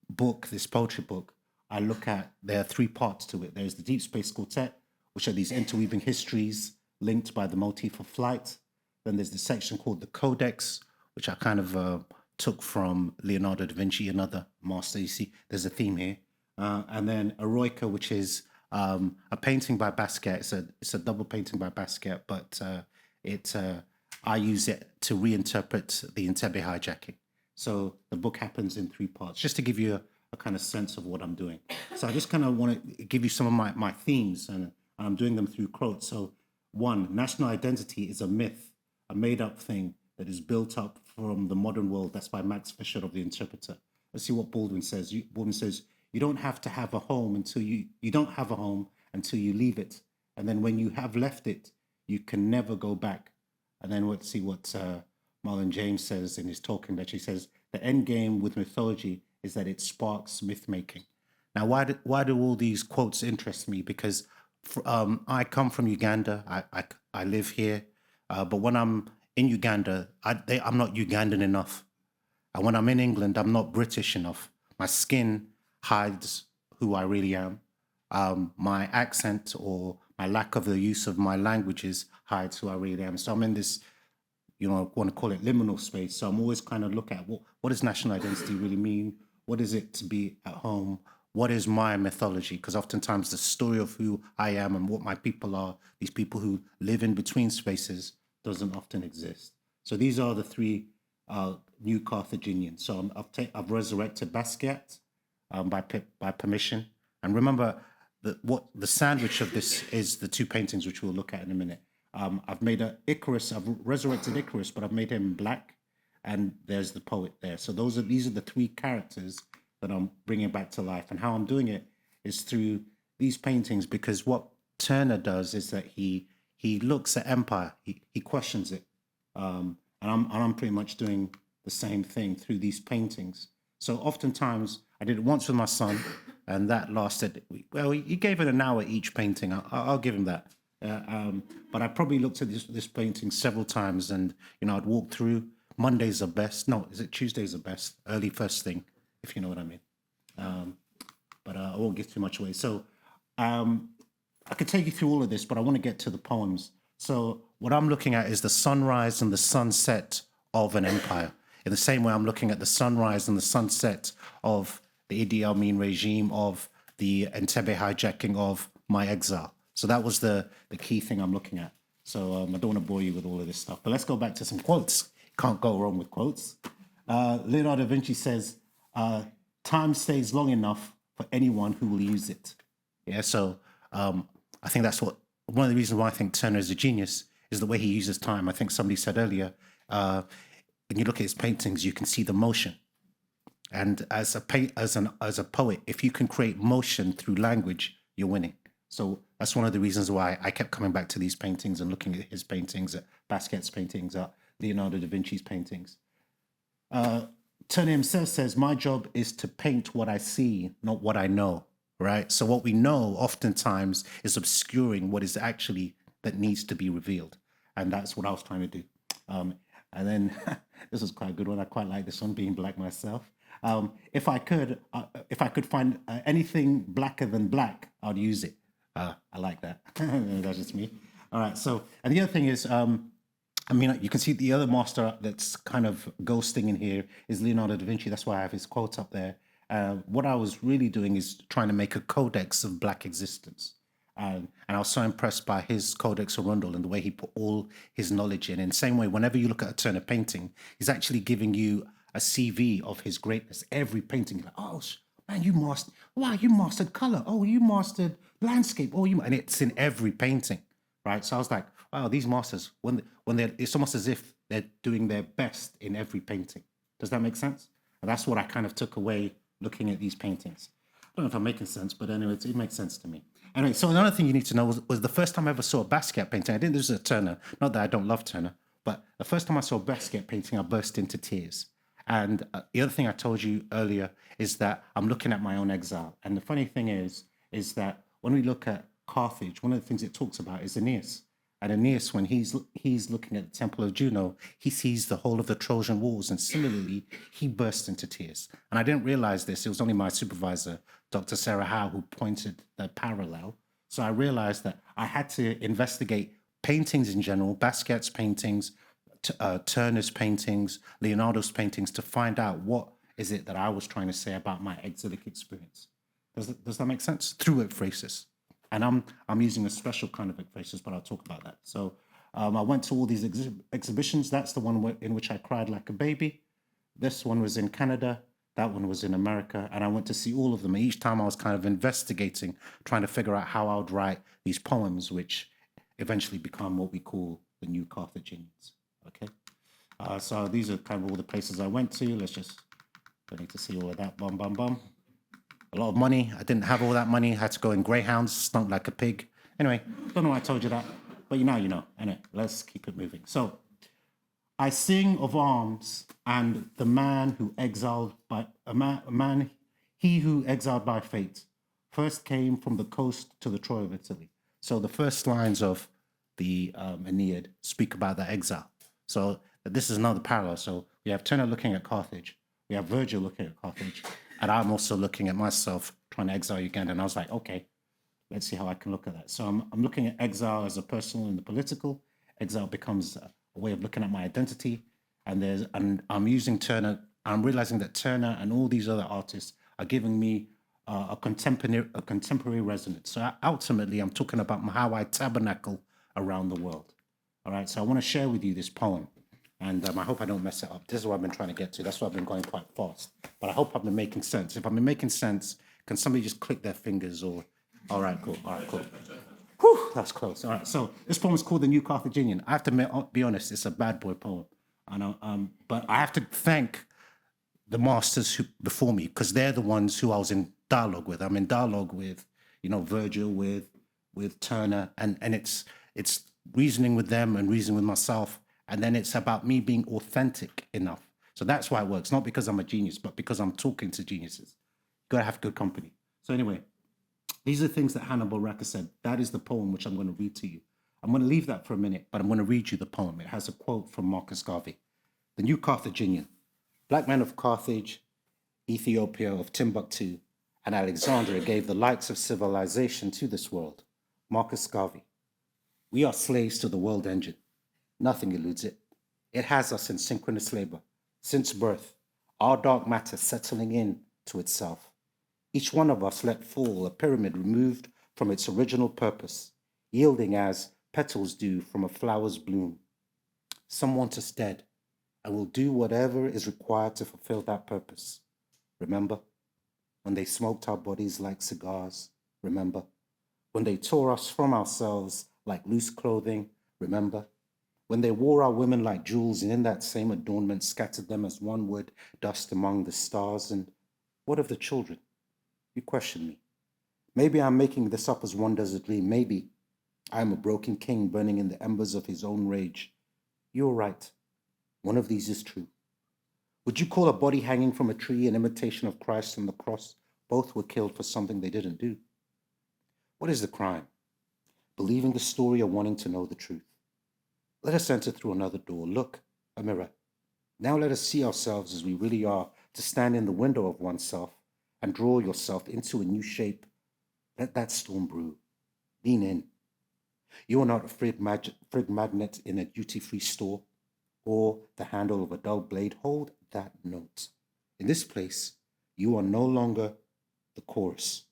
book, this poetry book, I look at, there are three parts to it. There's the Deep Space Quartet, which are these interweaving histories linked by the motif of flight. Then there's the section called the Codex, which I kind of took from Leonardo da Vinci, another master. You see, there's a theme here. And then Eroica, which is a painting by Basquiat. It's a double painting by Basquiat, but I use it to reinterpret the Entebbe hijacking. So the book happens in three parts, just to give you a kind of sense of what I'm doing. So I just kind of want to give you some of my themes, and I'm doing them through quotes. So one, national identity is a myth, a made-up thing that is built up from the modern world. That's by Max Fisher of The Interpreter. Let's see what Baldwin says. Baldwin says, you don't have to have a home until you don't have a home until you leave it. And then when you have left it, you can never go back. And then let's see what Marlon James says in his talking, that she says, the end game with mythology is that it sparks myth-making. Now, why do all these quotes interest me? Because I come from Uganda. I live here. But when I'm in Uganda, I'm not Ugandan enough. And when I'm in England, I'm not British enough. My skin hides who I really am. My accent or my lack of the use of my languages hides who I really am. So I'm in this, I want to call it liminal space. So I'm always kind of look at what does national identity really mean? What is it to be at home? What is my mythology? Because oftentimes the story of who I am and what my people are, these people who live in between spaces, doesn't often exist. So these are the three new Carthaginians. So I've resurrected Basquiat by permission. And remember, the sandwich of this is the two paintings, which we'll look at in a minute. I've made I've resurrected Icarus, but I've made him black, and there's the poet there. So these are the three characters that I'm bringing back to life. And how I'm doing it is through these paintings, because what Turner does is that he looks at empire, he questions it, and I'm pretty much doing the same thing through these paintings. So oftentimes I did it once with my son, and that lasted, well, he gave it an hour each painting. I'll give him that. But I probably looked at this painting several times, and I'd walk through. Mondays are best. No, is it Tuesdays are best? Early first thing, if you know what I mean. But I won't give too much away. So I could take you through all of this, but I want to get to the poems. So what I'm looking at is the sunrise and the sunset of an empire. In the same way, I'm looking at the sunrise and the sunset of the Idi Amin regime, of the Entebbe hijacking, of my exile. So that was the key thing I'm looking at. So I don't want to bore you with all of this stuff, but let's go back to some quotes. Can't go wrong with quotes. Leonardo da Vinci says, time stays long enough for anyone who will use it. Yeah, so I think that's one of the reasons why I think Turner is a genius is the way he uses time. I think somebody said earlier, when you look at his paintings, you can see the motion. And as a poet, if you can create motion through language, you're winning. So that's one of the reasons why I kept coming back to these paintings and looking at his paintings, at Basquiat's paintings, at Leonardo da Vinci's paintings. Turner himself says, my job is to paint what I see, not what I know, right? So what we know oftentimes is obscuring what is actually that needs to be revealed. And that's what I was trying to do. And then this was quite a good one. I quite like this one, being black myself. If I could find anything blacker than black, I'd use it. I like that. That's just me. All right. So, and the other thing is, you can see the other master that's kind of ghosting in here is Leonardo da Vinci. That's why I have his quote up there. What I was really doing is trying to make a codex of Black existence. And I was so impressed by his Codex Arundel and the way he put all his knowledge in. In the same way, whenever you look at a Turner painting, he's actually giving you a CV of his greatness. Every painting, you're like, oh, man, you mastered color. Oh, you mastered landscape. Oh, and it's in every painting, right? So I was like, wow, these masters, when it's almost as if they're doing their best in every painting. Does that make sense? And that's what I kind of took away looking at these paintings. I don't know if I'm making sense, but anyway, it makes sense to me. Anyway, so another thing you need to know was the first time I ever saw a Basquiat painting. I didn't. This is a Turner. Not that I don't love Turner, but the first time I saw a Basquiat painting, I burst into tears. And the other thing I told you earlier is that I'm looking at my own exile. And the funny thing is that when we look at Carthage, one of the things it talks about is Aeneas. And Aeneas, when he's looking at the Temple of Juno, he sees the whole of the Trojan Wars, and similarly, he burst into tears. And I didn't realize this. It was only my supervisor, Dr. Sarah Howe, who pointed the parallel. So I realized that I had to investigate paintings in general, Basquiat's paintings, Turner's paintings, Leonardo's paintings, to find out what is it that I was trying to say about my exilic experience. Does that make sense? Through ekphrasis. And I'm using a special kind of ekphrasis, but I'll talk about that. So I went to all these exhibitions. That's the one in which I cried like a baby. This one was in Canada. That one was in America. And I went to see all of them. And each time I was kind of investigating, trying to figure out how I would write these poems, which eventually become what we call the New Carthaginians. Okay. So these are kind of all the places I went to. Don't need to see all of that. Bum, bum, bum. A lot of money. I didn't have all that money. I had to go in greyhounds, stunk like a pig. Anyway, don't know why I told you that, but you know. Anyway, let's keep it moving. So, I sing of arms and the man who exiled by he who exiled by fate, first came from the coast to the Troy of Italy. So the first lines of the Aeneid speak about the exile. So this is another parallel. So we have Turner looking at Carthage, we have Virgil looking at Carthage. And I'm also looking at myself trying to exile Uganda. And I was like, okay, let's see how I can look at that. So I'm looking at exile as a personal and the political. Exile becomes a way of looking at my identity. And I'm using Turner. I'm realizing that Turner and all these other artists are giving me a contemporary resonance. So ultimately, I'm talking about how I tabernacle around the world. All right. So I want to share with you this poem. And I hope I don't mess it up. This is what I've been trying to get to. That's why I've been going quite fast. But I hope I've been making sense. If I've been making sense, can somebody just click their fingers or... All right, cool. Whew, that's close. All right, so this poem is called The New Carthaginian. I have to be honest, it's a bad boy poem. I know, but I have to thank the masters before me, because they're the ones who I was in dialogue with. I'm in dialogue with, Virgil, with Turner, and it's reasoning with them and reasoning with myself. And then it's about me being authentic enough. So that's why it works. Not because I'm a genius, but because I'm talking to geniuses. Got to have good company. So anyway, these are things that Hannibal Lecter said. That is the poem which I'm going to read to you. I'm going to leave that for a minute, but I'm going to read you the poem. It has a quote from Marcus Garvey. The New Carthaginian. Black men of Carthage, Ethiopia, of Timbuktu, and Alexandria gave the lights of civilization to this world. Marcus Garvey. We are slaves to the world engine. Nothing eludes it. It has us in synchronous labor. Since birth, our dark matter settling in to itself. Each one of us let fall a pyramid removed from its original purpose, yielding as petals do from a flower's bloom. Some want us dead, and will do whatever is required to fulfill that purpose. Remember, when they smoked our bodies like cigars? Remember, when they tore us from ourselves like loose clothing? Remember, when they wore our women like jewels and in that same adornment scattered them as one would dust among the stars? And what of the children? You question me. Maybe I'm making this up as one does a dream. Maybe I am a broken king burning in the embers of his own rage. You're right. One of these is true. Would you call a body hanging from a tree an imitation of Christ on the cross? Both were killed for something they didn't do. What is the crime? Believing the story or wanting to know the truth? Let us enter through another door. Look, a mirror. Now let us see ourselves as we really are, to stand in the window of oneself and draw yourself into a new shape. Let that storm brew. Lean in. You are not a frig magnet in a duty-free store or the handle of a dull blade. Hold that note. In this place, you are no longer the chorus.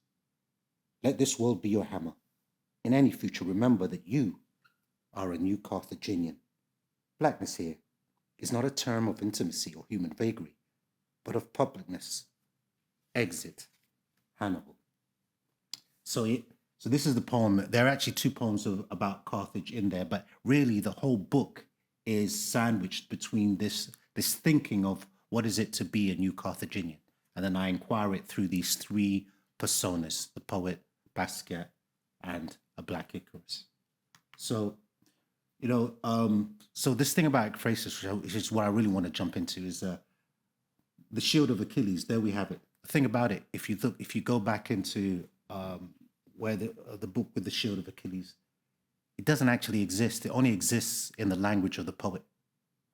Let this world be your hammer. In any future, remember that you are a new Carthaginian. Blackness here is not a term of intimacy or human vagary, but of publicness. Exit, Hannibal. So this is the poem. There are actually two poems about Carthage in there, but really the whole book is sandwiched between this thinking of what is it to be a new Carthaginian. And then I inquire it through these three personas, the poet, Basquiat, and a Black Icarus. So, so this thing about ekphrasis, which is what I really want to jump into, is the shield of Achilles. There we have it. The thing about it, if you go back into where the book with the shield of Achilles, it doesn't actually exist. It only exists in the language of the poet,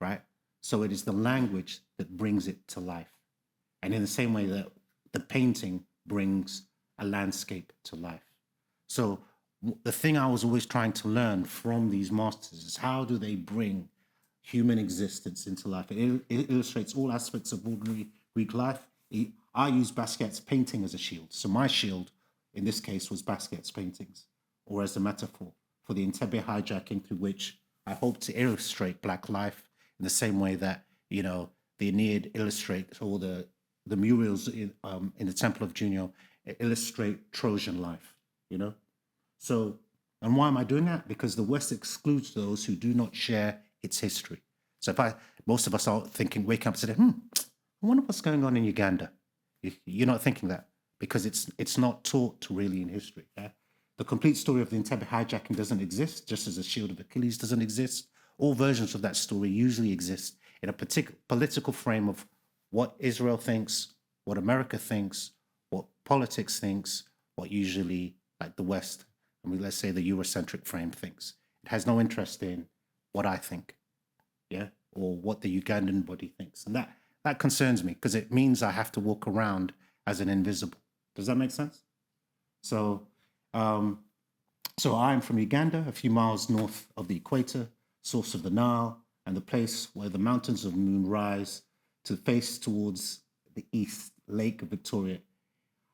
right? So it is the language that brings it to life. And in the same way that the painting brings a landscape to life. So the thing I was always trying to learn from these masters is how do they bring human existence into life? It illustrates all aspects of ordinary Greek life. I use Basquiat's painting as a shield. So my shield, in this case, was Basquiat's paintings, or as a metaphor for the Entebbe hijacking through which I hope to illustrate Black life in the same way that, the Aeneid illustrates, or the murals in the Temple of Juno illustrate Trojan life, So, and why am I doing that? Because the West excludes those who do not share its history. So most of us are thinking, wake up and say, I wonder what's going on in Uganda. You're not thinking that because it's not taught really in history. Yeah? The complete story of the Entebbe hijacking doesn't exist, just as the Shield of Achilles doesn't exist. All versions of that story usually exist in a particular political frame of what Israel thinks, what America thinks, what politics thinks, what usually like the West, let's say the Eurocentric frame thinks. It has no interest in what I think, or what the Ugandan body thinks. And that concerns me because it means I have to walk around as an invisible. Does that make sense? So I'm from Uganda, a few miles north of the equator, source of the Nile, and the place where the mountains of the moon rise to face towards the east, Lake Victoria.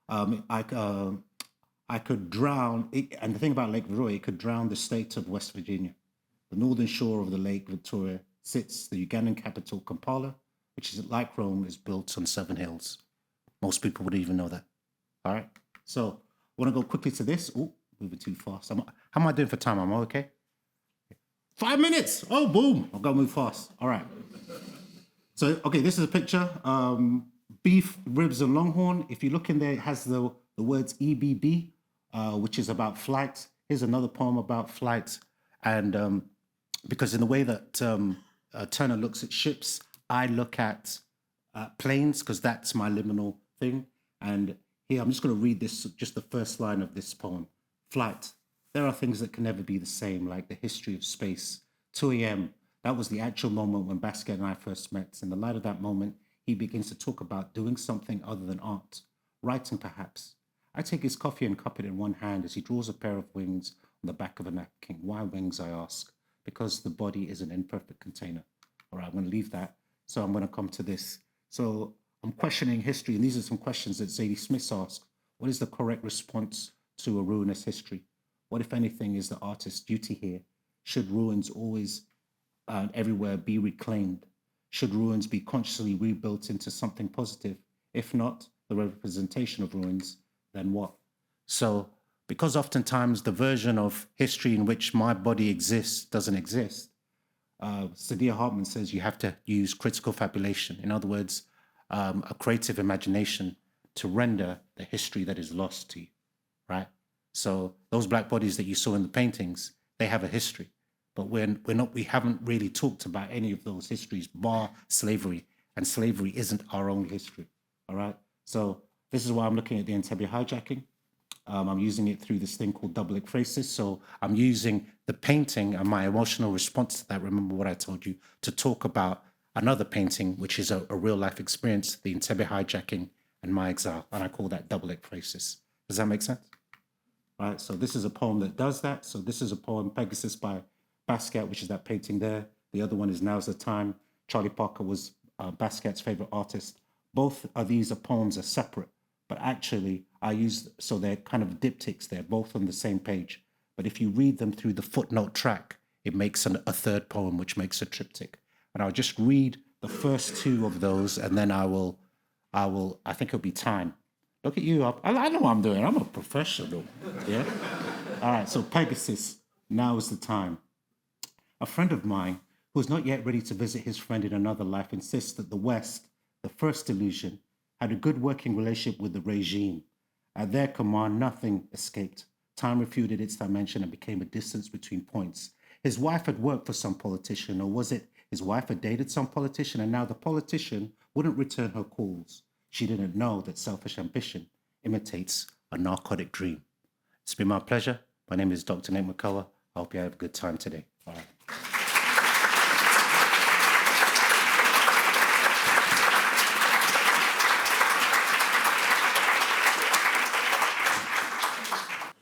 I could drown, and the thing about Lake Victoria, it could drown the state of West Virginia. The northern shore of the Lake Victoria sits the Ugandan capital, Kampala, which is like Rome, is built on 7 hills. Most people wouldn't even know that. All right. So I want to go quickly to this. Oh, moving too fast. How am I doing for time? Am I okay? 5 minutes. Oh, boom. I've got to move fast. All right. So, okay, this is a picture. Beef, ribs, and longhorn. If you look in there, it has the words EBB, which is about flight. Here's another poem about flight. And because in the way that Turner looks at ships, I look at planes, because that's my liminal thing. And here, I'm just going to read this, just the first line of this poem. Flight. There are things that can never be the same, like the history of space. 2 a.m., that was the actual moment when Basquiat and I first met. In the light of that moment, he begins to talk about doing something other than art. Writing, perhaps. I take his coffee and cup it in one hand as he draws a pair of wings on the back of a napkin. Why wings, I ask? Because the body is an imperfect container. All right, I'm going to leave that. So I'm going to come to this. So I'm questioning history, and these are some questions that Zadie Smith asked. What is the correct response to a ruinous history? What, if anything, is the artist's duty here? Should ruins always everywhere be reclaimed? Should ruins be consciously rebuilt into something positive? If not, the representation of ruins, then what? So, because oftentimes the version of history in which my body exists doesn't exist, Saidiya Hartman says you have to use critical fabulation. In other words, a creative imagination to render the history that is lost to you, right? So those black bodies that you saw in the paintings, they have a history, but we haven't really talked about any of those histories, bar slavery, and slavery isn't our own history, all right? So this is why I'm looking at the Entebbe hijacking. I'm using it through this thing called double ekphrasis. So I'm using the painting and my emotional response to that, remember what I told you, to talk about another painting, which is a real life experience, the Entebbe hijacking and my exile. And I call that double ekphrasis. Does that make sense? right? So this is a poem that does that. So this is a poem, Pegasus by Basquiat, which is that painting there. The other one is Now's the Time. Charlie Parker was Basquiat's favorite artist. Both of these poems are separate, but actually so they're kind of diptychs. They're both on the same page. But if you read them through the footnote track, it makes a third poem, which makes a triptych. And I'll just read the first two of those, and then I think it'll be time. Look at you. I know what I'm doing. I'm a professional. Yeah. All right. So Pegasus, Now is the Time. A friend of mine who is not yet ready to visit his friend in another life insists that the West, the first illusion, had a good working relationship with the regime. At their command, nothing escaped. Time refuted its dimension and became a distance between points. His wife had worked for some politician, or was it his wife had dated some politician, and now the politician wouldn't return her calls. She didn't know that selfish ambition imitates a narcotic dream. It's been my pleasure. My name is Dr. Nick Makoha. I hope you have a good time today. All right.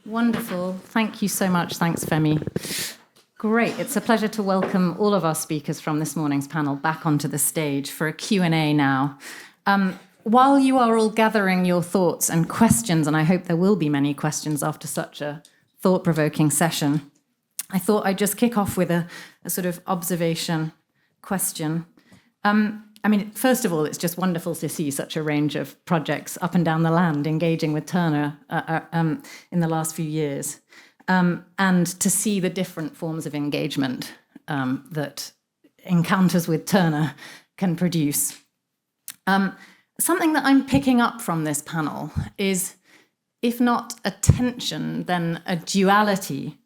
Wonderful. Thank you so much. Thanks, Femi. Great. It's a pleasure to welcome all of our speakers from this morning's panel back onto the stage for a Q&A now. While you are all gathering your thoughts and questions, and I hope there will be many questions after such a thought-provoking session, I thought I'd just kick off with a sort of observation question. First of all, it's just wonderful to see such a range of projects up and down the land engaging with Turner in the last few years, and to see the different forms of engagement that encounters with Turner can produce. Something that I'm picking up from this panel is, if not a tension, then a duality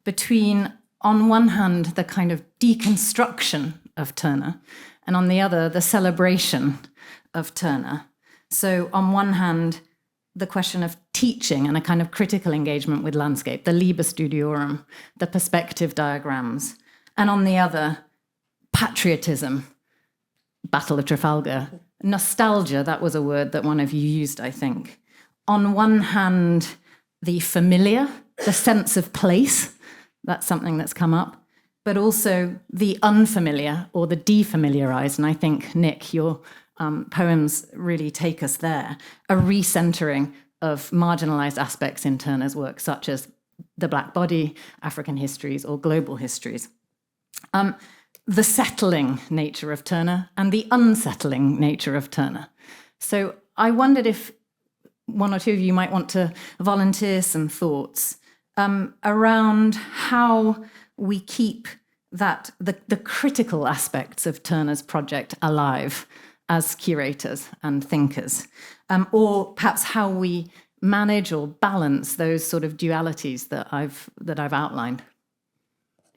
between, on one hand, the kind of deconstruction of Turner, and on the other, the celebration of Turner. So on one hand, the question of teaching and a kind of critical engagement with landscape, the Liber Studiorum, the perspective diagrams, and on the other, patriotism, Battle of Trafalgar, nostalgia, that was a word that one of you used, I think. On one hand, the familiar, the sense of place, that's something that's come up, but also the unfamiliar or the defamiliarized. And I think, Nick, your poems really take us there. A recentering of marginalized aspects in Turner's work, such as the Black Body, African histories, or global histories. The settling nature of Turner and the unsettling nature of Turner. So I wondered if one or two of you might want to volunteer some thoughts around how we keep the critical aspects of Turner's project alive as curators and thinkers, or perhaps how we manage or balance those sort of dualities that I've outlined.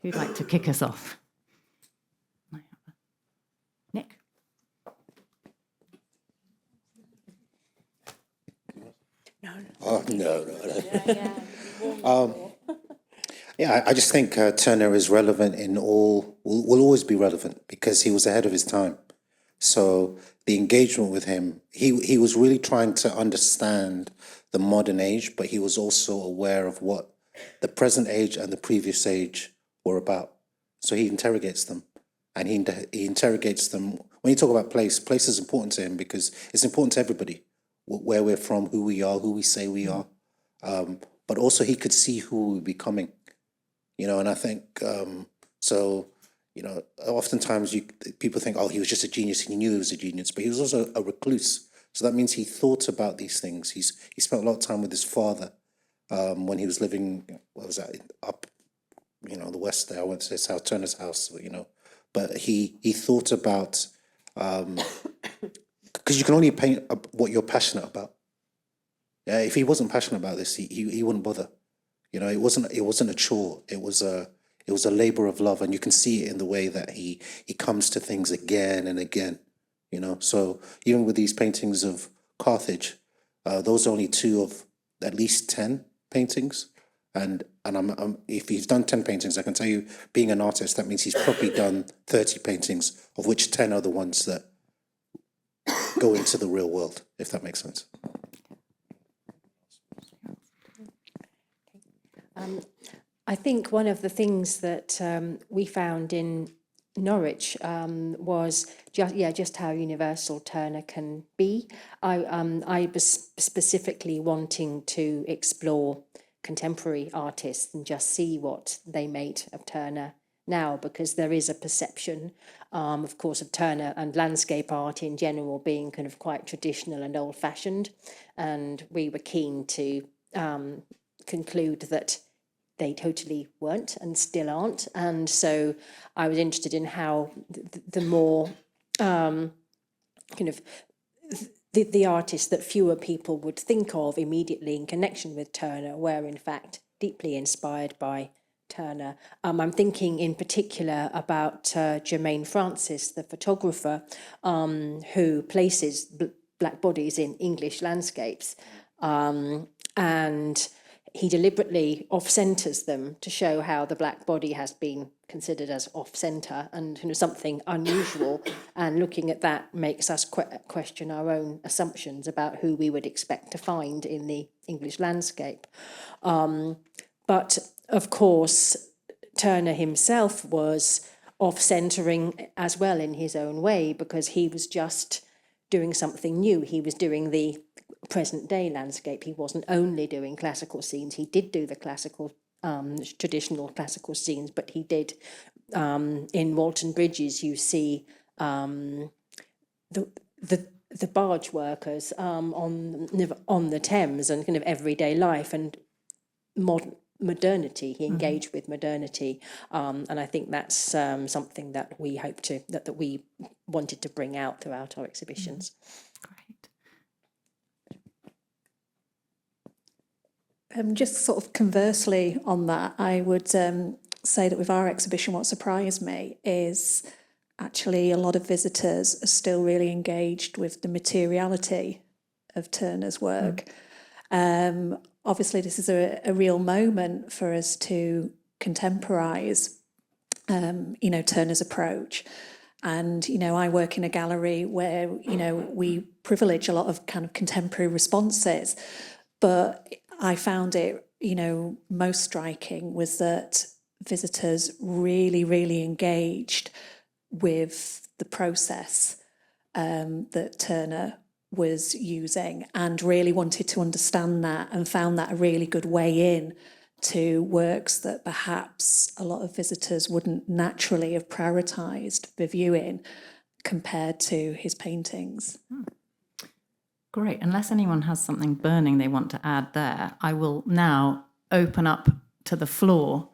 Who'd like to kick us off? Nick? Oh, no. Yeah, I just think Turner is relevant will always be relevant because he was ahead of his time. So the engagement with him, he was really trying to understand the modern age, but he was also aware of what the present age and the previous age were about. So he interrogates them, and he interrogates them. When you talk about place is important to him because it's important to everybody, where we're from, who we are, who we say we are. But also he could see who we're becoming, and I think, oftentimes people think, oh, he was just a genius, he knew he was a genius, but he was also a recluse. So that means he thought about these things. He spent a lot of time with his father when he was living, up, the west there. I went to his house, Turner's house, but he thought about, because you can only paint what you're passionate about. Yeah, if he wasn't passionate about this, he wouldn't bother. It wasn't a chore. It was a labor of love, and you can see it in the way that he comes to things again and again. So even with these paintings of Carthage, those are only 2 of at least 10 paintings. And if he's done 10 paintings, I can tell you, being an artist, that means he's probably done 30 paintings, of which 10 are the ones that go into the real world, if that makes sense. I think one of the things that we found in Norwich was just how universal Turner can be. I was specifically wanting to explore contemporary artists and just see what they made of Turner now, because there is a perception, of course, of Turner and landscape art in general being kind of quite traditional and old-fashioned, and we were keen to conclude that they totally weren't and still aren't. And so I was interested in how the more kind of the artists that fewer people would think of immediately in connection with Turner were in fact deeply inspired by Turner. I'm thinking in particular about Jermaine Francis, the photographer, who places black bodies in English landscapes. And he deliberately off-centres them to show how the black body has been considered as off-centre and something unusual. And looking at that makes us question our own assumptions about who we would expect to find in the English landscape. But of course, Turner himself was off-centering as well in his own way, because he was just doing something new. He was doing the present-day landscape. He wasn't only doing classical scenes. He did do the classical, traditional classical scenes, but he did, in Walton Bridges, you see the barge workers on the Thames and kind of everyday life and modernity. He engaged with modernity, and I think that's something that we hope to that we wanted to bring out throughout our exhibitions. Just sort of conversely on that, I would say that with our exhibition, what surprised me is actually a lot of visitors are still really engaged with the materiality of Turner's work. Obviously, this is a real moment for us to contemporise, Turner's approach. And, I work in a gallery where, we privilege a lot of kind of contemporary responses. But I found it, most striking was that visitors really, really engaged with the process that Turner was using and really wanted to understand that and found that a really good way in to works that perhaps a lot of visitors wouldn't naturally have prioritised viewing compared to his paintings. Great. Unless anyone has something burning they want to add there, I will now open up to the floor.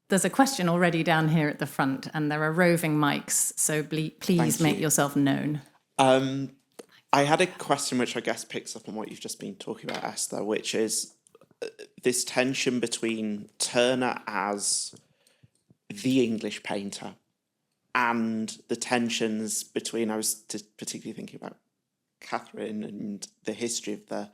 There's a question already down here at the front, and there are roving mics, so please make yourself known. I had a question which I guess picks up on what you've just been talking about, Esther, which is this tension between Turner as the English painter and the tensions between, I was particularly thinking about Katherine and the history of the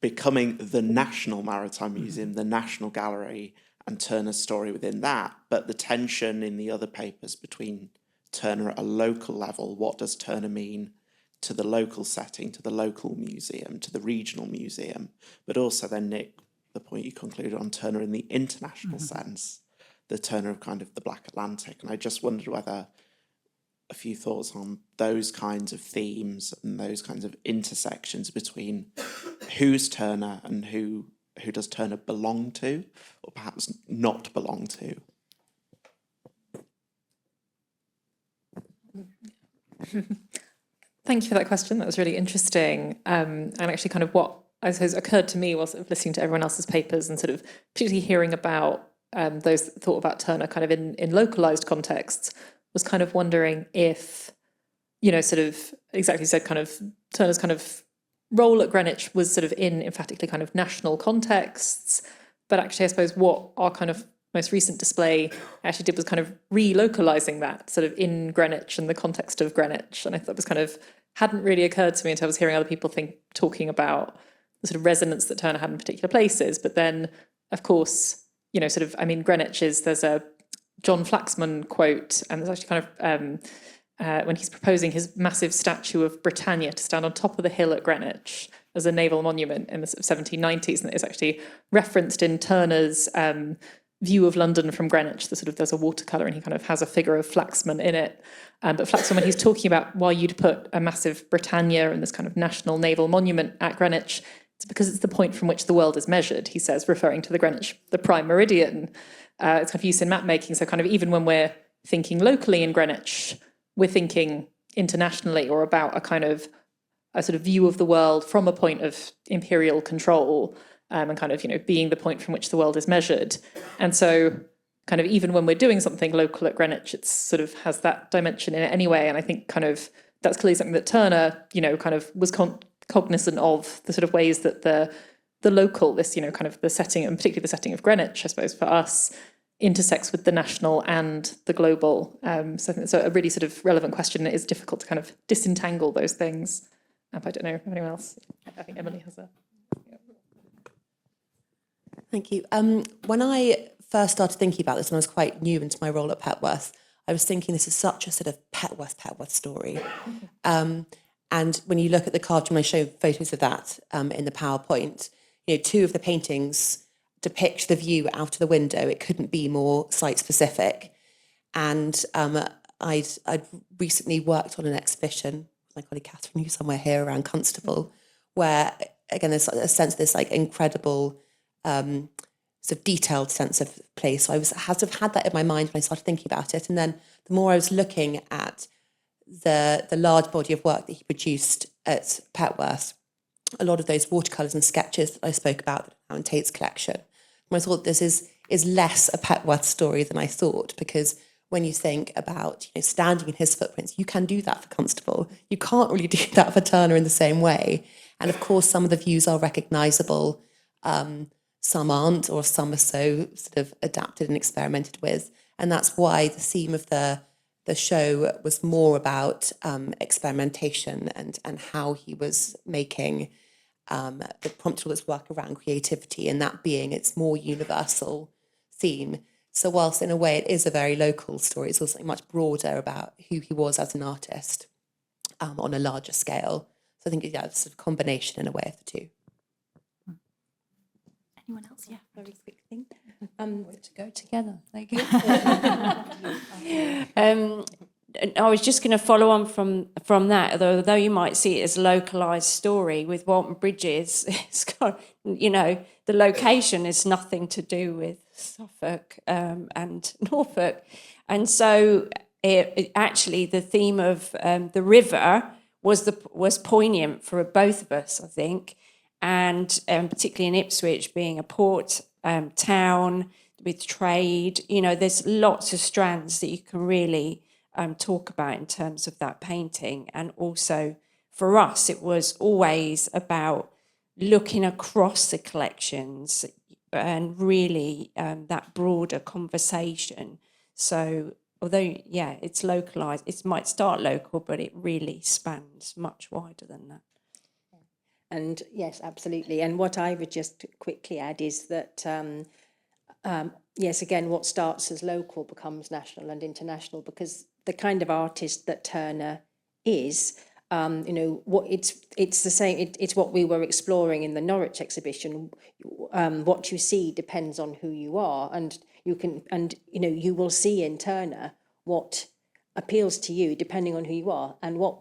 becoming the National Maritime Museum, the National Gallery, and Turner's story within that, but the tension in the other papers between Turner at a local level. What does Turner mean to the local setting, to the local museum, to the regional museum, but also then, Nick, the point you concluded on Turner in the international sense, the Turner of kind of the Black Atlantic. And I just wondered whether a few thoughts on those kinds of themes and those kinds of intersections between who's Turner and who does Turner belong to, or perhaps not belong to. Thank you for that question. That was really interesting. And actually kind of what I suppose occurred to me was listening to everyone else's papers and sort of particularly hearing about those that thought about Turner kind of in localised contexts, was kind of wondering if, sort of exactly said, kind of Turner's kind of role at Greenwich was sort of in emphatically kind of national contexts. But actually, I suppose what our kind of most recent display actually did was kind of relocalising that sort of in Greenwich and the context of Greenwich. And I thought was kind of hadn't really occurred to me until I was hearing other people talking about the sort of resonance that Turner had in particular places. But then, of course, Greenwich is, there's a John Flaxman quote, and there's actually kind of when he's proposing his massive statue of Britannia to stand on top of the hill at Greenwich, as a naval monument in the sort of 1790s, and it's actually referenced in Turner's view of London from Greenwich. There's a watercolour, and he kind of has a figure of Flaxman in it. But Flaxman, when he's talking about why you'd put a massive Britannia and this kind of national naval monument at Greenwich, it's because it's the point from which the world is measured, he says, referring to the Greenwich, the prime meridian. It's kind of used in map making. So kind of even when we're thinking locally in Greenwich, we're thinking internationally, or about a sort of view of the world from a point of imperial control, and kind of, being the point from which the world is measured. And so kind of even when we're doing something local at Greenwich, it sort of has that dimension in it anyway. And I think kind of that's clearly something that Turner, kind of was cognizant of, the sort of ways that the local, this, kind of the setting, and particularly the setting of Greenwich, I suppose, for us, intersects with the national and the global. So I think it's a really sort of relevant question. It is difficult to kind of disentangle those things. I don't know if anyone else. I think Emily has a... Thank you. When I first started thinking about this, and I was quite new into my role at Petworth, I was thinking this is such a sort of Petworth story. And when you look at the carved, when I show photos of that in the PowerPoint, two of the paintings depict the view out of the window. It couldn't be more site-specific. And I'd recently worked on an exhibition with my colleague Katherine, who's somewhere here around Constable, where, again, there's a sense of this incredible... sort of detailed sense of place. So I had that in my mind when I started thinking about it. And then the more I was looking at the large body of work that he produced at Petworth, a lot of those watercolours and sketches that I spoke about that are now in Tate's collection, I thought this is less a Petworth story than I thought, because when you think about standing in his footprints, you can do that for Constable. You can't really do that for Turner in the same way. And of course, some of the views are recognisable. Some aren't, or some are so sort of adapted and experimented with. And that's why the theme of the show was more about experimentation and how he was making the prompted all this work around creativity, and that being its more universal theme. So whilst in a way it is a very local story, it's also much broader about who he was as an artist on a larger scale. So I think it's a combination in a way of the two. Anyone else? Yeah, very quick thing. To go together. There you go. I was just going to follow on from that, although you might see it as a localised story with Walton Bridges, it's got, the location is nothing to do with Suffolk and Norfolk. And so actually the theme of the river was poignant for both of us, I think. And particularly in Ipswich, being a port town with trade, there's lots of strands that you can really talk about in terms of that painting. And also for us, it was always about looking across the collections and really that broader conversation. So although, it's localised, it might start local, but it really spans much wider than that. And yes, absolutely. And what I would just quickly add is that, yes, again, what starts as local becomes national and international, because the kind of artist that Turner is, what it's the same. It's what we were exploring in the Norwich exhibition. What you see depends on who you are, and you will see in Turner what appeals to you depending on who you are, and what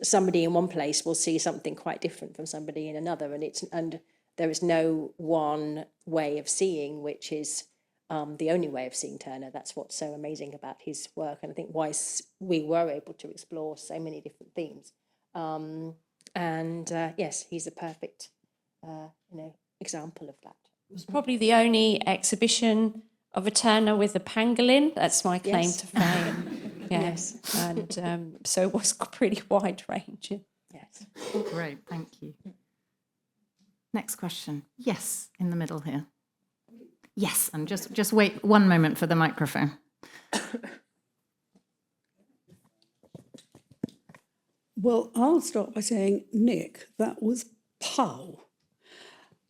somebody in one place will see something quite different from somebody in another, and there is no one way of seeing which is the only way of seeing Turner. That's what's so amazing about his work, and I think why we were able to explore so many different themes. Yes, he's a perfect example of that. It was probably the only exhibition of a Turner with a pangolin. That's my claim to fame. Yes. And so it was pretty wide ranging. Yes. Great, thank you. Next question. Yes, in the middle here. Yes, and just wait one moment for the microphone. Well, I'll start by saying, Nick, that was pow.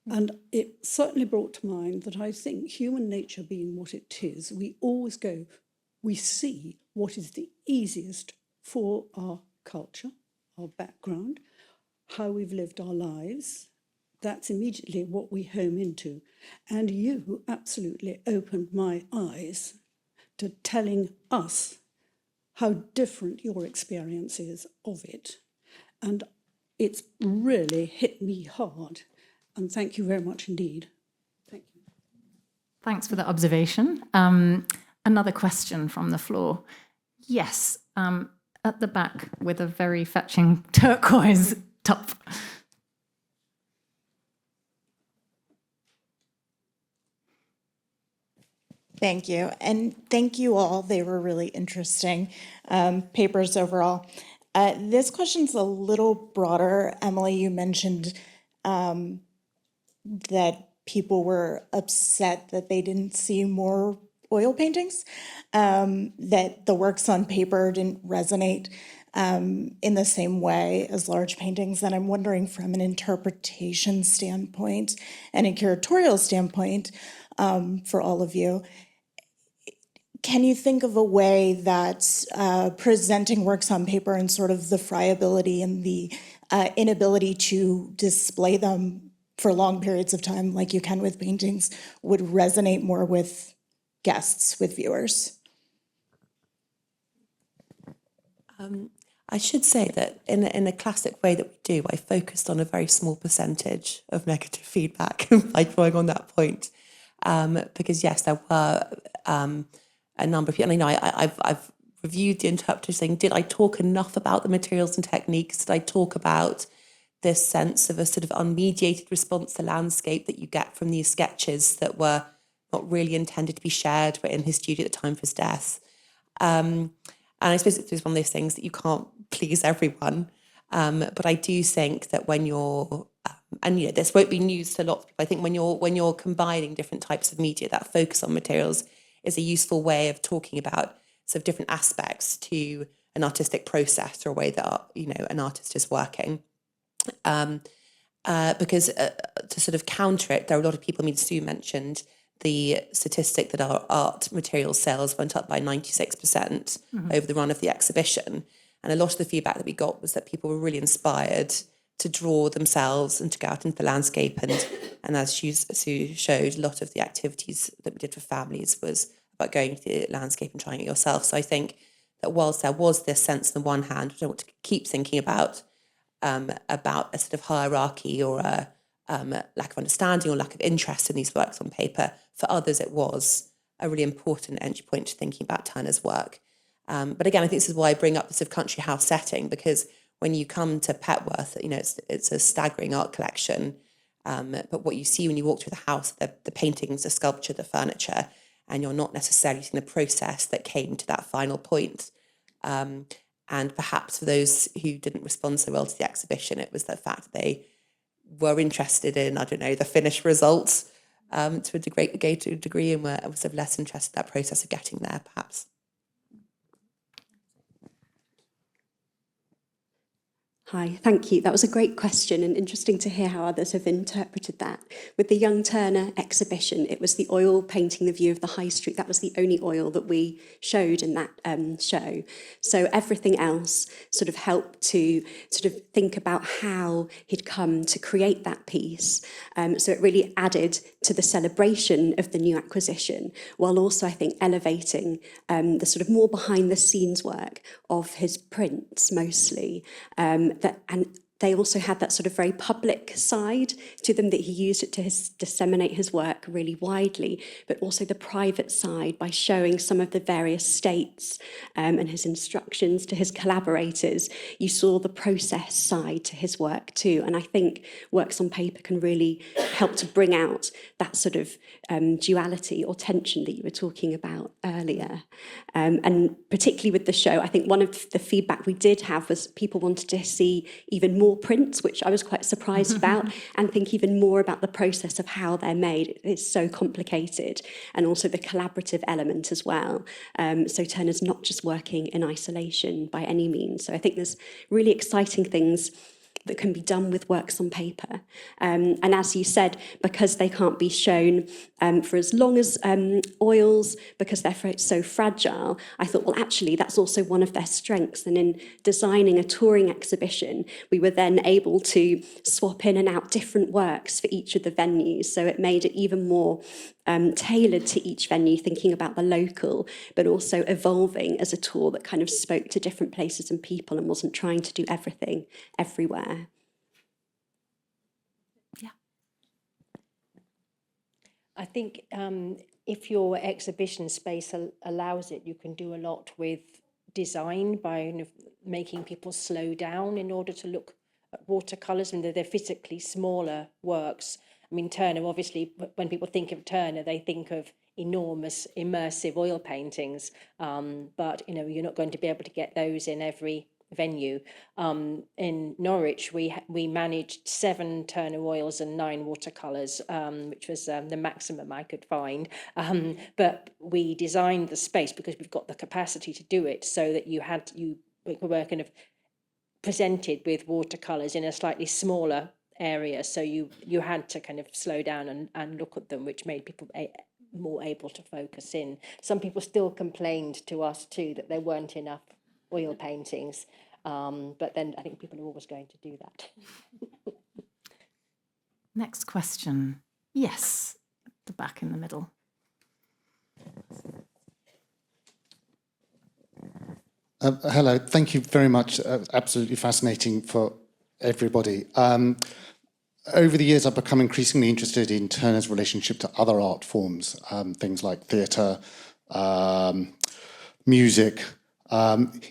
And it certainly brought to mind that I think human nature being what it is, we see what is the easiest for our culture, our background, how we've lived our lives. That's immediately what we home into. And you absolutely opened my eyes to telling us how different your experience is of it. And it's really hit me hard. And thank you very much indeed. Thank you. Thanks for the observation. Another question from the floor. Yes, at the back with a very fetching turquoise top. Thank you. And thank you all. They were really interesting papers overall. This question's a little broader. Emily, you mentioned that people were upset that they didn't see more oil paintings, that the works on paper didn't resonate in the same way as large paintings. And I'm wondering, from an interpretation standpoint and a curatorial standpoint for all of you, can you think of a way that presenting works on paper and sort of the friability and the inability to display them for long periods of time, like you can with paintings, would resonate more with guests, with viewers? I should say that in a classic way that we do, I focused on a very small percentage of negative feedback by drawing on that point. Because yes, there were a number of people, and I've reviewed the interpreters saying, did I talk enough about the materials and techniques? Did I talk about this sense of a sort of unmediated response to landscape that you get from these sketches that were not really intended to be shared, but in his studio at the time of his death? And I suppose it's one of those things that you can't please everyone. But I do think that when you're, and this won't be news to lots of people, I think when you're combining different types of media, that focus on materials is a useful way of talking about sort of different aspects to an artistic process or a way that an artist is working. Because to sort of counter it, there are a lot of people. I mean, Sue mentioned the statistic that our art material sales went up by 96% over the run of the exhibition. And a lot of the feedback that we got was that people were really inspired to draw themselves and to go out into the landscape. And as Sue showed, a lot of the activities that we did for families was about going to the landscape and trying it yourself. So I think that whilst there was this sense on the one hand, I don't want to keep thinking about a sort of hierarchy or a lack of understanding or lack of interest in these works on paper. For others, it was a really important entry point to thinking about Turner's work. But again, I think this is why I bring up the sort of country house setting, because when you come to Petworth, it's a staggering art collection. But what you see when you walk through the house, the paintings, the sculpture, the furniture, and you're not necessarily seeing the process that came to that final point. And perhaps for those who didn't respond so well to the exhibition, it was the fact that they were interested in, the finished results to a degree, and were sort of less interested in that process of getting there, perhaps. Hi, thank you. That was a great question, and interesting to hear how others have interpreted that. With the Young Turner exhibition, it was the oil painting the view of the High Street. That was the only oil that we showed in that show. So everything else sort of helped to sort of think about how he'd come to create that piece. So it really added to the celebration of the new acquisition, while also, I think, elevating the sort of more behind the scenes work of his prints mostly. And they also had that sort of very public side to them, that he used it to disseminate his work really widely, but also the private side by showing some of the various states and his instructions to his collaborators. You saw the process side to his work too. And I think works on paper can really help to bring out that sort of duality or tension that you were talking about earlier. And particularly with the show, I think one of the feedback we did have was people wanted to see even more prints, which I was quite surprised about, and think even more about the process of how they're made. It's so complicated, and also the collaborative element as well. So Turner's not just working in isolation by any means. So I think there's really exciting things that can be done with works on paper. And as you said, because they can't be shown for as long as oils, because they're so fragile, I thought, well, actually, that's also one of their strengths. And in designing a touring exhibition, we were then able to swap in and out different works for each of the venues. So it made it even more tailored to each venue, thinking about the local, but also evolving as a tour that kind of spoke to different places and people and wasn't trying to do everything everywhere. Yeah. I think if your exhibition space allows it, you can do a lot with design by making people slow down in order to look at watercolours, and they're physically smaller works. I mean, Turner, obviously, when people think of Turner, they think of enormous immersive oil paintings, but, you're not going to be able to get those in every venue. In Norwich, we managed 7 Turner oils and 9 watercolours, which was the maximum I could find. But we designed the space because we've got the capacity to do it, so that we were kind of presented with watercolours in a slightly smaller area, so you had to kind of slow down and look at them, which made people more able to focus in. Some people still complained to us too that there weren't enough oil paintings, but then I think people are always going to do that. Next question. Yes, at the back in the middle. Hello, thank you very much. Absolutely fascinating for everybody. Over the years, I've become increasingly interested in Turner's relationship to other art forms, things like theatre, music,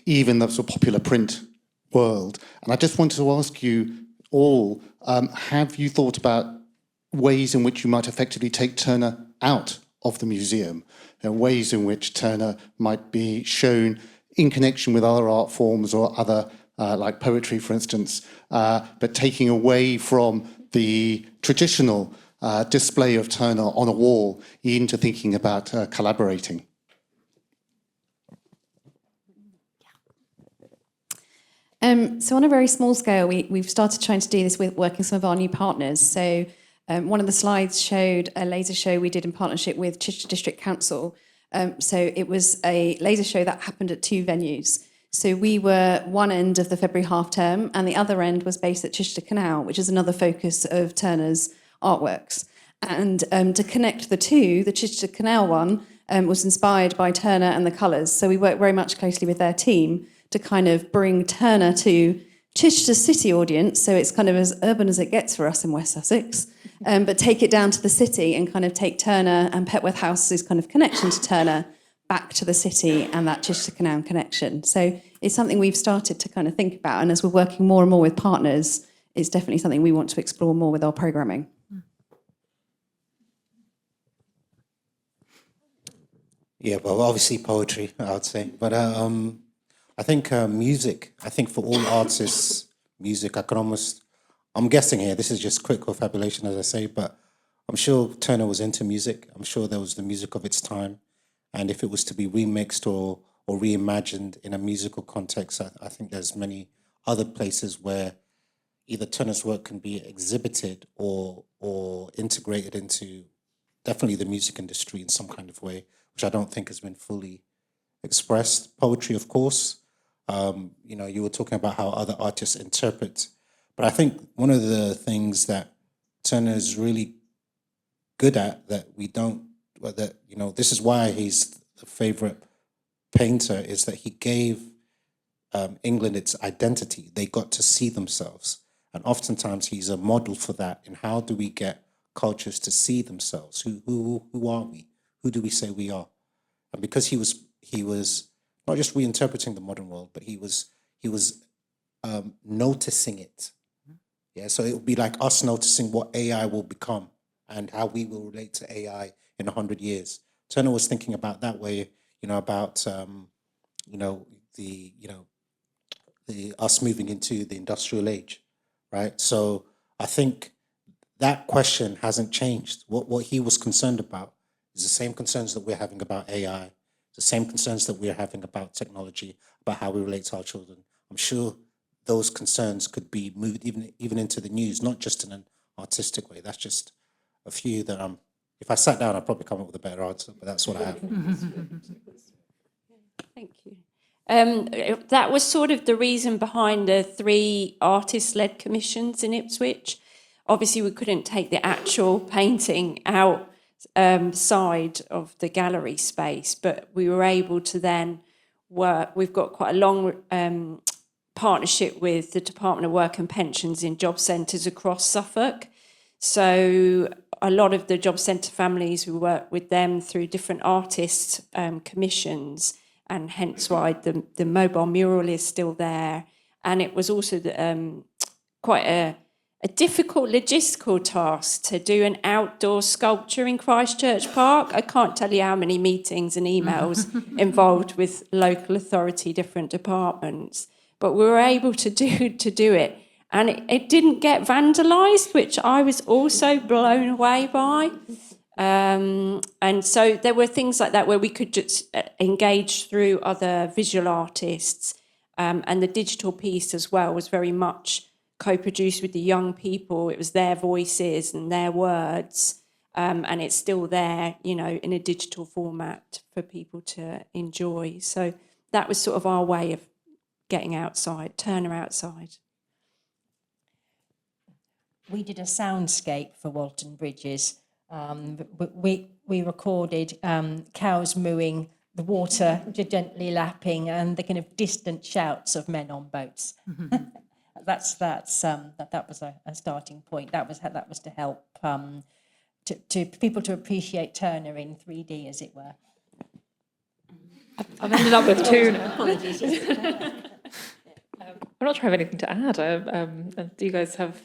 even the sort of popular print world. And I just wanted to ask you all, have you thought about ways in which you might effectively take Turner out of the museum, ways in which Turner might be shown in connection with other art forms or other, like poetry, for instance, but taking away from the traditional display of Turner on a wall into thinking about collaborating? So on a very small scale, we've started trying to do this with working some of our new partners. So one of the slides showed a laser show we did in partnership with Chichester District Council. So it was a laser show that happened at 2 venues. So we were one end of the February half term, and the other end was based at Chichester Canal, which is another focus of Turner's artworks. And to connect the two, the Chichester Canal one was inspired by Turner and the colours. So we worked very much closely with their team to kind of bring Turner to Chichester city audience, so it's kind of as urban as it gets for us in West Sussex, but take it down to the city and kind of take Turner and Petworth House's kind of connection to Turner back to the city and that Chichester Canal connection. So it's something we've started to kind of think about, and as we're working more and more with partners, it's definitely something we want to explore more with our programming. Yeah, well, obviously poetry, I would say. But I think music, I think for all artists, music, I'm guessing here, this is just quick confabulation, as I say, but I'm sure Turner was into music. I'm sure there was the music of its time. And if it was to be remixed or reimagined in a musical context, I think there's many other places where either Turner's work can be exhibited or integrated into definitely the music industry in some kind of way, which I don't think has been fully expressed. Poetry, of course. You were talking about how other artists interpret, but I think one of the things that Turner is really good at this is why he's the favorite painter, is that he gave England its identity. They got to see themselves, and oftentimes he's a model for that. And how do we get cultures to see themselves? Who are we? Who do we say we are? And because he was not just reinterpreting the modern world, but he was noticing it. Yeah, so it would be like us noticing what AI will become and how we will relate to AI in 100 years. Turner was thinking about that way, about the us moving into the industrial age, right? So I think that question hasn't changed. What he was concerned about is the same concerns that we're having about AI, the same concerns that we're having about technology, about how we relate to our children. I'm sure those concerns could be moved even into the news, not just in an artistic way. That's just a few that if I sat down, I'd probably come up with a better answer, but that's what I have. Thank you. That was sort of the reason behind the 3 artist-led commissions in Ipswich. Obviously, we couldn't take the actual painting outside of the gallery space, but we were able to then work. We've got quite a long partnership with the Department of Work and Pensions in job centres across Suffolk. So a lot of the job centre families, we work with them through different artist commissions, and hence why the mobile mural is still there. And it was also quite a difficult logistical task to do an outdoor sculpture in Christchurch Park. I can't tell you how many meetings and emails involved with local authority, different departments, but we were able to do it. And it didn't get vandalised, which I was also blown away by. And so there were things like that where we could just engage through other visual artists. And the digital piece as well was very much co-produced with the young people. It was their voices and their words. And it's still there, in a digital format for people to enjoy. So that was sort of our way of getting outside, Turner outside. We did a soundscape for Walton Bridges. We recorded cows mooing, the water gently lapping, and the kind of distant shouts of men on boats. That was a starting point. That was to help to people to appreciate Turner in 3D, as it were. I've ended up with 2. Apologies. I'm not sure I have anything to add. Do you guys have?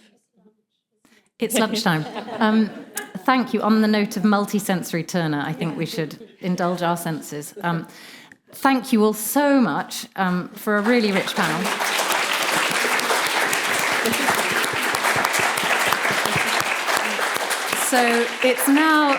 It's lunchtime. Thank you. On the note of multi-sensory Turner, I think we should indulge our senses. Thank you all so much for a really rich panel. So it's now